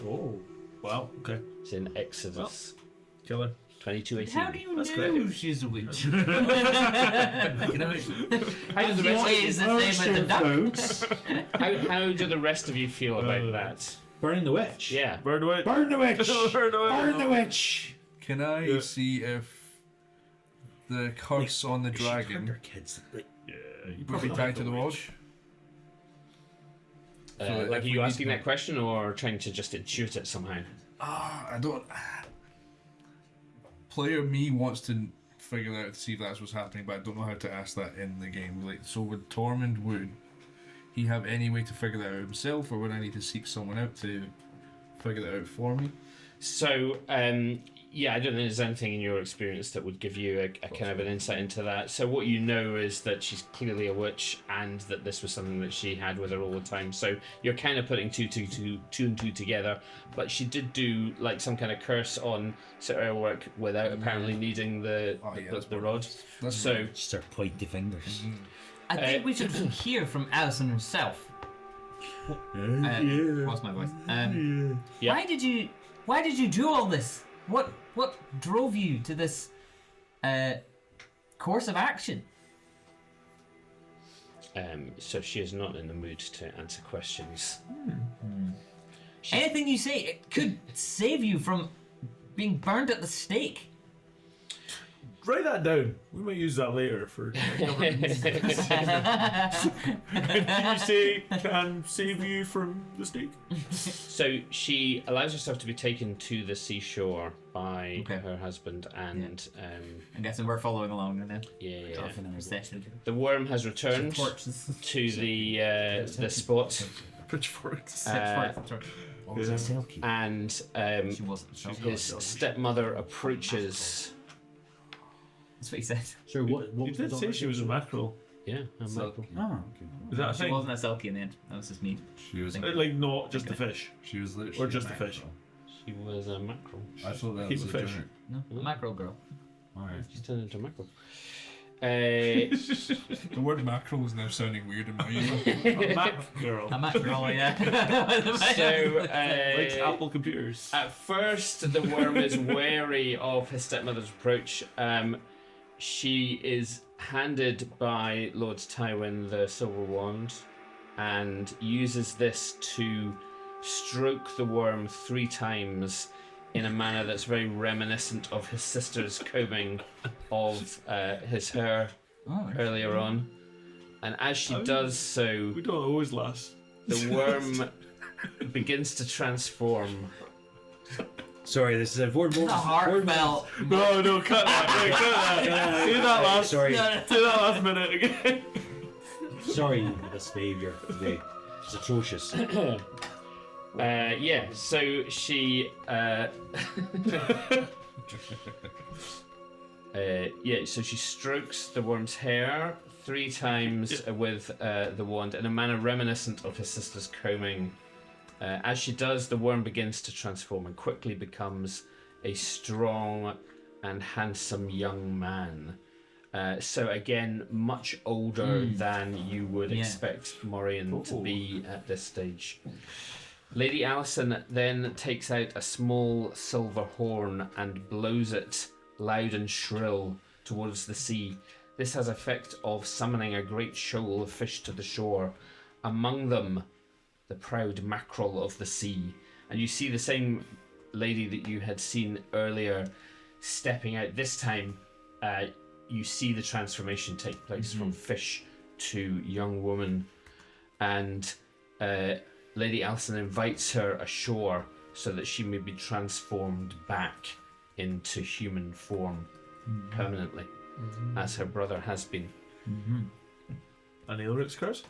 Oh, wow. Okay. It's in Exodus Killer. 22:18. How do you That's know great. she's a witch? How do the rest Why is the same as the duck? how do the rest of you feel about that? Burning the witch. Yeah. Burn away. Burn the witch. Burn away. Burn the witch. Can I Yeah. see if the curse on the She turned dragon her kids. Like, Yeah, you would be probably tied to the witch? So Like, if are we you need asking to- that question or trying to just intuit it somehow? I don't. Player me wants to figure out to see if that's what's happening, but I don't know how to ask that in the game. Like, so with Tormund, would he have any way to figure that out himself, or would I need to seek someone out to figure that out for me? So, yeah, I don't think there's anything in your experience that would give you a kind of an insight into that. So what you know is that she's clearly a witch and that this was something that she had with her all the time. So you're kind of putting two and two together. But she did do like some kind of curse on Sir Airwork without apparently needing the rod. That's So just her pointy fingers. I think we should hear from Alison herself. What's my voice? Yeah. Why did you do all this? What drove you to this course of action? So she is not in the mood to answer questions. Anything you say, it could save you from being burned at the stake. Write that down. We might use that later for. Can you say can save you from the stake? So she allows herself to be taken to the seashore by Okay. her husband, and I'm guessing we're following along and then. yeah. Off in our session. The worm has returned Torches. to the spot, Pitchforks. and She wasn't. his stepmother approaches. That's what he said. So what You was did the say dog? she was a mackerel. Yeah, and So- Michael. Oh, okay. Is that a She thing? wasn't a selkie in the end. That was just me. She was. Like not just the fish, She was literally. or just the fish. She was a mackerel. I thought that Keep was a a fish. joke. No, a mackerel girl. Alright. She's turned into a mackerel. The word mackerel is now sounding weird in my ear. A Mac girl. A mackerel, yeah. So Likes Apple computers. at first, the worm is wary of his stepmother's approach. She is handed by Lord Tywin the silver wand and uses this to stroke the worm 3 times in a manner that's very reminiscent of his sister's combing of his hair earlier on. And as she does so, We don't always last. the worm begins to transform. Sorry, this is a word more. A heartfelt. No, cut that. Wait, cut that. Say that last. Sorry, Say that last minute again. sorry, this behaviour today. It's atrocious. Yeah, so she so she strokes the worm's hair 3 times with the wand in a manner reminiscent of his sister's combing. As she does, the worm begins to transform and quickly becomes a strong and handsome young man. So again, much older than you would Yeah. expect Morian to be at this stage. Lady Alison then takes out a small silver horn and blows it loud and shrill towards the sea. This has effect of summoning a great shoal of fish to the shore, among them the proud mackerel of the sea. And you see the same lady that you had seen earlier stepping out. This time, you see the transformation take place from fish to young woman, and Lady Alison invites her ashore so that she may be transformed back into human form permanently, as her brother has been. An Aelric's curse?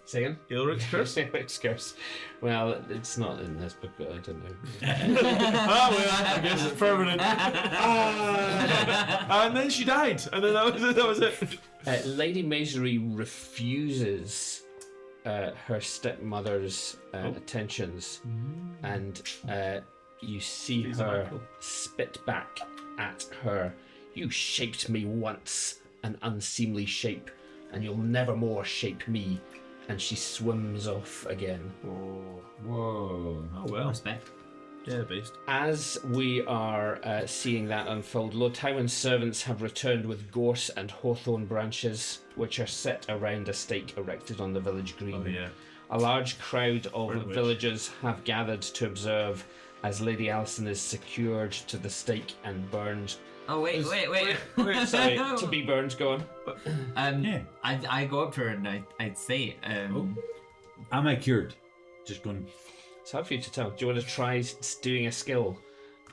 Say again? Aelric's curse? Aelric's curse. Well, it's not in this book, but I don't know. I guess it's permanent. And then she died, and then that was it. Lady Maisry refuses her stepmother's attentions, and you see her spit back at her. You shaped me once, an unseemly shape, and you'll never more shape me. And she swims off again. Whoa. Oh well. Respect. Yeah, based. As we are seeing that unfold, Lord Tywin's servants have returned with gorse and hawthorn branches, which are set around a stake erected on the village green. Oh yeah. A large crowd of Where the witch? villagers have gathered to observe as Lady Alison is secured to the stake and burned. Oh wait. Sorry, to be burned. Go on. Yeah. I go up to her and I'd say, Am I cured? Just going. It's hard for you to tell. Do you want to try doing a skill?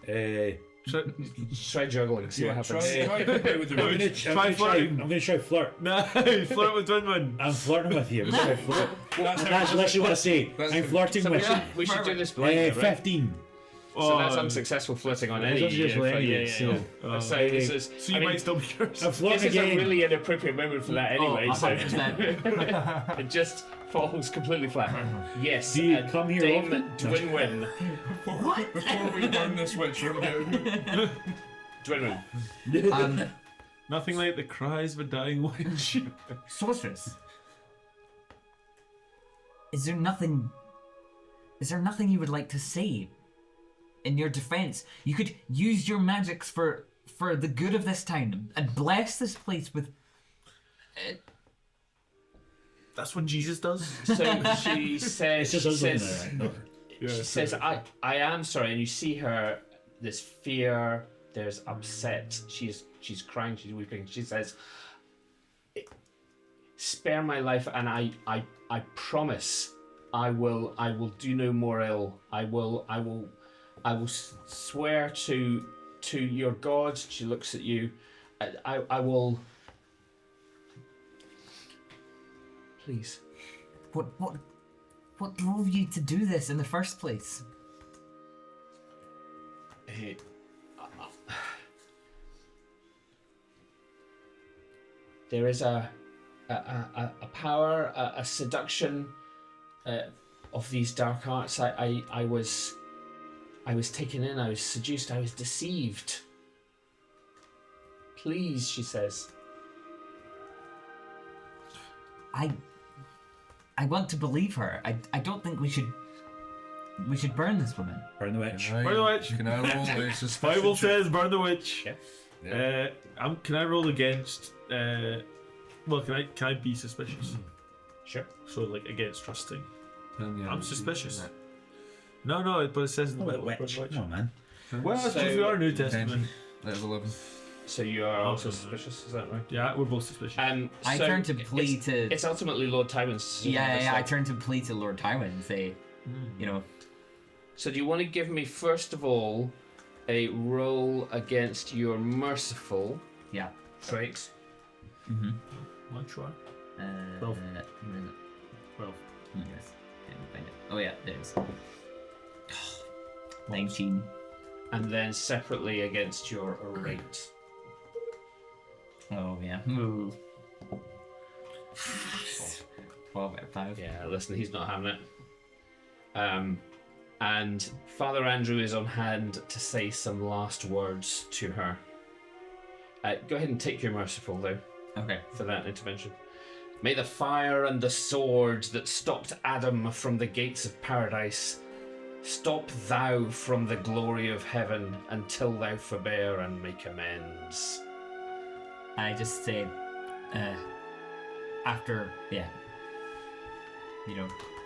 Try juggling. See what happens. Try compare with the I'm witch. Try flirting. I'm gonna try flirt. No, flirt with Dwinman. I'm flirting with you. I'm gonna try flirt. That's literally what I say. I'm flirting So with you. we should do this blind, right? 15. So that's unsuccessful flirting on any. That's just fight. language, so- So this is. So you I mean, might still be cursed. I'm flirting this is a again. really inappropriate moment for that anyway. so 100%. it just falls completely flat. Yes. Do you and come here Dame often? Dwinwen. Before we burn this witch, Dwinwen. Nothing like the cries of a dying witch. Sorceress. Is there nothing you would like to say in your defense? You could use your magics for the good of this town and bless this place with. That's what Jesus does. So she says. It's just us looking says, at it, right? Yeah, she says, I am sorry, and you see her. There's fear. There's upset. She's crying. She's weeping. She says, "Spare my life, and I promise, I will do no more ill. I will swear to your God." She looks at you. I will. Please. What drove you to do this in the first place? There is a power, a seduction of these dark arts. I was taken in. I was seduced. I was deceived. Please, she says. I want to believe her. I don't think we should burn this woman. Burn the witch. Burn the witch. Can I roll a suspicion Bible check? says burn the witch. Yeah. Can I roll against? Well, can I be suspicious? Sure. So like against trusting. Then, yeah, I'm suspicious. No, but it says in the Oh, Bible. burn witch. the witch. No, man. Well, I So- suppose we are New Testament. Attention. Level 11. So you are also suspicious. Is that right? Yeah, we're both suspicious. I so turn to plea it's, to. It's ultimately Lord Tywin's. Yeah. I turn to plea to Lord Tywin and say, you know, So do you want to give me first of all a roll against your merciful yeah. trait? One try. 12. 12. Yes. Can't find it. Oh yeah, there's 19. And then separately against your rate. Oh yeah. 12 out of 5. Yeah, listen, he's not having it. And Father Andrew is on hand to say some last words to her. Go ahead and take your merciful, though, Okay. for that intervention. May the fire and the sword that stopped Adam from the gates of paradise stop thou from the glory of heaven until thou forbear and make amends. I just say, after,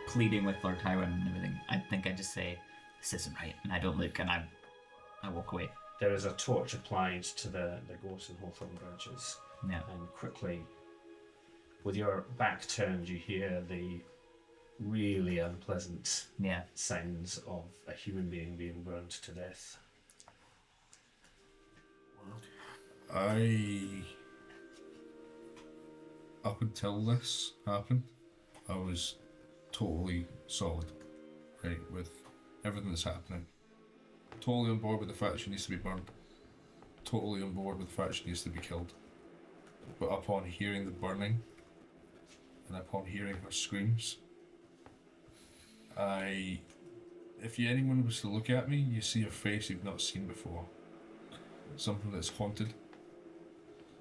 pleading with Lord Tywin and everything, I think I just say, this isn't right, and I don't look, and I walk away. There is a torch applied to the gorse and hawthorn branches. Yeah. And quickly, with your back turned, you hear the really unpleasant sounds of a human being being burned to death. Up until this happened, I was totally solid, right, with everything that's happening. Totally on board with the fact she needs to be burned. Totally on board with the fact she needs to be killed. But upon hearing the burning, and upon hearing her screams, if anyone was to look at me, you see a face you've not seen before. Something that's haunted.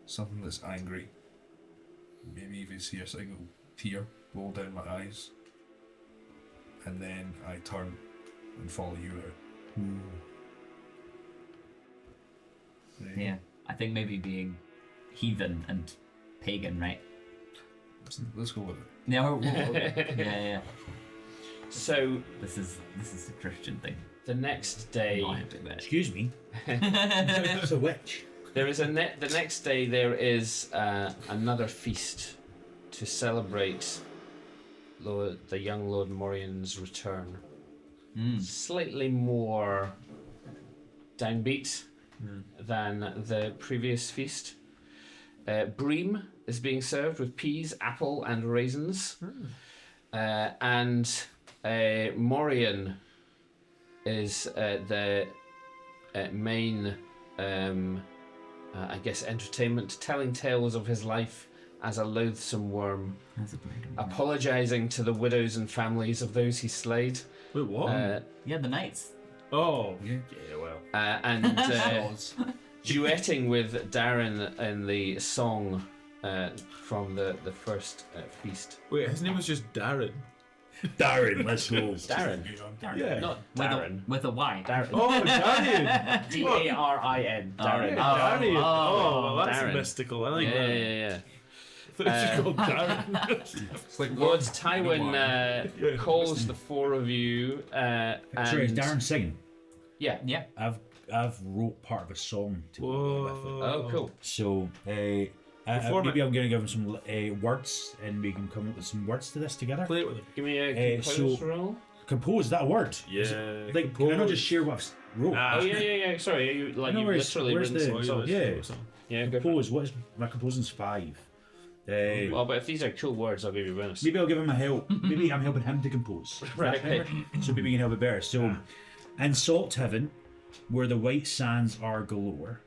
Something that's angry. Maybe even see a single tear roll down my eyes. And then I turn and follow you out. Right? Yeah. I think maybe being heathen and pagan, right? Let's go with it. No. Yeah. So This is the Christian thing. the next day, Not happy about it. Excuse me. It's a witch. there is the next day there is another feast to celebrate the young Lord Morian's return. Slightly more downbeat than the previous feast. Bream is being served with peas, apple, and raisins. And Morian is the main, I guess, entertainment, telling tales of his life as a loathsome worm, That's a dragon. apologising to the widows and families of those he slayed. Wait, what? Yeah, the knights. Oh, yeah, well. And duetting with Darren in the song from the first feast. Wait, his name was just Darren. Darren, let's go. Darren, Yeah. not With Darren. with a Y. Darren. Oh, Darren. Darin. Darren. Darren. Oh, well, that's Darren. mystical. I like Yeah, that. yeah. I thought it was called Darren. Lord Tywin calls the four of you. And Sorry, is Darren singing? Yeah. Yeah. I've wrote part of a song to go with it. Oh, cool. So Perform maybe I'm going to give him some words, and we can come up with some words to this together. Play it with him. Give me a compose roll. Compose, is that a word? Yeah. Is it- like, can I not just share what I've wrote? Oh yeah. Sorry, you I know you've where's- literally where's written the- some songs. yeah. Yeah, go for it. Compose, what is my composing's 5? Well, but if these are cool words, I'll give you a bonus. Maybe I'll give him a help. Maybe I'm helping him to compose. Right. Okay. So maybe we can help it better. So, in Salt Heaven, where the white sands are galore,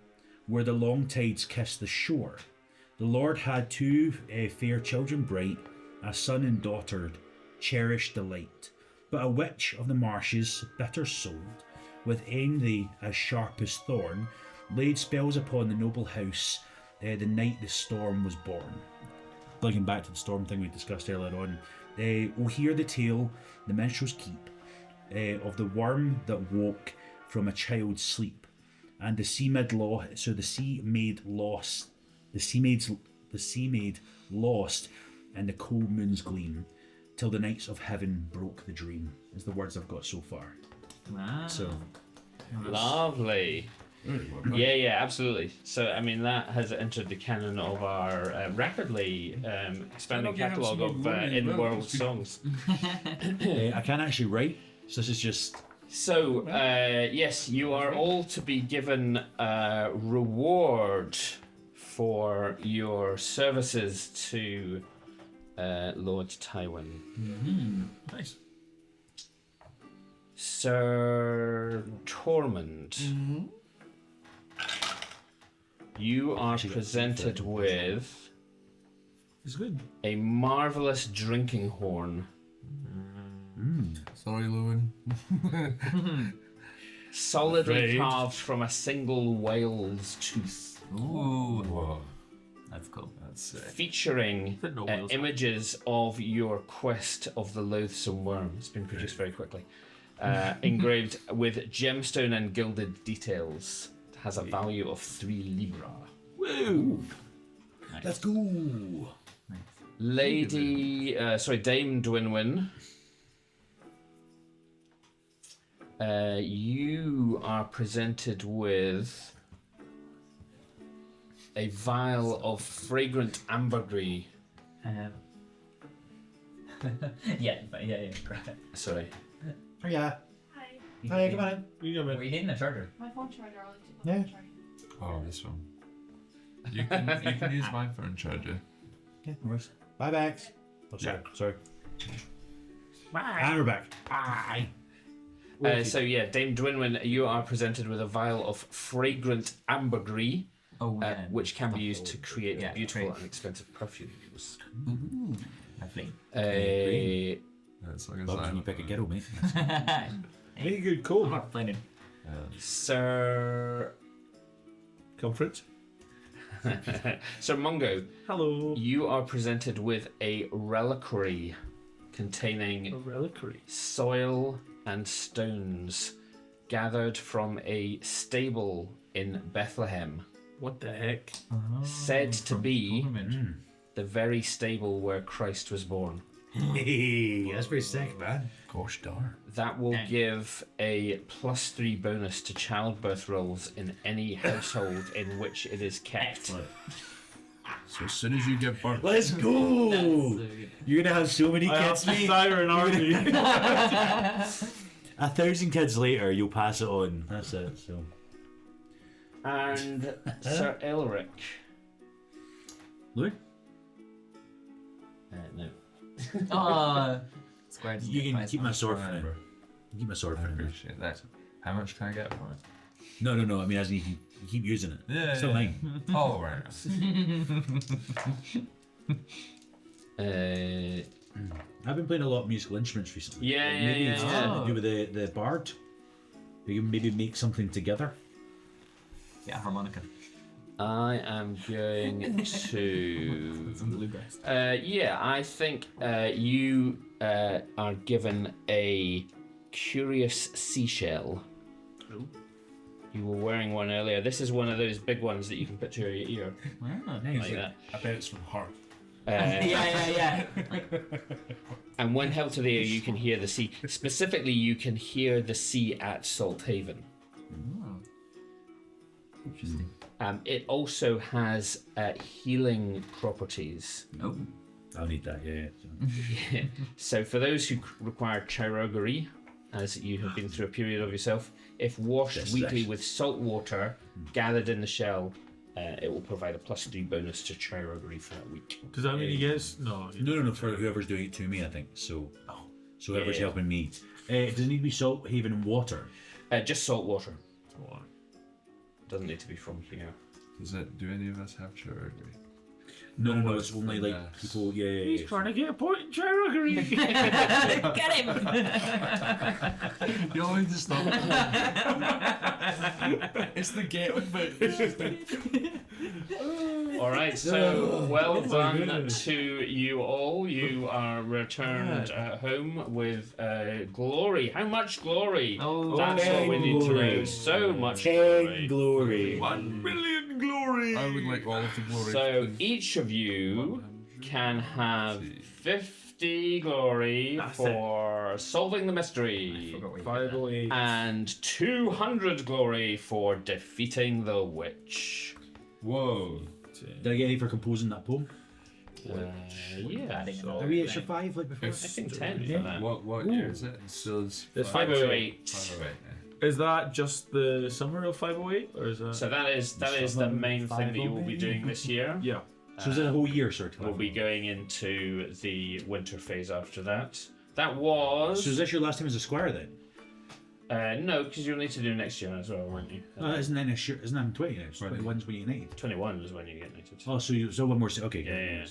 where the long tides kiss the shore, the Lord had 2 fair children bright, a son and daughter, cherished delight. But a witch of the marshes, bitter souled, with envy as sharp as thorn, laid spells upon the noble house the night the storm was born. Linking back to the storm thing we discussed earlier on, we'll hear the tale the minstrels keep of the worm that woke from a child's sleep, and the sea maid lost, in the cold moon's gleam, till the nights of heaven broke the dream. Is the words I've got so far. Wow. So Lovely. Yeah, absolutely. So, I mean, that has entered the canon of our rapidly expanding catalogue of in-world songs. I can't actually write, so this is just. So, yes, you are all to be given a reward for your services to Lord Tywin. Nice. Sir Tormund, you are presented with It's good. a marvellous drinking horn, Sorry, Lewin. solidly Right. carved from a single whale's tooth, Ooh. That's cool. That's sick. featuring But no whales. images of your quest of the Loathsome Worm. It's been produced very quickly. Engraved with gemstone and gilded details. It has a value of 3 libra. Woo! Let's go. Dame Dwinwyn, You are presented with a vial of fragrant ambergris. Yeah, great. Sorry. Oh yeah. Hi. Hi, come on. Were you needing a charger? My phone charger, I'll let Yeah. you know. Oh, this one. You can use my phone charger. Yeah, no worries. Bye, Bags. Oh, sorry. Bye. And we're back. Bye. So yeah, Dame Dwinwyn, you are presented with a vial of fragrant ambergris, which can be used to create beautiful and expensive perfumes. Lovely. As long as Bob, can you pick a girl, mate? Very good I'm call. not playing. Sir Comfort. Sir Mungo, Hello. you are presented with a reliquary A containing reliquary. soil and stones gathered from a stable in Bethlehem, What the heck? said to be the very stable where Christ was born. Hey, that's pretty sick, man. Gosh darn. That will give a +3 bonus to childbirth rolls in any household in which it is kept. Excellent. So as soon as you give birth, Let's go. You're gonna have so many I have kids, the mate. siren army. 1,000 kids later, you'll pass it on. That's it. So. And Sir Elric. Louis? No. Squire doesn't You get can prize keep my points. sword for now. Keep my sword I for now. appreciate that. How much can I get for it? No. I mean, as in you keep using it. Yeah. Still mine. Oh, right. I've been playing a lot of musical instruments recently. Yeah, Maybe it's yeah. something to do with the bard. We can maybe make something together. Yeah, harmonica. I am going to. Some bluegrass. I think you are given a curious seashell. Oh. You were wearing one earlier. This is one of those big ones that you can put to your ear, like that. I bet it's from her. Yeah. And when held to the ear, you can hear the sea. Specifically, you can hear the sea at Salthaven. Interesting. It also has healing properties. Oh. I'll need that, yeah. So for those who require chirurgery, as you have been through a period of yourself, if washed Yes, weekly yes. with salt water gathered in the shell, it will provide a +3 bonus to chirurgery for that week. Does that mean he gets? No. No, for whoever's doing it to me, I think. So whoever's Yeah. helping me. Does it need to be salt, haven, and water? Just salt water. Doesn't need to be from here. Do any of us have chirurgery? No, it's only like Yeah. people, yeah. He's trying to get a point in chirurgery. Get him! You always just stop. It's the getting bit. All right, so well done goodness. to you all. You are returned home with glory. How much glory? Oh, That's what we need to know. glory. So much 10 glory. glory. 1 million glory. I would like all of the glory. So each of you can have 50 glory That's for solving the mystery, Forgot we did 508. and 200 glory for defeating the witch. Whoa. Did I get any for composing that poem? Yeah, Adding it all. Are we extra 5 like before? I think 10 for Yeah. that. What year is it? So it's It's 508. 508. Is that just the summer of 508, or is that? So that is the main thing that you will be doing this year. Yeah. So is it a whole year, sir? We'll be going into the winter phase after that. That was... So is this your last time as a squire then? no, because you'll need to do next year as well, won't you? Isn't that next year? Isn't that in 20 now? 21's when you get knighted. 21 is when you get knighted. Oh, so one more. Okay. Yeah.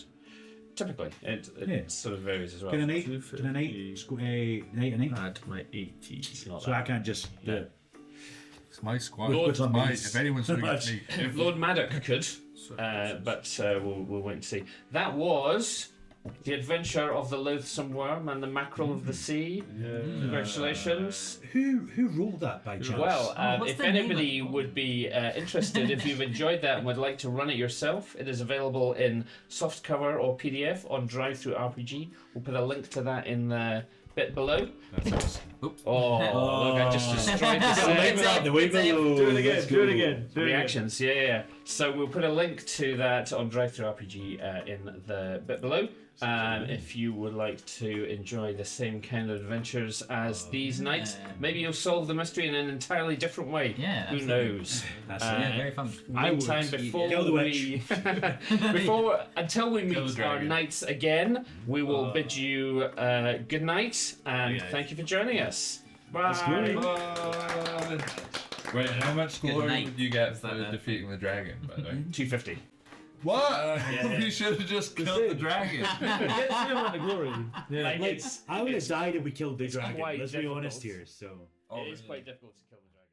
Typically, it Yeah. sort of varies as well. Can a knight? Can a knight? Knight a knight? Add my 80. It's not So I that. can't just do it. It's my squad. Lord, It's my, if anyone's doing it, it's me. If Lord Maddock could, but we'll wait and see. That was the adventure of the Loathsome Wyrm and the Mackerel of the Sea. Congratulations. Who rolled that by chance? Well, what's if the name anybody of it? would be interested, if you've enjoyed that and would like to run it yourself, it is available in softcover or PDF on Drive Through RPG. We'll put a link to that in the bit below. That's Oh, look, I just destroyed the set. the way below. Do it again. Do it again. Do it again. Reactions, yeah. So we'll put a link to that on Drive-Thru RPG in the bit below. If you would like to enjoy the same kind of adventures as these knights, maybe you'll solve the mystery in an entirely different way. Yeah, Who absolutely. knows? That's Yeah, very fun. Meantime, before Kill the we, until we meet our dragon. knights again, we will bid you good night and thank you for joining us. Bye. Wait, how much score night. would you get for That- defeating the dragon, by the way? 250. What? We should have just killed the dragon. Get cinema the glory. Yeah. Like, Like, I would have died if we killed the dragon. quite Let's be honest difficult. here. So. It is quite difficult to kill the dragon.